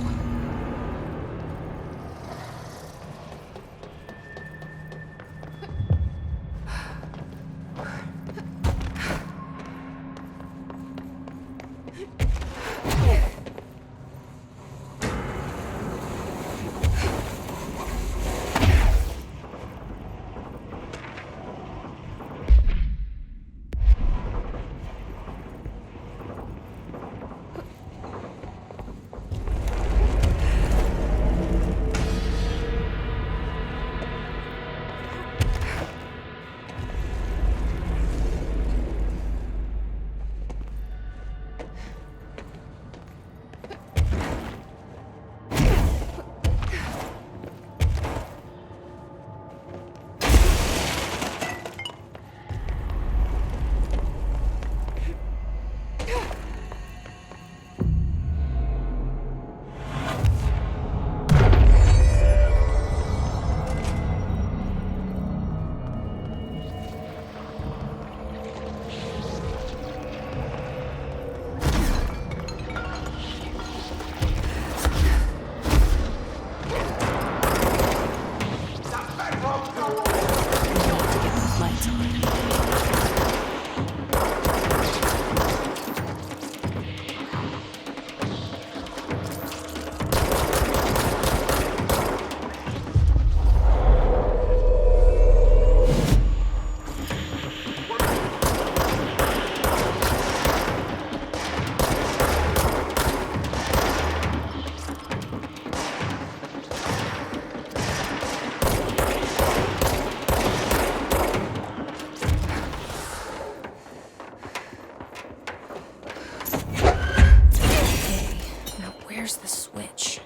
Where's the switch?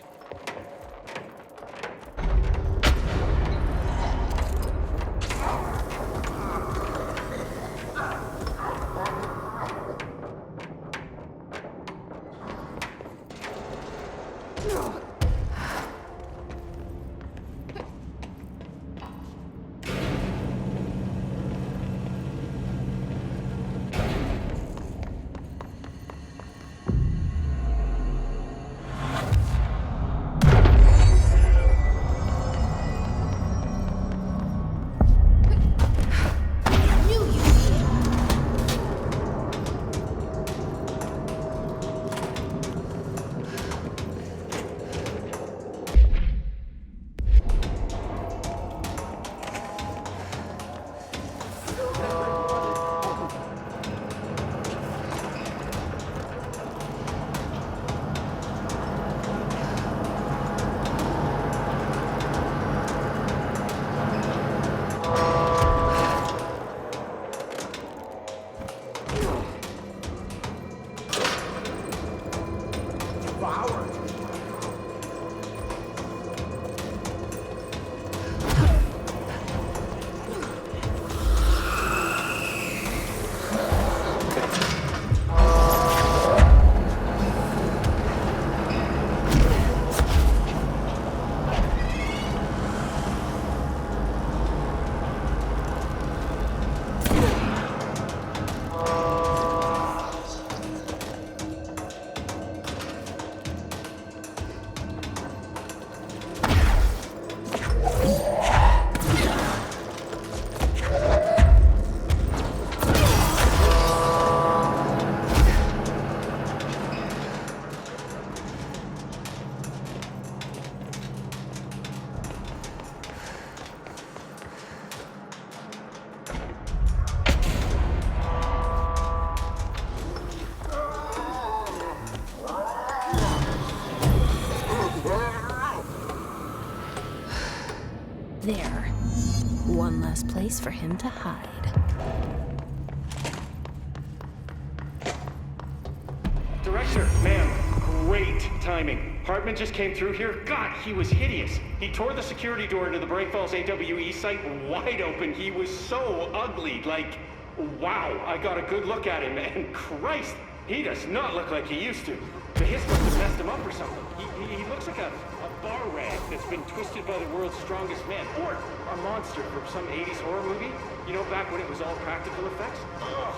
There. One less place for him to hide. Director, ma'am, great timing. Hartman just came through here. God, he was hideous. He tore the security door into the Bright Falls AWE site wide open. He was so ugly. Like, wow, I got a good look at him, and Christ, he does not look like he used to. The hiss must have messed him up or something. He looks like a bar rag that's been twisted by the world's strongest man. Or a monster from some 80s horror movie. You know, back when it was all practical effects? Ugh,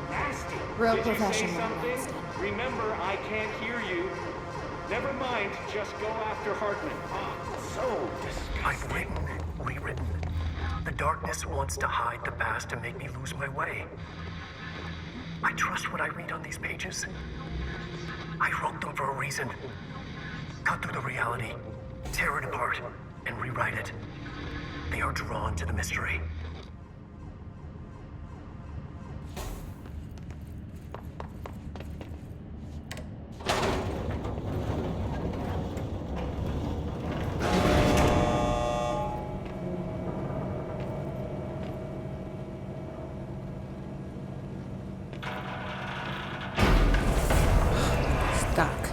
nasty. Real Did professional. you say something? Remember, I can't hear you. Never mind, just go after Hartman. So disgusting. I've written, rewritten. The darkness wants to hide the past to make me lose my way. I trust what I read on these pages. I wrote them for a reason. Cut through the reality, tear it apart, and rewrite it. They are drawn to the mystery. Stuck.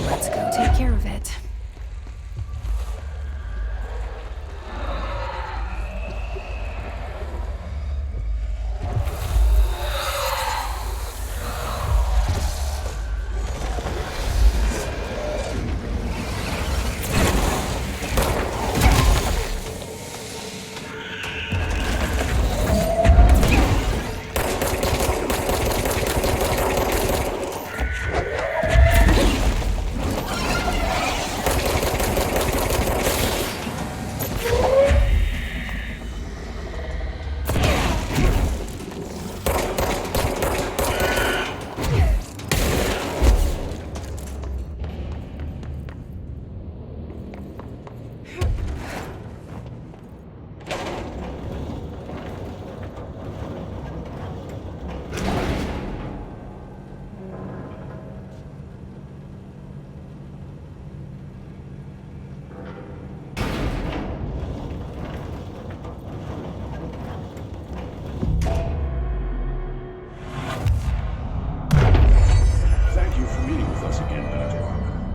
Let's go take care of it.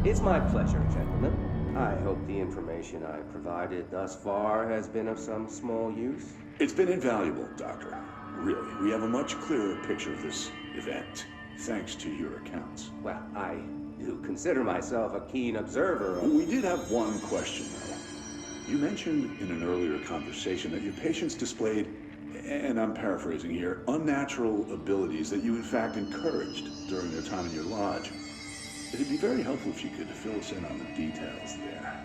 It's my pleasure, gentlemen. I hope the information I provided thus far has been of some small use. It's been invaluable, Doctor. Really, we have a much clearer picture of this event, thanks to your accounts. Well, I do consider myself a keen observer of... We did have one question, though. You mentioned in an earlier conversation that your patients displayed, and I'm paraphrasing here, unnatural abilities that you in fact encouraged during their time in your lodge. It'd be very helpful if you could fill us in on the details there.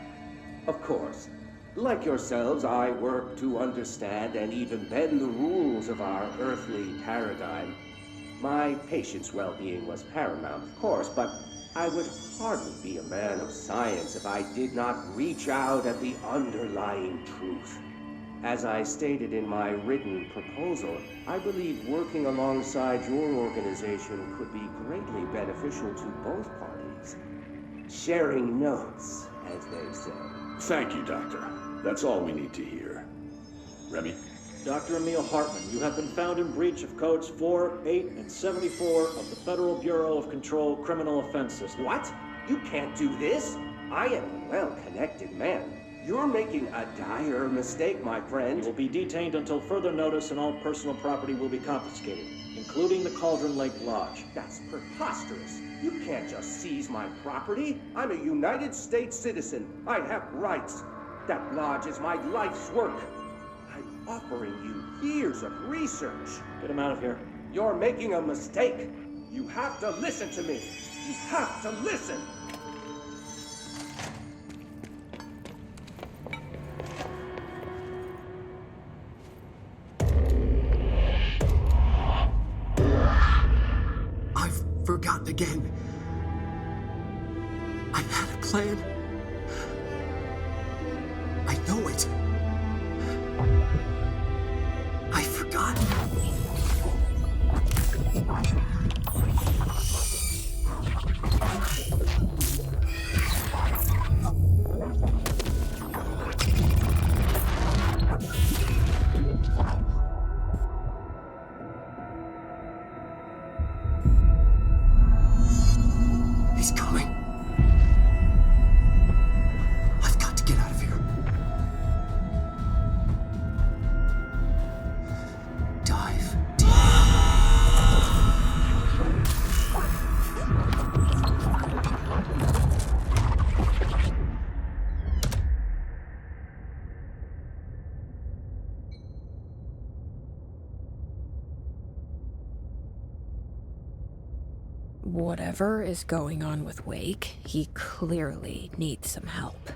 Of course. Like yourselves, I work to understand and even bend the rules of our earthly paradigm. My patient's well-being was paramount, of course, but I would hardly be a man of science if I did not reach out at the underlying truth. As I stated in my written proposal, I believe working alongside your organization could be greatly beneficial to both parties. Sharing notes, as they say. Thank you, Doctor. That's all we need to hear. Remy? Dr. Emil Hartman, you have been found in breach of Codes 4, 8, and 74 of the Federal Bureau of Control Criminal Offense System. What? You can't do this? I am a well-connected man. You're making a dire mistake, my friend. You will be detained until further notice and all personal property will be confiscated, including the Cauldron Lake Lodge. That's preposterous. You can't just seize my property. I'm a United States citizen. I have rights. That lodge is my life's work. I'm offering you years of research. Get him out of here. You're making a mistake. You have to listen to me. You have to listen. I've forgotten again. I had a plan. I know it. I've forgotten. He's coming. I've got to get out of here. Dive deep. Whatever is going on with Wake, he clearly needs some help.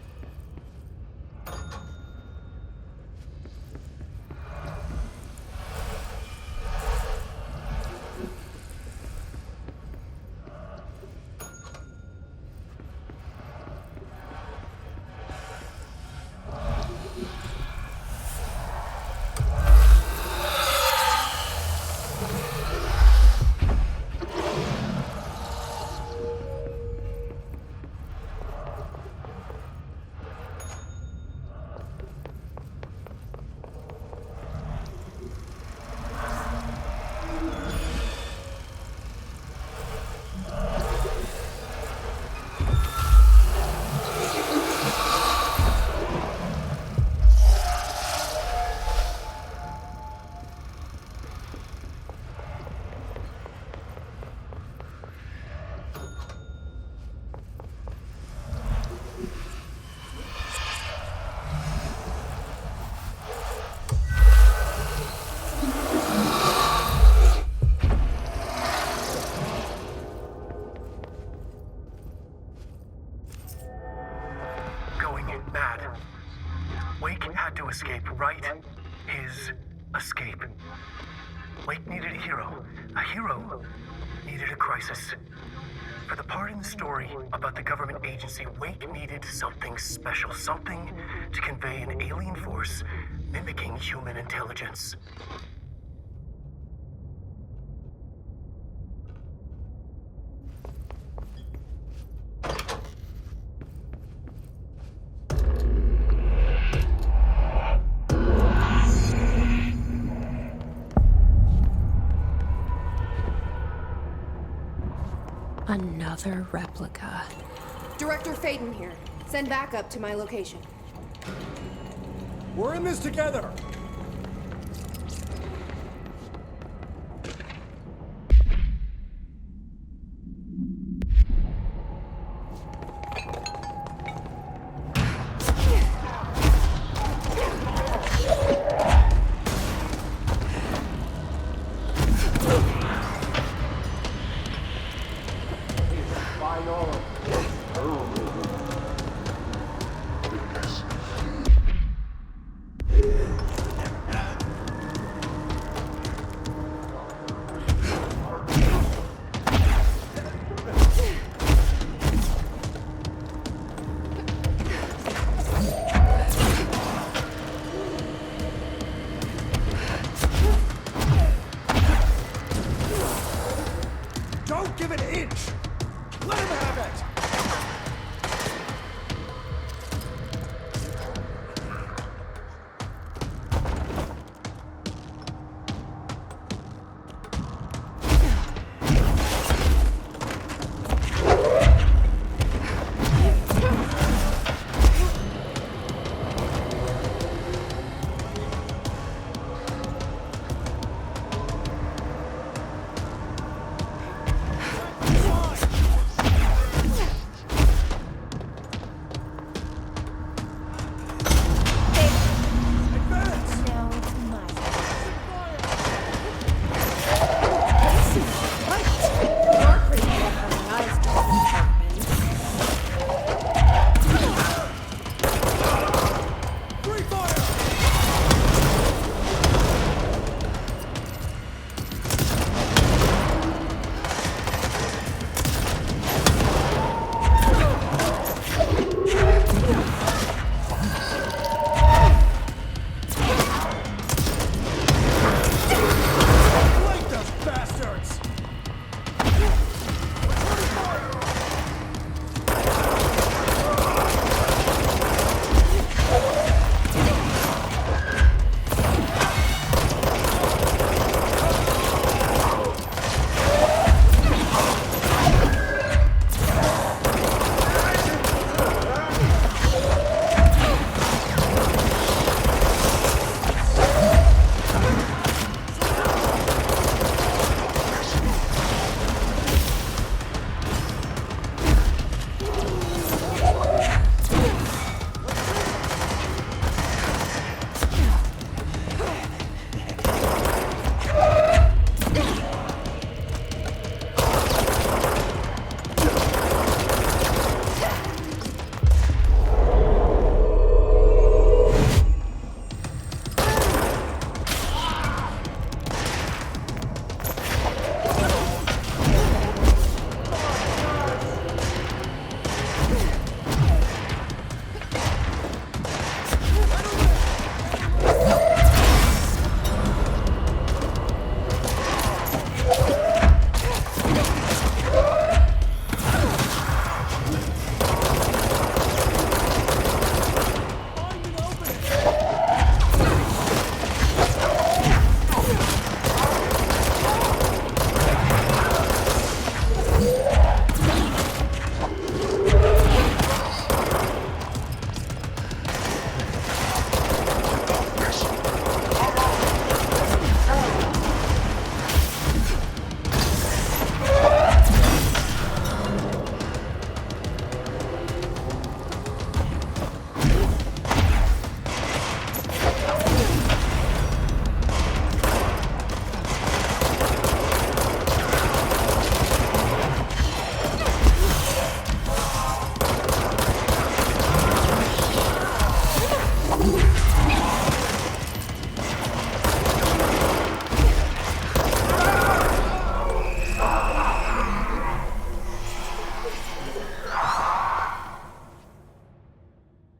Escape, right? His escape. Wake needed a hero. A hero needed a crisis. For the part in the story about the government agency, Wake needed something special. Something to convey an alien force mimicking human intelligence. Another replica. Director Faden here. Send backup to my location. We're in this together!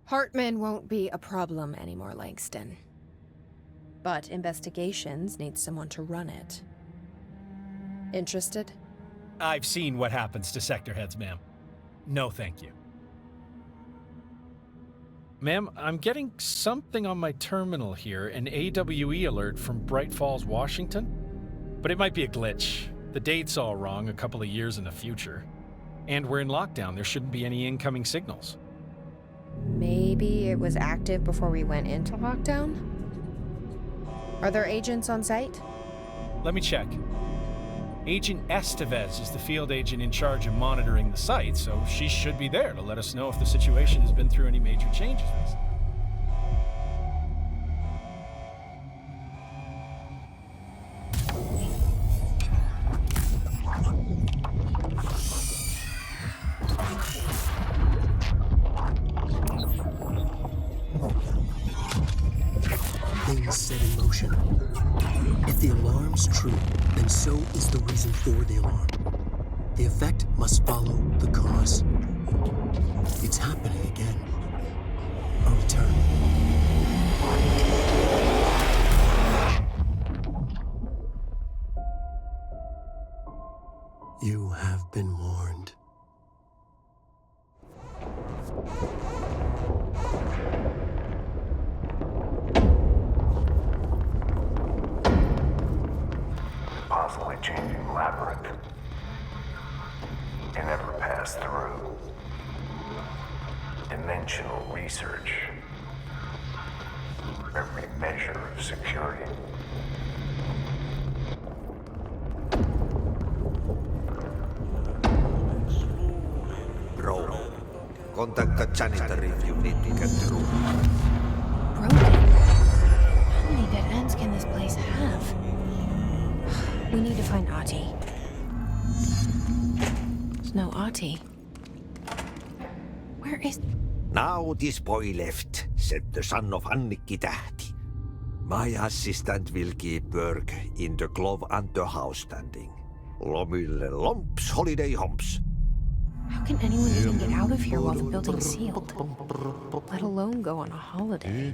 Hartman won't be a problem anymore, Langston. But investigations need someone to run it. Interested? I've seen what happens to sector heads, ma'am. No, thank you. Ma'am, I'm getting something on my terminal here, an AWE alert from Bright Falls, Washington. But it might be a glitch. The date's all wrong, a couple of years in the future. And we're in lockdown. There shouldn't be any incoming signals. Maybe it was active before we went into lockdown? Are there agents on site? Let me check. Agent Estevez is the field agent in charge of monitoring the site, so she should be there to let us know if the situation has been through any major changes recently. Things set in motion. If the alarm's true, then so is the reason for the alarm. The effect must follow the cause. It's happening again. A return. You have been warned. Constantly changing labyrinth. You never pass through. Dimensional research. Every measure of security. Roll. Contact the janitor if you need to get through. Broken? How many dead ends can this place have? We need to find Ahti. There's no Ahti. Where is... Now this boy left, said the son of Annikki Tähti. My assistant will keep work in the glove and the house standing. Lomille lomps, holiday humps. How can anyone even get out of here while the building's sealed? Let alone go on a holiday.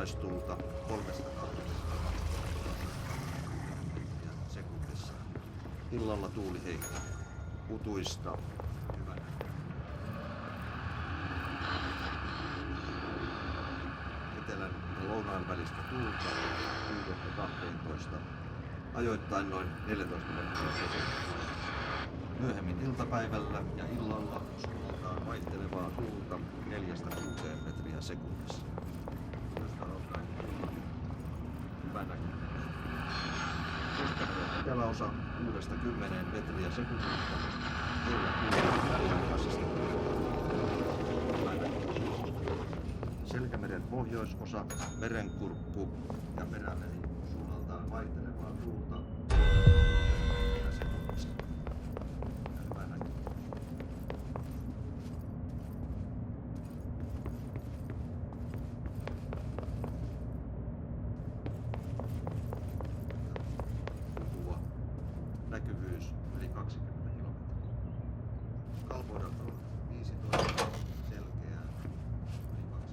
lounaistuulta 300 sekunnissa. Illalla tuuli heikko. Utuista. Hyvä. Etelän ja lounaan välistä tuulta 6-12. Ajoittain noin 14 metriä sekunnissa. Myöhemmin iltapäivällä ja illalla suuntaan vaihtelevaa tuulta 4-6 metriä sekunnissa. Hyvä näkymä. sadalaosa 6–10 metriä sekunnista. Selkämeren pohjoisosa, merenkurkku ja perämeri suunnaltaan vaihtelevaa tuulta. Näkyvyys yli 20 kilometriä. Kalvoidat on 15, selkeää, yli 20.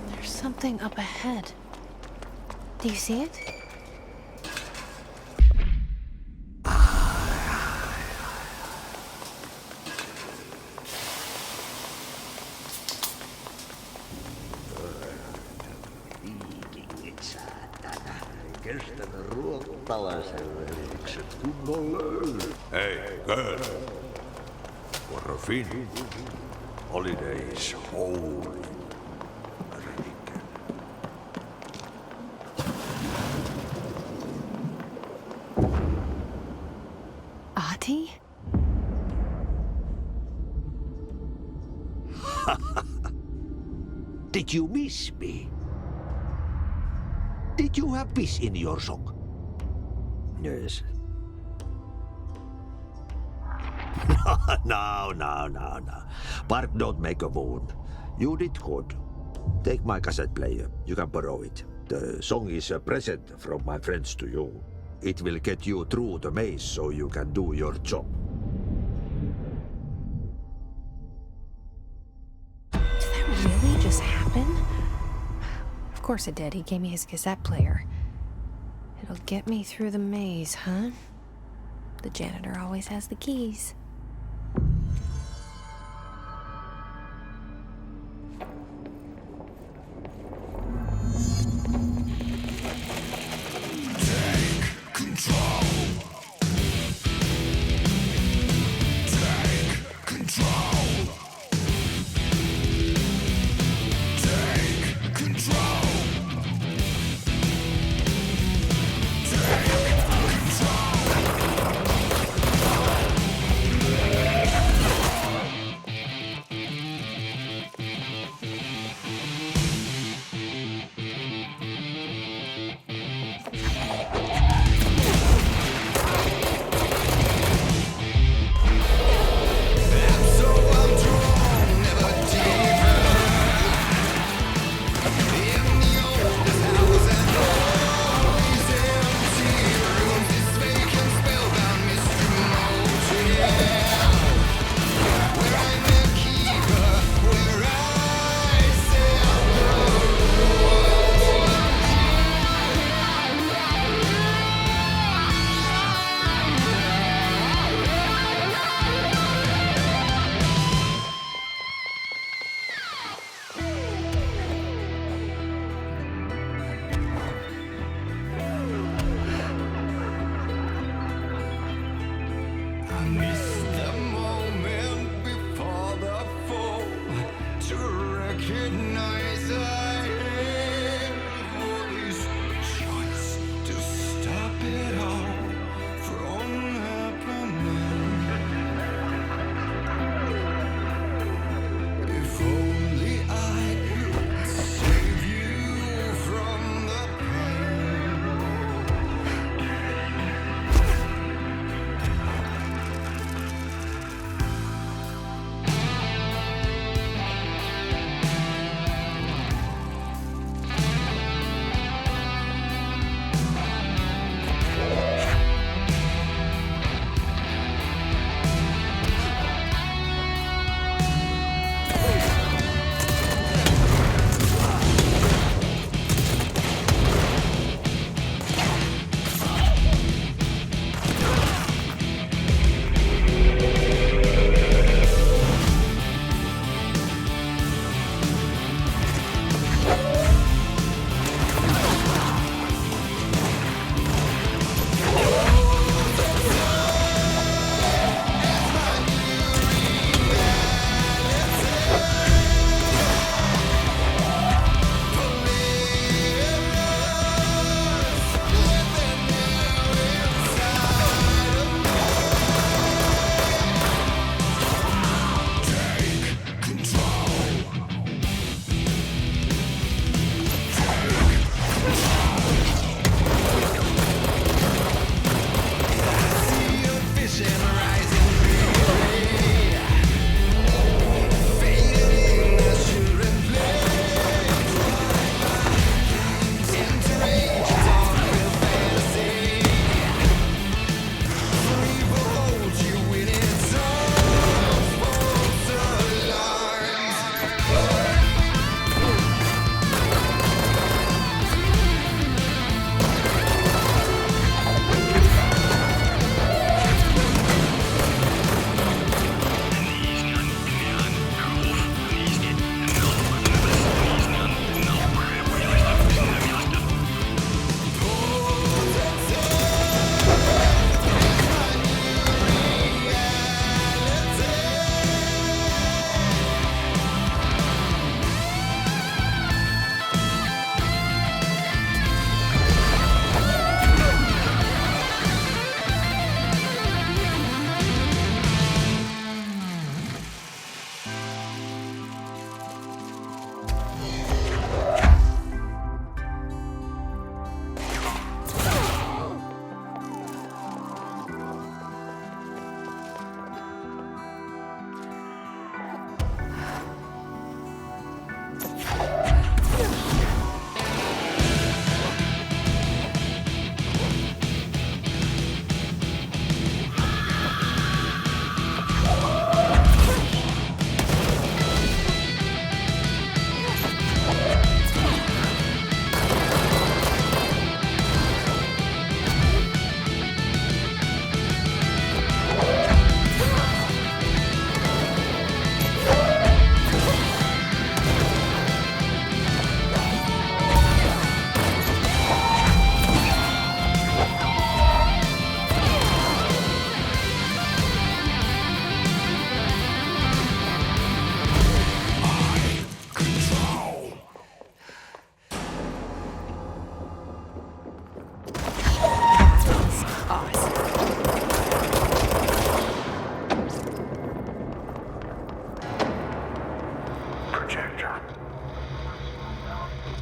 There's something up ahead. Do you see it? Hey, girl. For a fin. Holidays holy. Ahti? Did you miss me? Did you have peace in your song? Yes. No. Bark don't make a wound. You did good. Take my cassette player. You can borrow it. The song is a present from my friends to you. It will get you through the maze so you can do your job. Did that really just happen? Of course it did. He gave me his cassette player. It'll get me through the maze, huh? The janitor always has the keys. projector.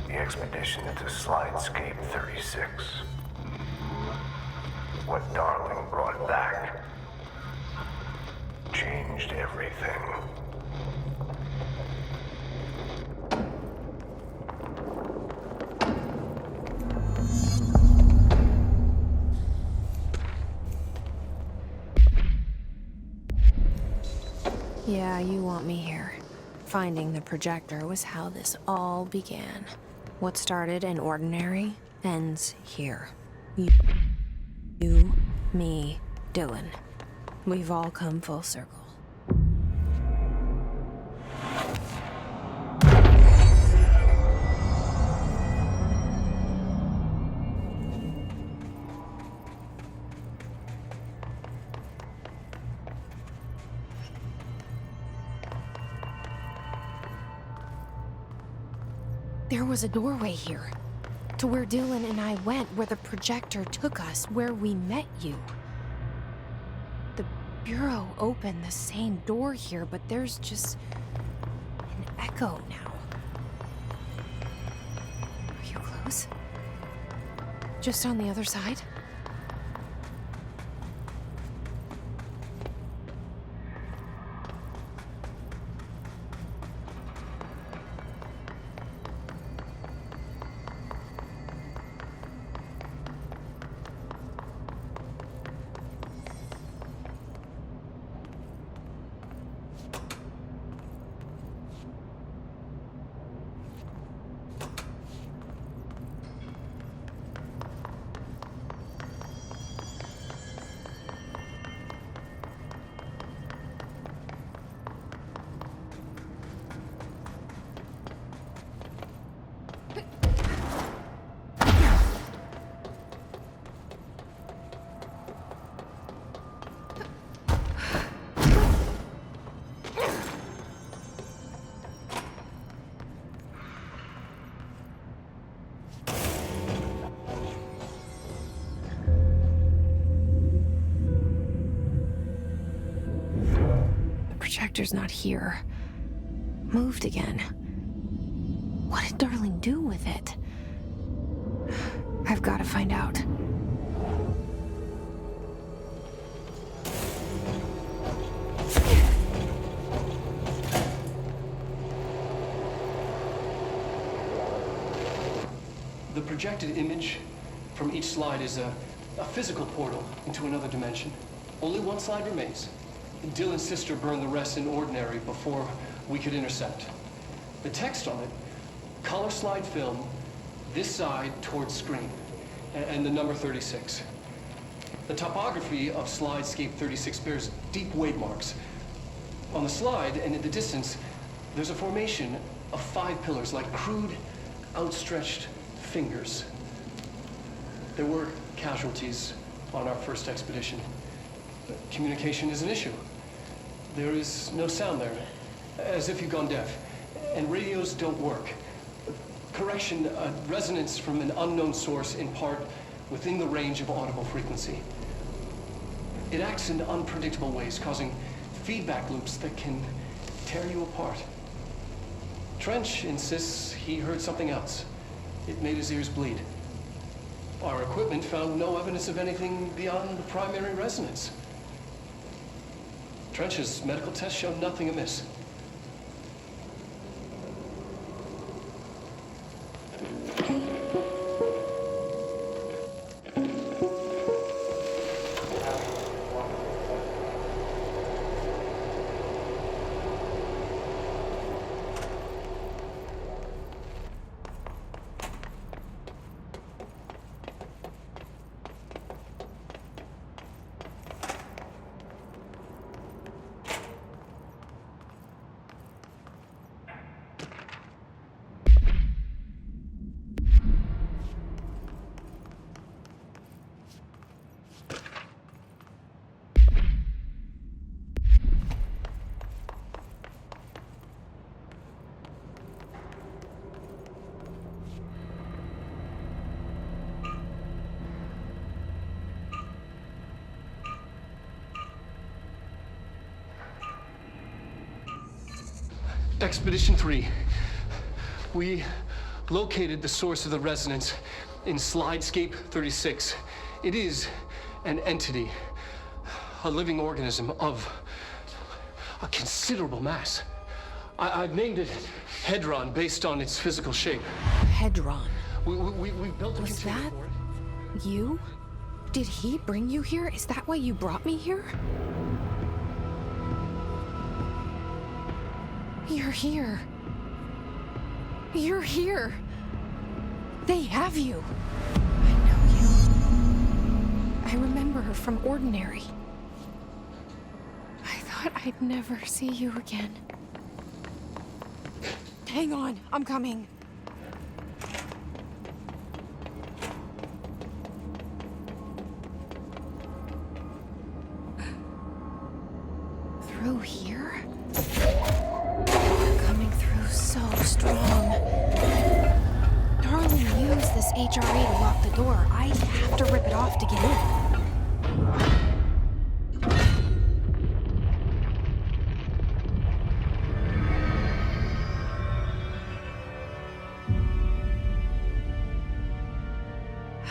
The expedition to Slidescape 36. What Darling brought back changed everything. Yeah, you want me here. Finding the projector was how this all began. What started in ordinary ends here. You, me, Dylan. We've all come full circle. There was a doorway here, to where Dylan and I went, where the projector took us, where we met you. The Bureau opened the same door here, but there's just an echo now. Are you close? Just on the other side? Projector's not here. Moved again. What did Darling do with it? I've got to find out. The projected image from each slide is a physical portal into another dimension. Only one slide remains. Dylan's sister burned the rest in ordinary before we could intercept. The text on it, color slide film, this side towards screen, and the number 36. The topography of Slidescape 36 bears deep wave marks. On the slide and in the distance, there's a formation of 5 pillars like crude, outstretched fingers. There were casualties on our first expedition. Communication is an issue. There is no sound there, as if you've gone deaf, and radios don't work. Correction, resonance from an unknown source in part within the range of audible frequency. It acts in unpredictable ways, causing feedback loops that can tear you apart. Trench insists he heard something else. It made his ears bleed. Our equipment found no evidence of anything beyond the primary resonance. Trench's medical tests showed nothing amiss. Expedition 3. We located the source of the resonance in Slidescape 36. It is an entity, a living organism of a considerable mass. I've named it Hedron based on its physical shape. Hedron. We built a Was container that for it. you? Did he bring you here? Is that why you brought me here? You're here. You're here. They have you. I know you. I remember her from Ordinary. I thought I'd never see you again. Hang on, I'm coming. Through here? They're coming through so strong. Darling used this HRA to lock the door. I have to rip it off to get in.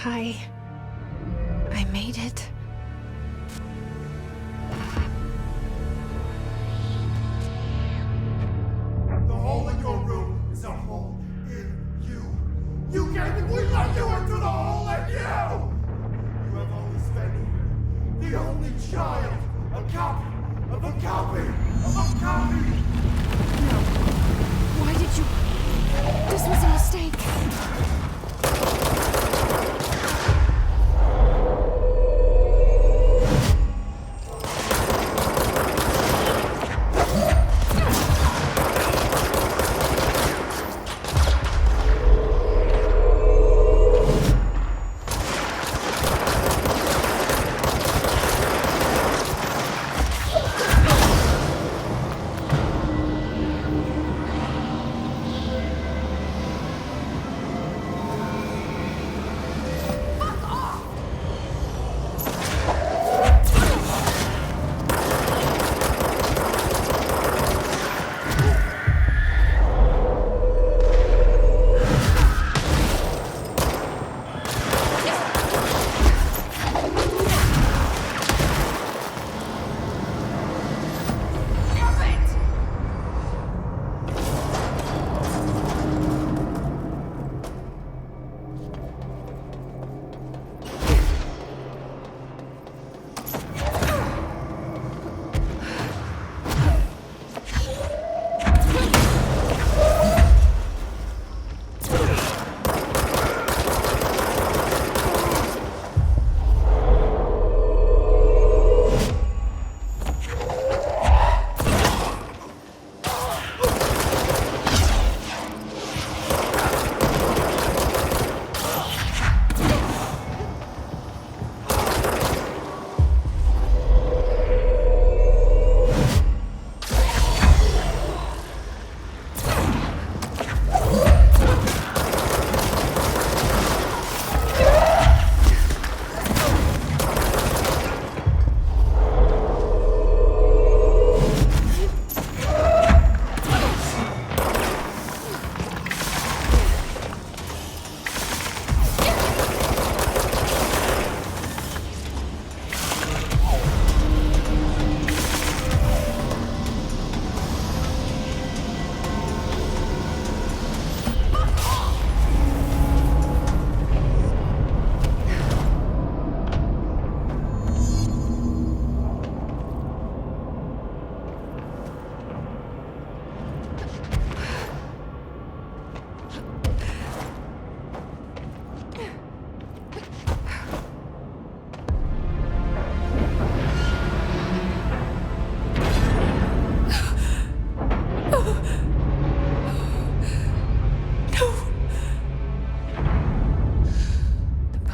Hi. I made it. The hole in your room is a hole in you. You gave it, we let you into the hole in you! You have always been here. The only child. A copy of a copy of a copy! No. Why did you... This was a mistake.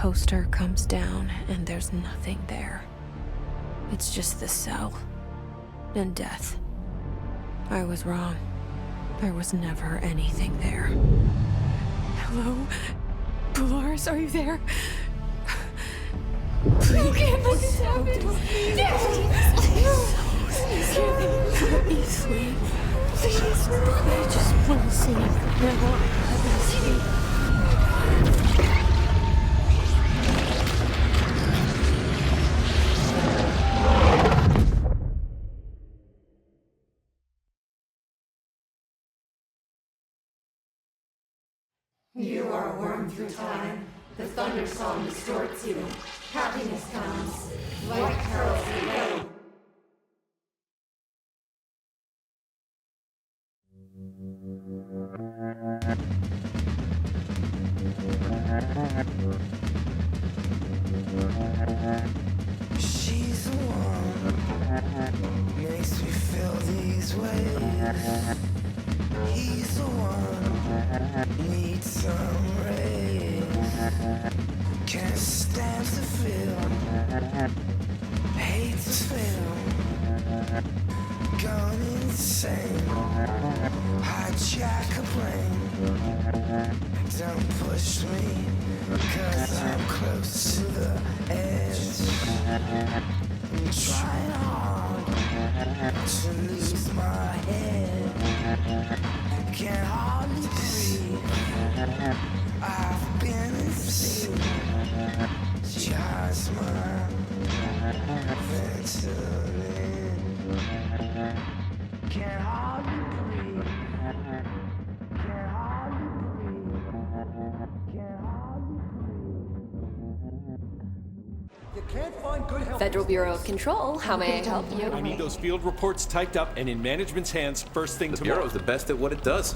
poster comes down and there's nothing there. It's just the cell and death. I was wrong. There was never anything there. Hello? Polaris, are you there? Please. You can't let this happen. Let me sleep. Please, I just want to see. Now I want to see. You are worn through time. The thunder song distorts you. Happiness comes. Like pearls away. She's the one makes me feel these ways. He's the one needs some rays. Can't stand to feel, hate to feel, gone insane. Hijack a plane. Don't push me, 'cause I'm close to the edge. I'm trying hard to lose my head. Can't hardly breathe. I've been in sea. Just my Ventolin. Can't hardly breathe. Can't hardly breathe. Can't hardly You can't find good help. Federal Bureau of Control, how may I help you? I need those field reports typed up and in management's hands first thing tomorrow. The Bureau's the best at what it does.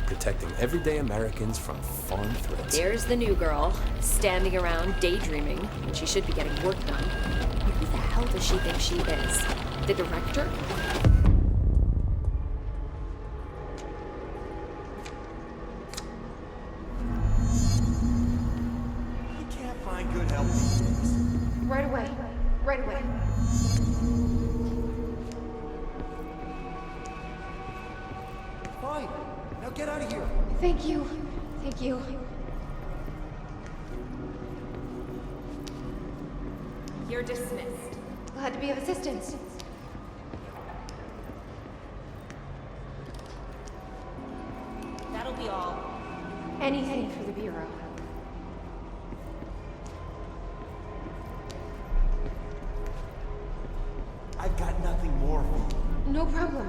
Protecting everyday Americans from foreign threats. There's the new girl, standing around daydreaming when she should be getting work done. Who the hell does she think she is? The director? You can't find good help these days. Right away. Right away. Fine. Now get out of here. Thank you. Thank you. You're dismissed. Glad to be of assistance. That'll be all. Anything for the Bureau. I've got nothing more for you. No problem.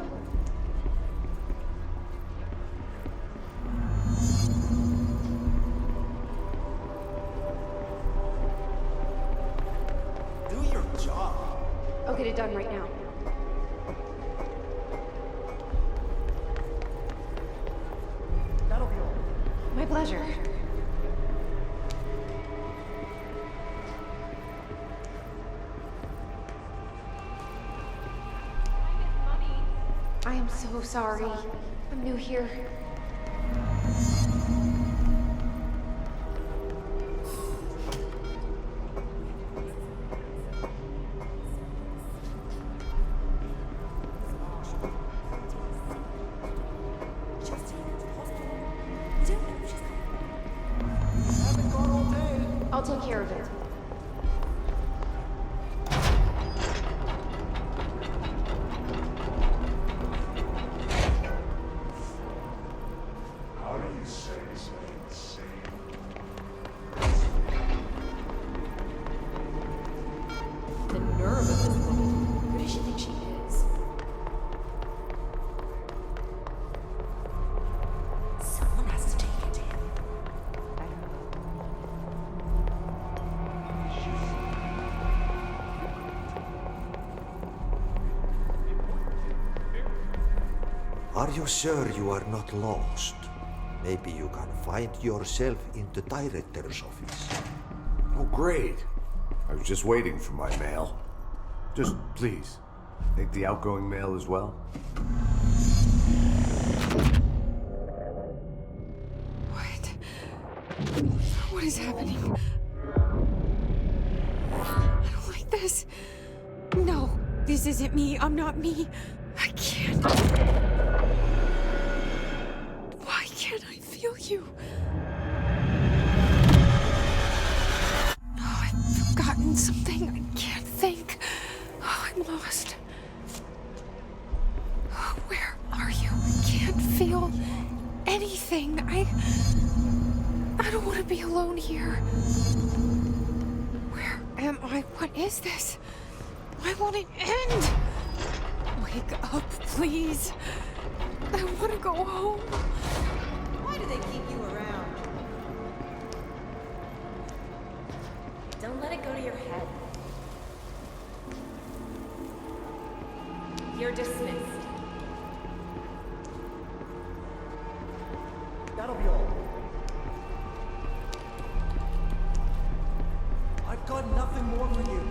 Do your job. I'll get it done right now. That'll be all. My pleasure. I am so sorry. I'm new here. Haven't gone all day. I'll take care of it. How do you say his name? The nerve of this woman. Who does she think she is? Someone has to take it to him. Are you sure you are not lost? Maybe you can find yourself in the director's office. Oh, great. I was just waiting for my mail. Just, please, take the outgoing mail as well. What is happening? I don't like this. No, this isn't me. I'm not me. I can't. Why can't I feel you? Oh, I've forgotten something. I can't think. Oh, I'm lost. Oh, where are you? I anything. I don't want to be alone here. Where am I? What is this? Why won't it end? Wake up, please. I want to go home. Why do they keep you around? Don't let it go to your head. You're dismissed. That'll be all. I've got nothing more for you.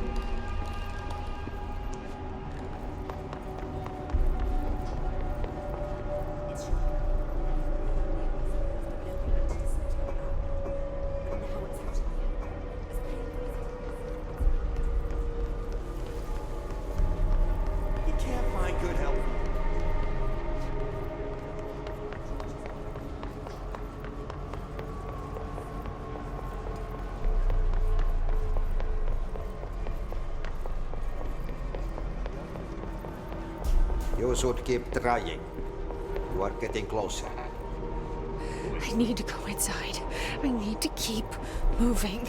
You can't find good help. You should keep trying. You are getting closer. I need to go inside. I need to keep moving.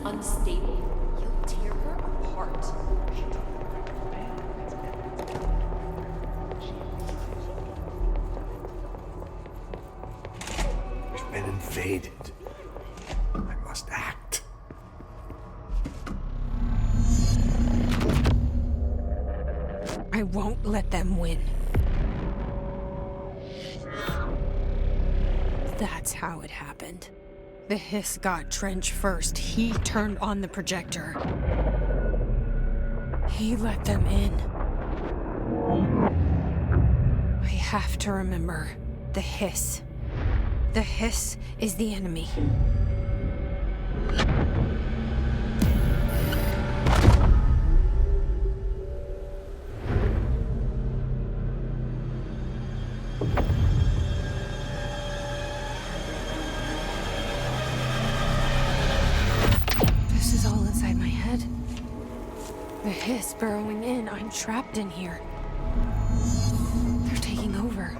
Unstable. He'll tear her apart. We've been invaded. I must act. I won't let them win. That's how it happened. The hiss got Trench first. He turned on the projector. He let them in. I have to remember the hiss. The hiss is the enemy. The hiss burrowing in. I'm trapped in here. They're taking over.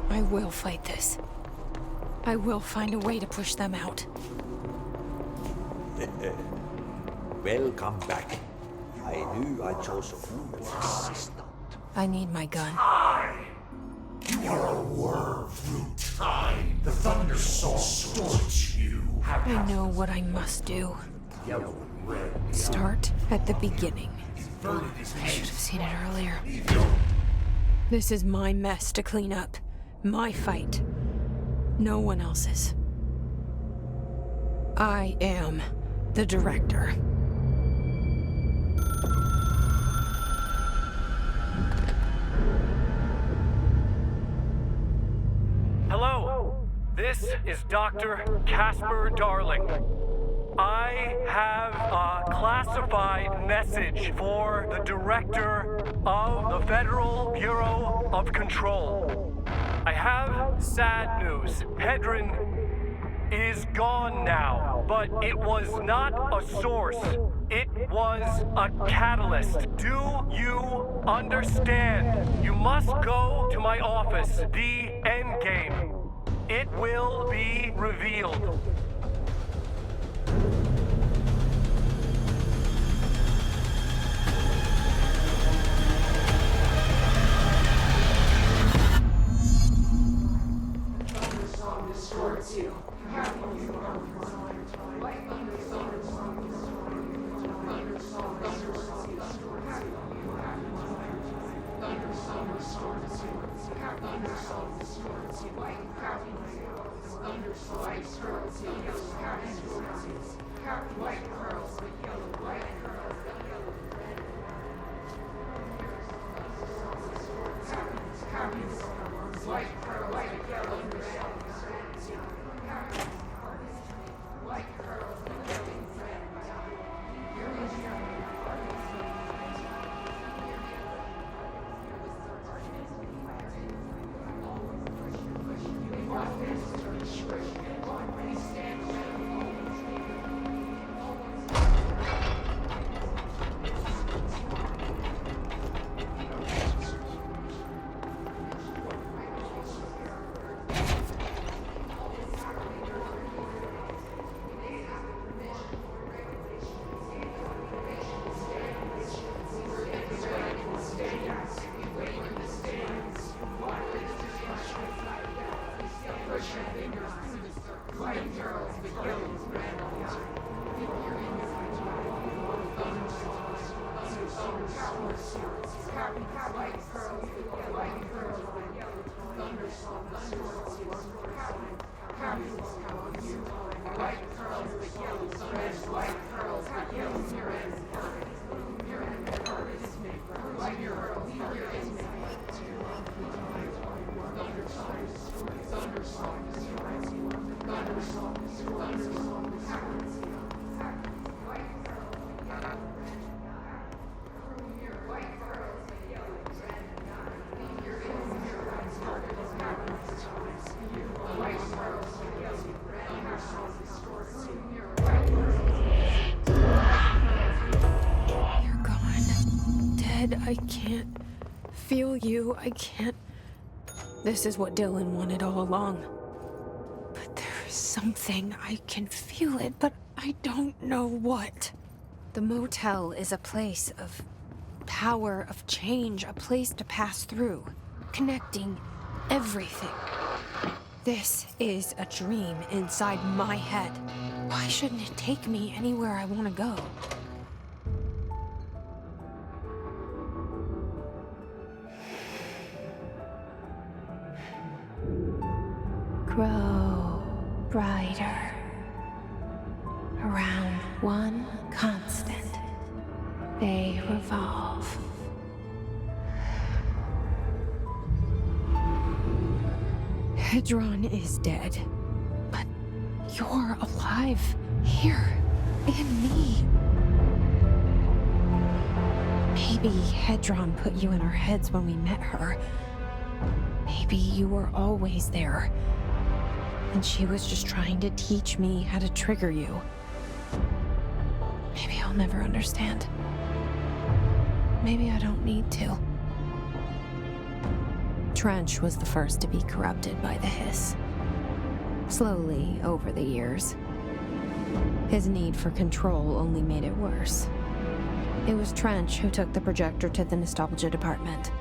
I will fight this. I will find a way to push them out. Welcome back. I knew I chose a fool. I need my gun. You are a worm through time. The thunder soul distorts you. I know what I must do. Start at the beginning. I should have seen it earlier. This is my mess to clean up. My fight. No one else's. I am the director. Hello, this is Dr. Casper Darling. I have a classified message for the director of the Federal Bureau of Control. I have sad news. Hedron is gone now, but it was not a source. It was a catalyst. Do you understand? You must go to my office, the Endgame. It will be revealed. I can't feel you. I can't. This is what Dylan wanted all along. But there is something. I can feel it, but I don't know what. The motel is a place of power, of change, a place to pass through, connecting everything. This is a dream inside my head. Why shouldn't it take me anywhere I want to go? Grow brighter around one constant. They revolve. Hedron is dead, but you're alive here in me. Maybe Hedron put you in our heads when we met her. Maybe you were always there, and she was just trying to teach me how to trigger you. Maybe I'll never understand. Maybe I don't need to. Trench was the first to be corrupted by the hiss. Slowly, over the years. His need for control only made it worse. It was Trench who took the projector to the nostalgia department.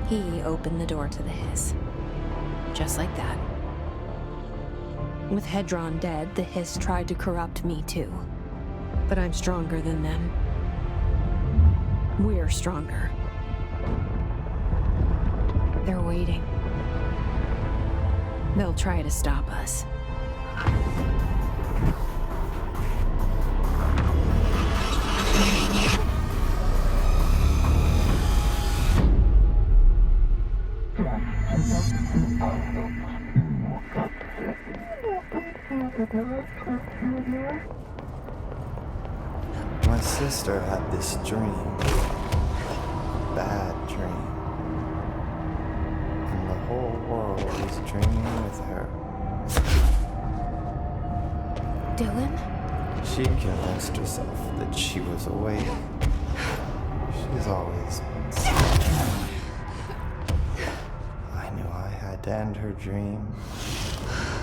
He opened the door to the hiss. Just like that. With Hedron dead, the hiss tried to corrupt me too. But I'm stronger than them. We're stronger. They're waiting. They'll try to stop us. My sister had this dream. Bad dream. And the whole world was dreaming with her. Dylan? She convinced herself that she was awake. She's always been sleeping. I knew I had to end her dream.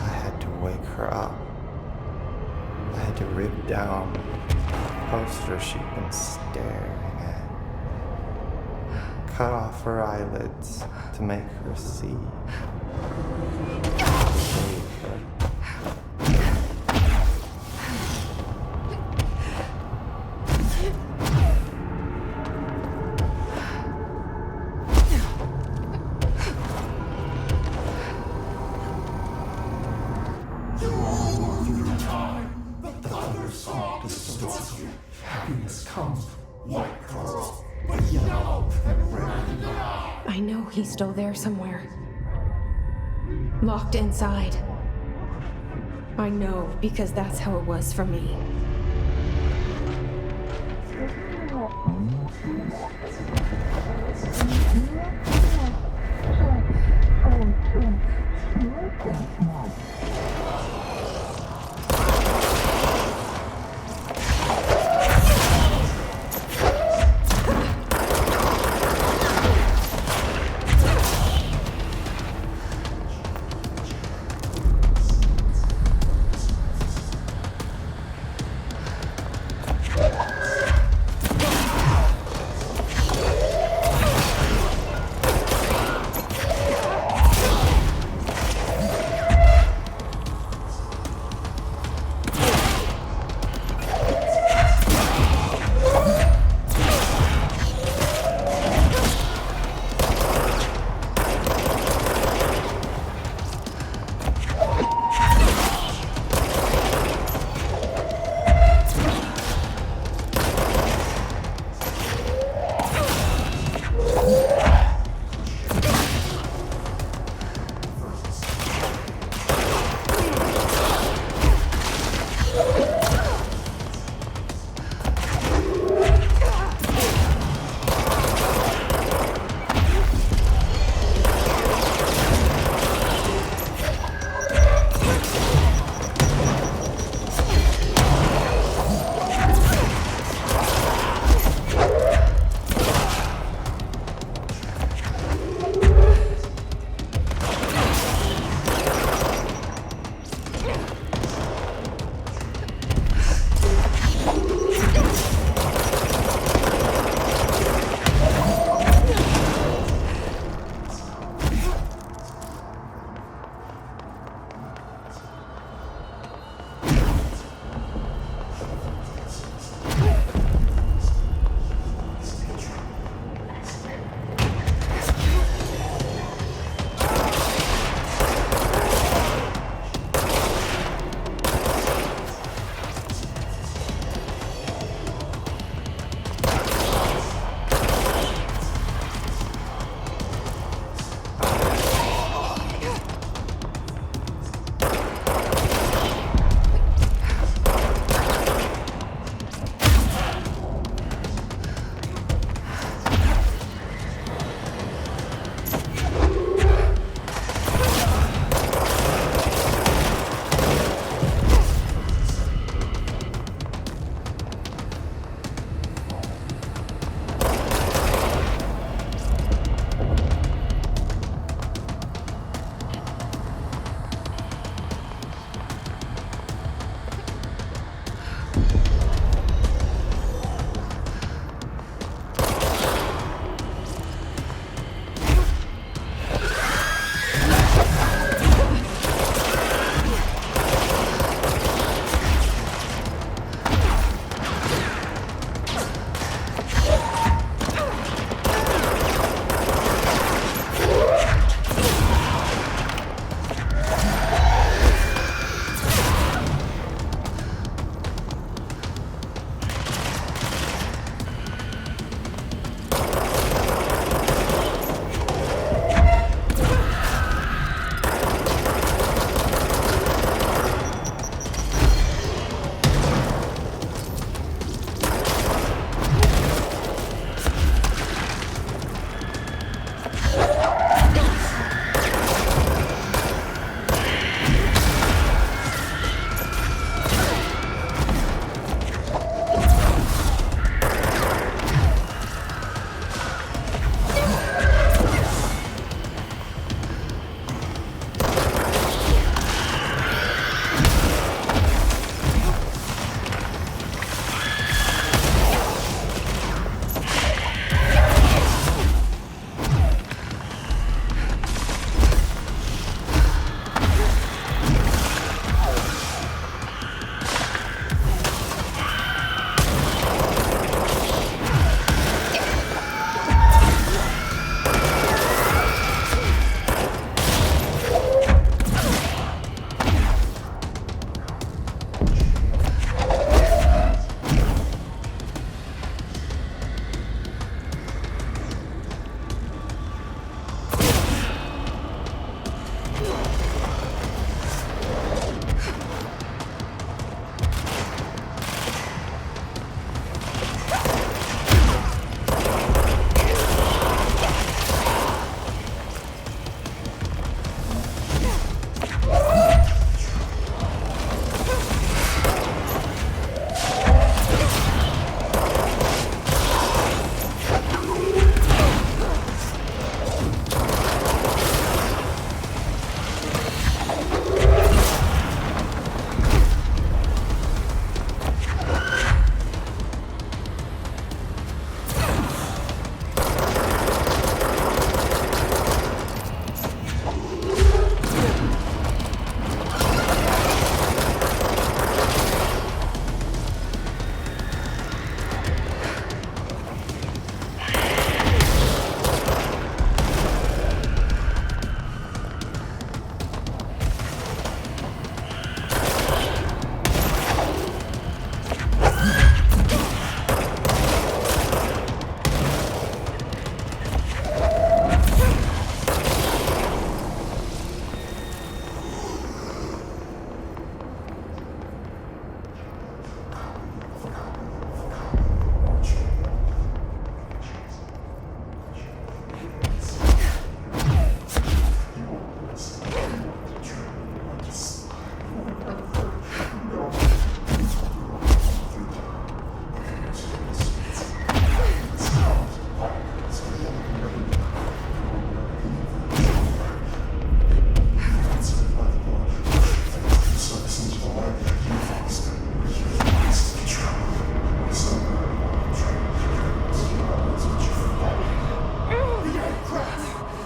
I had to wake her up. I had to rip down the poster she'd been staring at. Cut off her eyelids to make her see. Save her. know he's still there somewhere. Locked inside. I know, because that's how it was for me.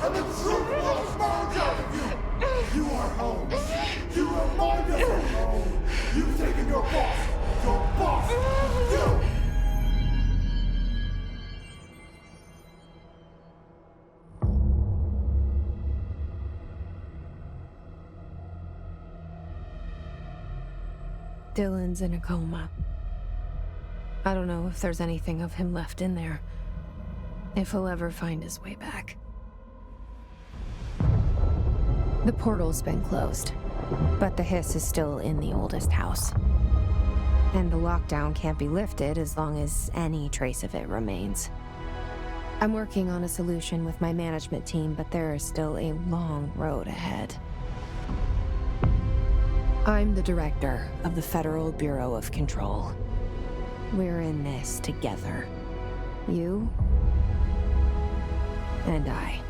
and the truth will emerge out of you. You are home. You remind us of home. You've taken your boss, you. Dylan's in a coma. I don't know if there's anything of him left in there. If he'll ever find his way back. The portal's been closed, but the hiss is still in the oldest house. And the lockdown can't be lifted as long as any trace of it remains. I'm working on a solution with my management team, but there is still a long road ahead. I'm the director of the Federal Bureau of Control. We're in this together. You and I.